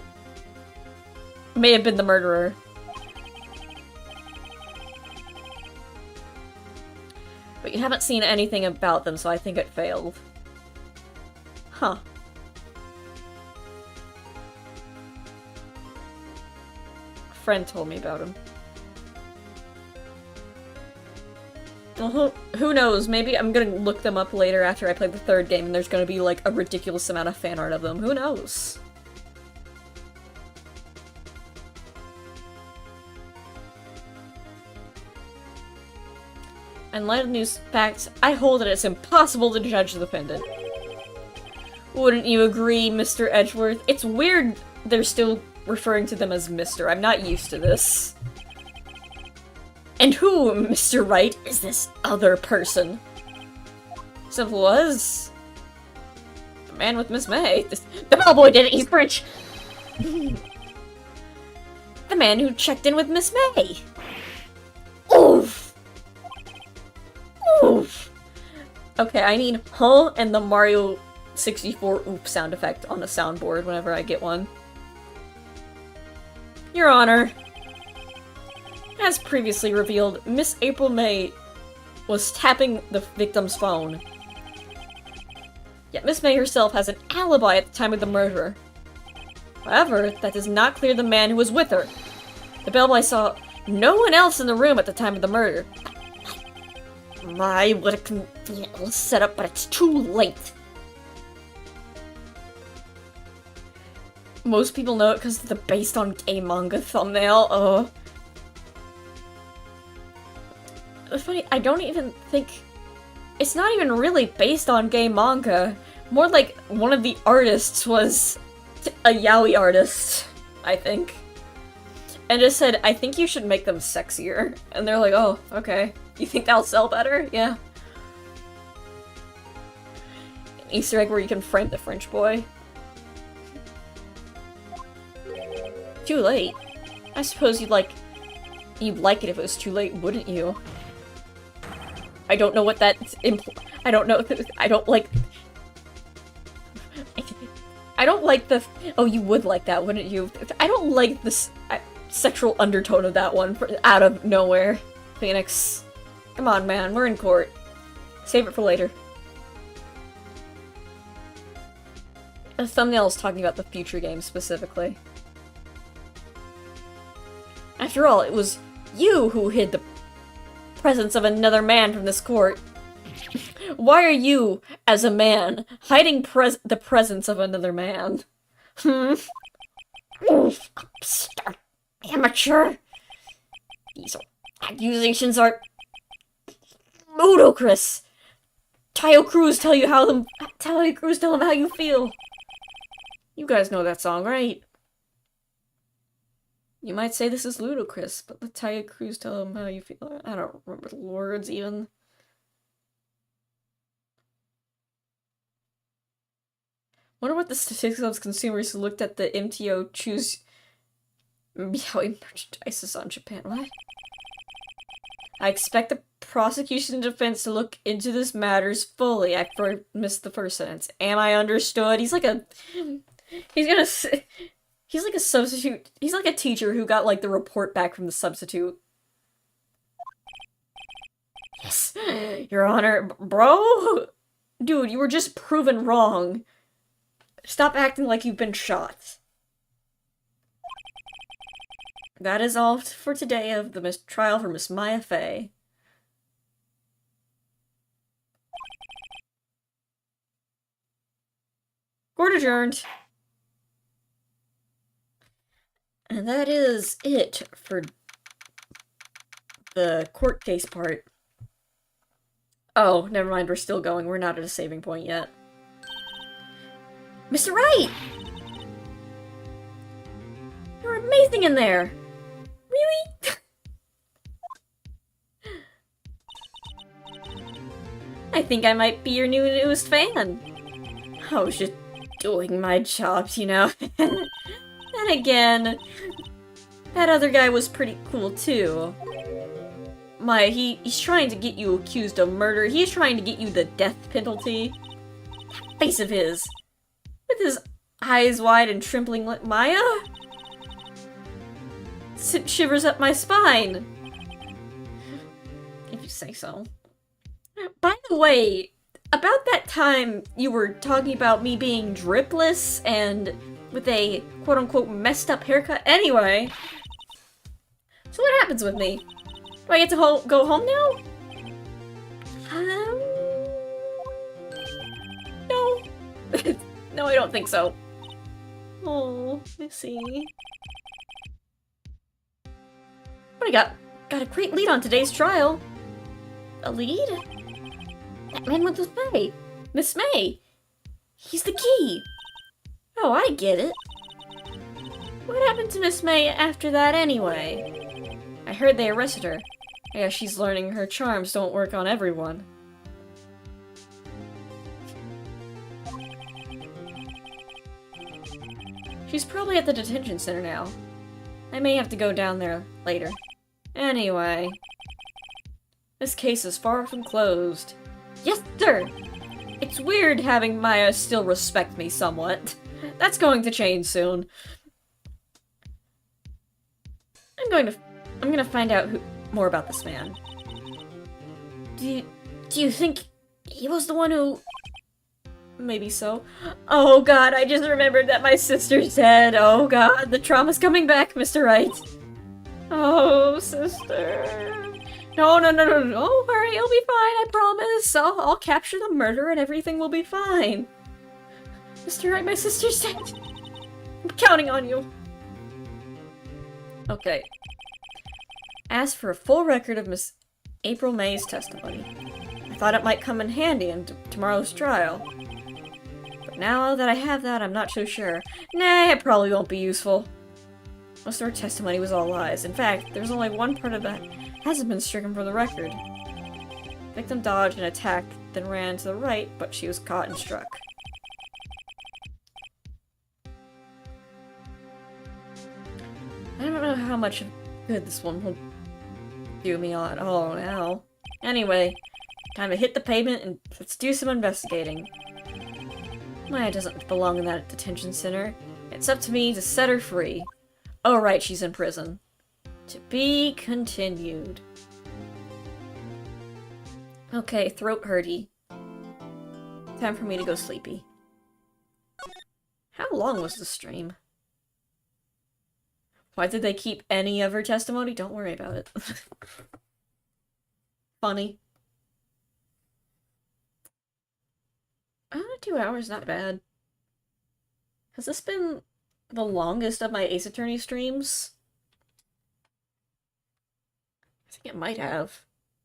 the murderer. But you haven't seen anything about them, so I think it failed. Huh. A friend told me about him. Well, who knows? Maybe I'm gonna look them up later after I play the 3rd game and there's gonna be like a ridiculous amount of fan art of them. Who knows? In light of news facts, I hold that it's impossible to judge the pendant. Wouldn't you agree, Mr. Edgeworth? It's weird they're still referring to them as Mr. I'm not used to this. And who, Mr. Wright, is this other person? Simple as... the man with Miss May. The bellboy did it, he's French! The man who checked in with Miss May! Oof! Oof. Okay, I need huh and the Mario 64 oop sound effect on a soundboard whenever I get one. Your Honor, as previously revealed, Miss April May was tapping the victim's phone. Yet Miss May herself has an alibi at the time of the murder. However, that does not clear the man who was with her. The bellboy saw no one else in the room at the time of the murder. My, what a convenient setup, but it's too late. Most people know it because of the based on gay manga thumbnail. It's funny, I don't even think... It's not even really based on gay manga. More like one of the artists was a yaoi artist, I think. And just said, I think you should make them sexier. And they're like, oh, okay. You think that'll sell better? Yeah. An Easter egg where you can frame the French boy. Too late. I suppose you'd like it if it was too late, wouldn't you? I don't know what that I don't know. I don't like the. Oh, you would like that, wouldn't you? I don't like this sexual undertone of that one out of nowhere. Phoenix. Come on, man. We're in court. Save it for later. The thumbnail is talking about the future game specifically. After all, it was you who hid the presence of another man from this court. Why are you, as a man, hiding the presence of another man? Oof, upstart amateur. These accusations are Ludicrous! Tayo Cruz tell him how you feel. You guys know that song, right? You might say this is ludicrous, but let Tayo Cruz tell him how you feel. I don't remember the words even. Wonder what the statistics of consumers who looked at the MTO choose Meowing merchandises on Japan. What? I expect the prosecution and defense to look into this matters fully. I missed the first sentence. Am I understood? He's like a substitute. He's like a teacher who got like the report back from the substitute. Yes, Your Honor. Bro? Dude, you were just proven wrong. Stop acting like you've been shot. That is all for today of the trial for Miss Maya Fey. Court adjourned. And that is it for the court case part. Oh, never mind, we're still going. We're not at a saving point yet. Mr. Wright! You're amazing in there! Really? I think I might be your newest fan. I was just doing my jobs, you know? And again, that other guy was pretty cool too. He's trying to get you accused of murder. He's trying to get you the death penalty. That face of his. With his eyes wide and trembling like Maya? It shivers up my spine. If you say so. By the way, about that time you were talking about me being dripless and with a quote-unquote messed up haircut. Anyway, so what happens with me? Do I get to go home now? No. No, I don't think so. Oh, Missy. But I got a great lead on today's trial. A lead? That man with Miss May. Miss May. He's the key. Oh, I get it. What happened to Miss May after that anyway? I heard they arrested her. I guess she's learning her charms don't work on everyone. She's probably at the detention center now. I may have to go down there later. Anyway, this case is far from closed. Yes, sir! It's weird having Maya still respect me somewhat. That's going to change soon. I'm gonna find out more about this man. Do you think he was the one who... Maybe so. Oh god, I just remembered that my sister's dead. Oh god, the trauma's coming back, Mr. Wright. Oh, sister. No, don't worry, you'll be fine, I promise. I'll capture the murderer and everything will be fine. Mr. Wright, my sister's dead. I'm counting on you. Okay. Ask for a full record of Miss April May's testimony. I thought it might come in handy in tomorrow's trial. But now that I have that, I'm not so sure. Nah, it probably won't be useful. Most of her testimony was all lies. In fact, there's only one part of that hasn't been stricken from the record. Victim dodged and attacked, then ran to the right, but she was caught and struck. I don't know how much good this one will do me at all now. Anyway, time to hit the pavement and let's do some investigating. Maya doesn't belong in that detention center. It's up to me to set her free. Oh right, she's in prison. To be continued. Okay, throat hurty. Time for me to go sleepy. How long was the stream? Why did they keep any of her testimony? Don't worry about it. Funny. 2 hours, not bad. Has this been the longest of my Ace Attorney streams? I think it might have.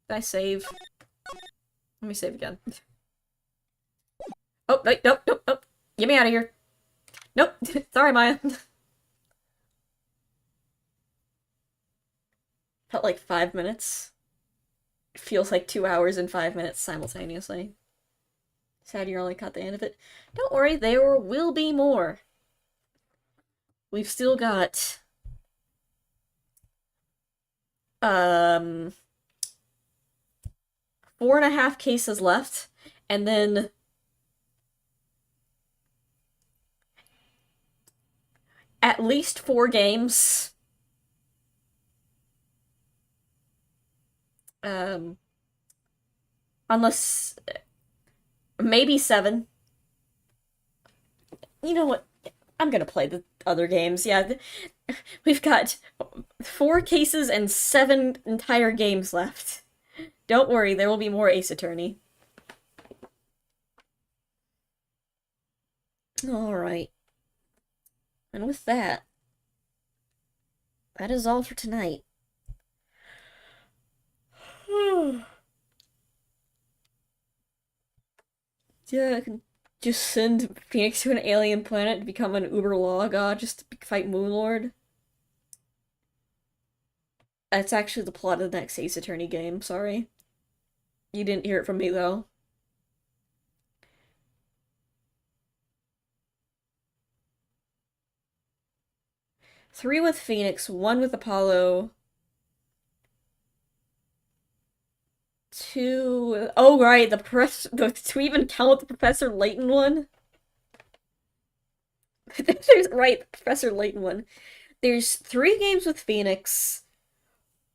Did I save? Let me save again. Oh, wait, nope, nope, nope. Get me out of here. Nope. Sorry, Maya. Felt like 5 minutes. It feels like 2 hours and 5 minutes simultaneously. Sad you only caught the end of it. Don't worry, there will be more. We've still got... Um... 4.5 cases left, and then... at least 4 games. Unless... maybe 7. You know what? I'm gonna play the other games. Yeah, we've got 4 cases and 7 entire games left. Don't worry, there will be more Ace Attorney. Alright. And with that, that is all for tonight. Yeah, I can just send Phoenix to an alien planet to become an Uber Law God just to fight Moonlord. That's actually the plot of the next Ace Attorney game, sorry. You didn't hear it from me, though. Three with Phoenix, 1 with Apollo. 2... oh, right, the press... do we even count the Professor Layton one? There's... right, the Professor Layton one. There's 3 games with Phoenix.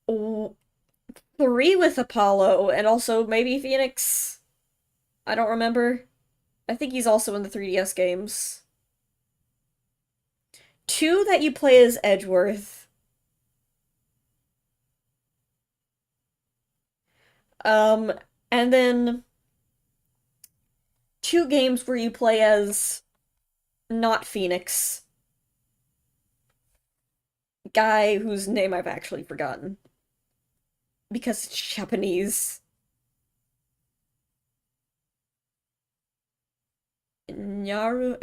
3 with Apollo, and also maybe Phoenix. I don't remember. I think he's also in the 3DS games. 2 that you play as Edgeworth. And then 2 games where you play as not Phoenix. Guy whose name I've actually forgotten. Because it's Japanese. Naru...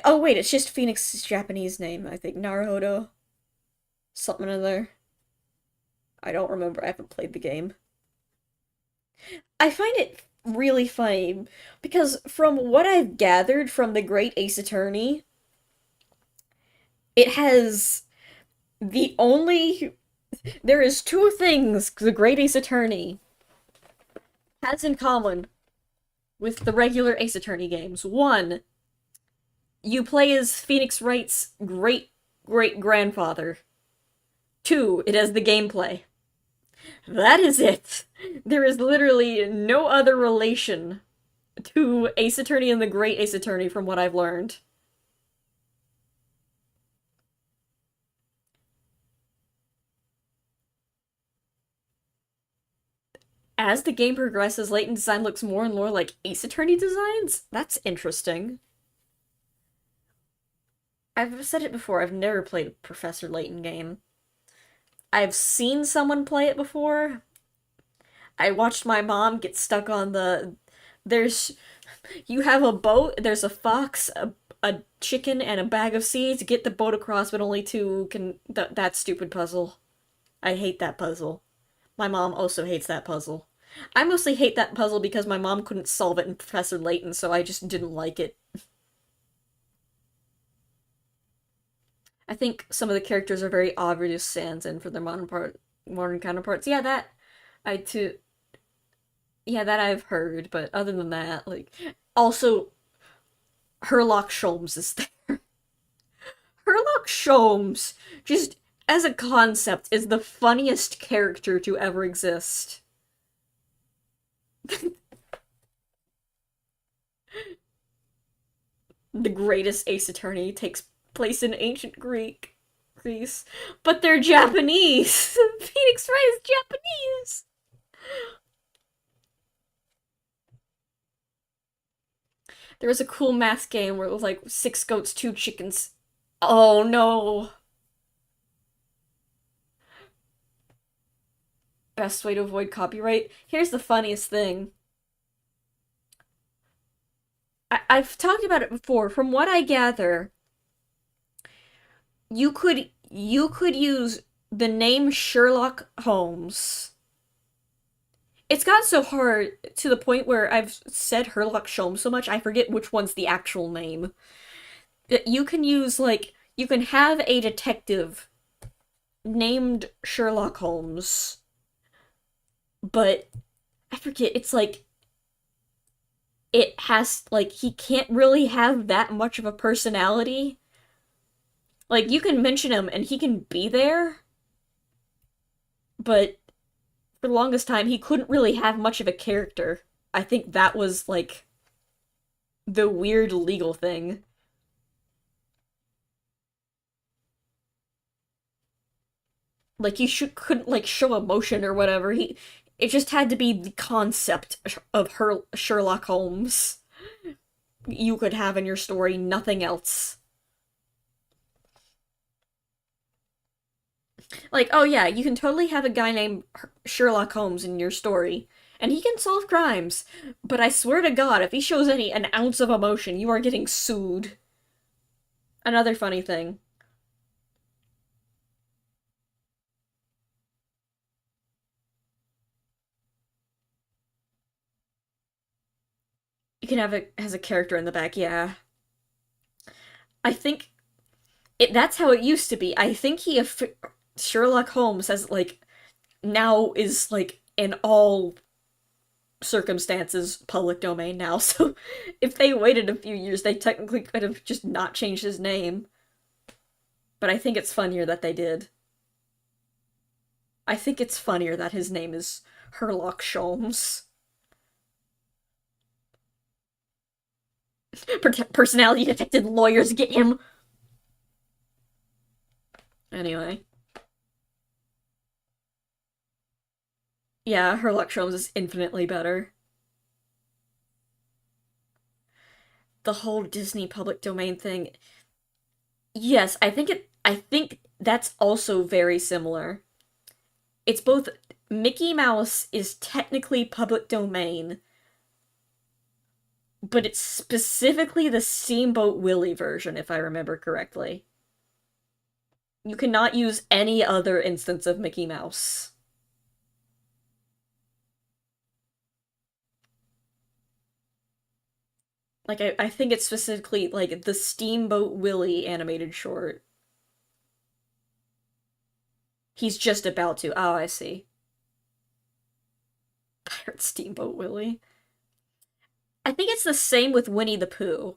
oh, wait, it's just Phoenix's Japanese name, I think. Naruhodo. Something or other. I don't remember. I haven't played the game. I find it really funny because from what I've gathered from the Great Ace Attorney, it has the only... there is 2 things the Great Ace Attorney has in common with the regular Ace Attorney games. 1, you play as Phoenix Wright's great-great-grandfather. 2, it has the gameplay. That is it. There is literally no other relation to Ace Attorney and the Great Ace Attorney from what I've learned. As the game progresses, Layton design looks more and more like Ace Attorney designs? That's interesting. I've said it before, I've never played a Professor Layton game. I've seen someone play it before. I watched my mom get stuck on the... there's... you have a boat, there's a fox, a chicken, and a bag of seeds. Get the boat across, but only 2 can... that stupid puzzle. I hate that puzzle. My mom also hates that puzzle. I mostly hate that puzzle because my mom couldn't solve it in Professor Layton, so I just didn't like it. I think some of the characters are very obvious stand-in for their modern counterparts. Yeah, that I too. Yeah, that I've heard, but other than that, like, also, Herlock Sholmes is there. Herlock Sholmes, just as a concept, is the funniest character to ever exist. The greatest Ace Attorney takes place in ancient Greece, but they're Japanese. Phoenix Wright is Japanese. There was a cool math game where it was like 6 goats, 2 chickens. Oh no. Best way to avoid copyright. Here's the funniest thing. I've talked about it before. From what I gather, you could use the name Sherlock Holmes. It's gotten so hard to the point where I've said Sherlock Holmes so much I forget which one's the actual name. You can use like you can have a detective named Sherlock Holmes, but I forget. It's like it has like he can't really have that much of a personality. Like you can mention him and he can be there, but for the longest time he couldn't really have much of a character. I think that was like the weird legal thing. Like you couldn't like show emotion or whatever. He it just had to be the concept of her Sherlock Holmes you could have in your story, nothing else. Like, oh yeah, you can totally have a guy named Sherlock Holmes in your story, and he can solve crimes. But I swear to God, if he shows any an ounce of emotion, you are getting sued. Another funny thing. You can have it as a character in the back, yeah. I think that's how it used to be. I think Sherlock Holmes has like now is like in all circumstances public domain now. So if they waited a few years, they technically could have just not changed his name. But I think it's funnier that they did. I think it's funnier that his name is Herlock Sholmes. Personality detected lawyers get him. Anyway. Yeah, Herlock Sholmes is infinitely better. The whole Disney public domain thing. Yes, I think that's also very similar. It's both Mickey Mouse is technically public domain, but it's specifically the Steamboat Willie version, if I remember correctly. You cannot use any other instance of Mickey Mouse. Like, I think it's specifically, like, the Steamboat Willie animated short. He's just about to. Oh, I see. Pirate Steamboat Willie. I think it's the same with Winnie the Pooh.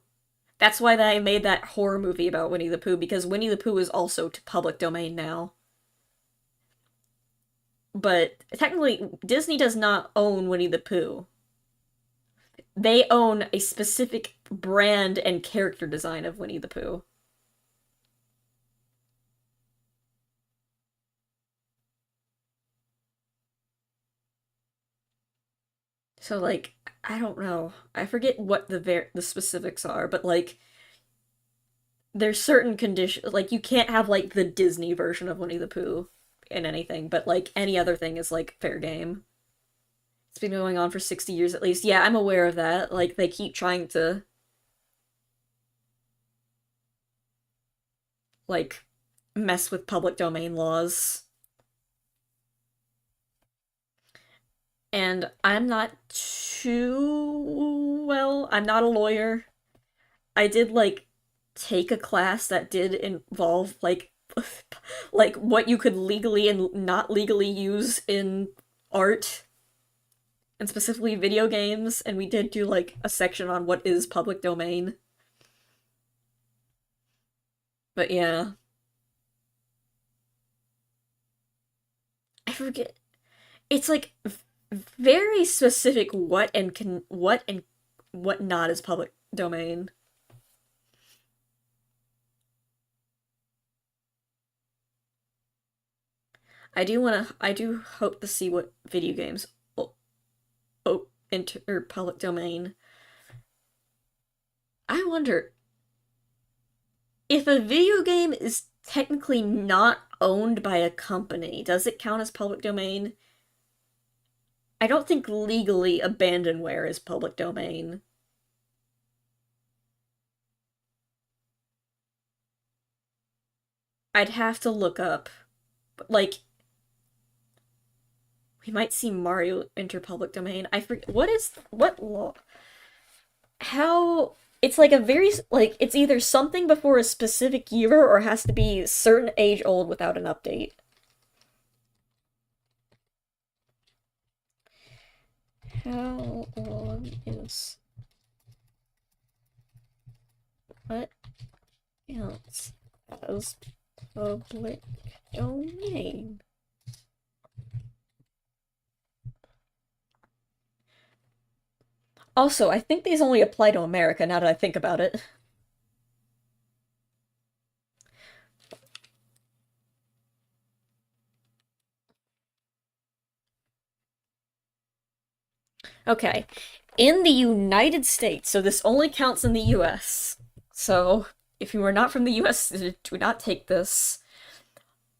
That's why I made that horror movie about Winnie the Pooh, because Winnie the Pooh is also to public domain now. But technically, Disney does not own Winnie the Pooh. They own a specific brand and character design of Winnie the Pooh. So like, I don't know. I forget what the specifics are, but like there's certain conditions like you can't have like the Disney version of Winnie the Pooh in anything, but like any other thing is like fair game. It's been going on for 60 years at least. Yeah, I'm aware of that. Like they keep trying to like mess with public domain laws. And I'm not too well, I'm not a lawyer. I did like take a class that did involve like what you could legally and not legally use in art and specifically video games, and we did do like a section on what is public domain. But yeah, I forget. It's like very specific what and what not is public domain. I do hope to see what video games enter public domain. I wonder if a video game is technically not owned by a company, does it count as public domain? I don't think legally abandonware is public domain. I'd have to look up. But, like, we might see Mario enter public domain. I forget what law. How it's like a very like it's either something before a specific year or has to be a certain age old without an update. How long is what counts as public domain? Also, I think these only apply to America now that I think about it. Okay. In the United States, so this only counts in the US. So, if you are not from the US, do not take this.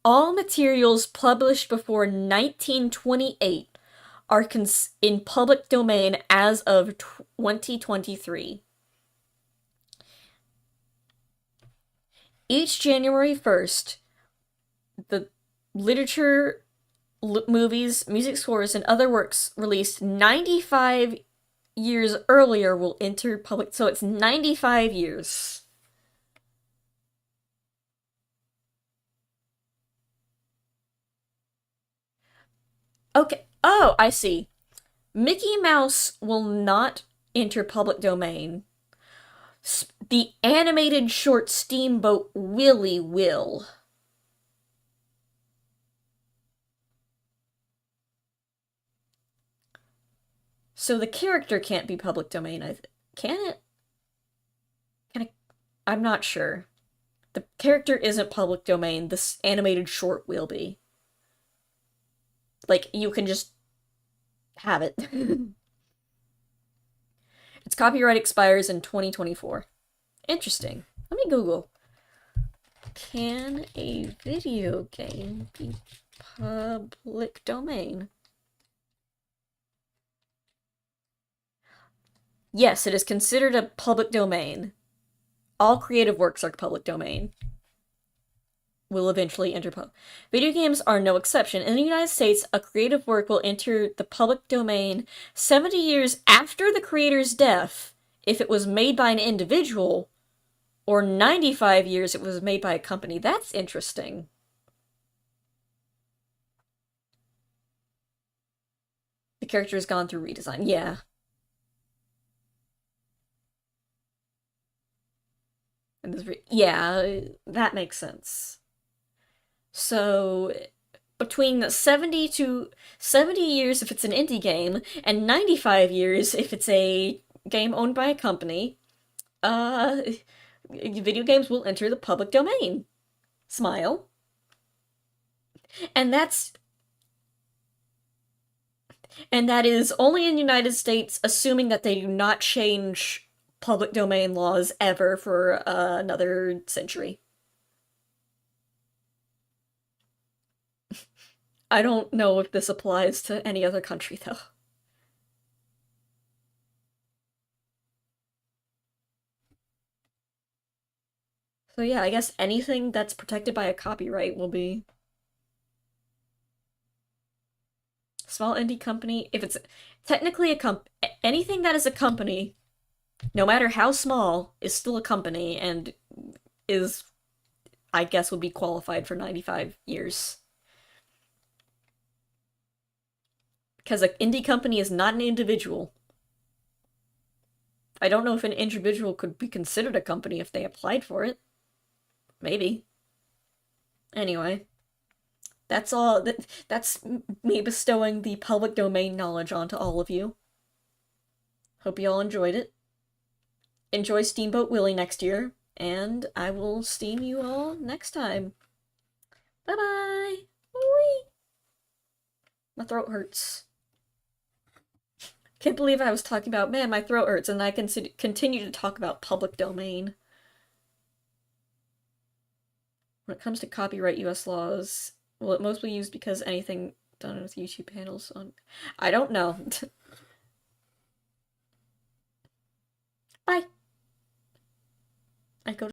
All materials published before 1928 are in public domain as of 2023. Each January 1st, the literature, movies, music scores, and other works released 95 years earlier will enter public. So it's 95 years. Okay. Oh, I see. Mickey Mouse will not enter public domain. The animated short Steamboat Willie will. So the character can't be public domain. Can it? Can it? I'm not sure. The character isn't public domain. This animated short will be. Like, you can just have it. Its copyright expires in 2024. Interesting. Let me Google. Can a video game be public domain? Yes, it is considered a public domain. All creative works are public domain. Will eventually enter Video games are no exception. In the United States, a creative work will enter the public domain 70 years after the creator's death if it was made by an individual, or 95 years if it was made by a company. That's interesting. The character has gone through redesign. Yeah. And yeah, that makes sense. So between 70 years if it's an indie game and 95 years if it's a game owned by a company, video games will enter the public domain. Smile. And that is only in the United States, assuming that they do not change public domain laws ever for another century. I don't know if this applies to any other country, though. So yeah, I guess anything that's protected by a copyright will be small indie company. If it's technically anything that is a company, no matter how small, is still a company and is, I guess, would be qualified for 95 years. Because an indie company is not an individual. I don't know if an individual could be considered a company if they applied for it. Maybe. Anyway, that's all. That's me bestowing the public domain knowledge onto all of you. Hope you all enjoyed it. Enjoy Steamboat Willie next year, and I will steam you all next time. Bye-bye! My throat hurts. Can't believe I was talking about, man, my throat hurts, and I can continue to talk about public domain. When it comes to copyright US laws, will it mostly used because anything done with YouTube panels on... I don't know. Bye. I go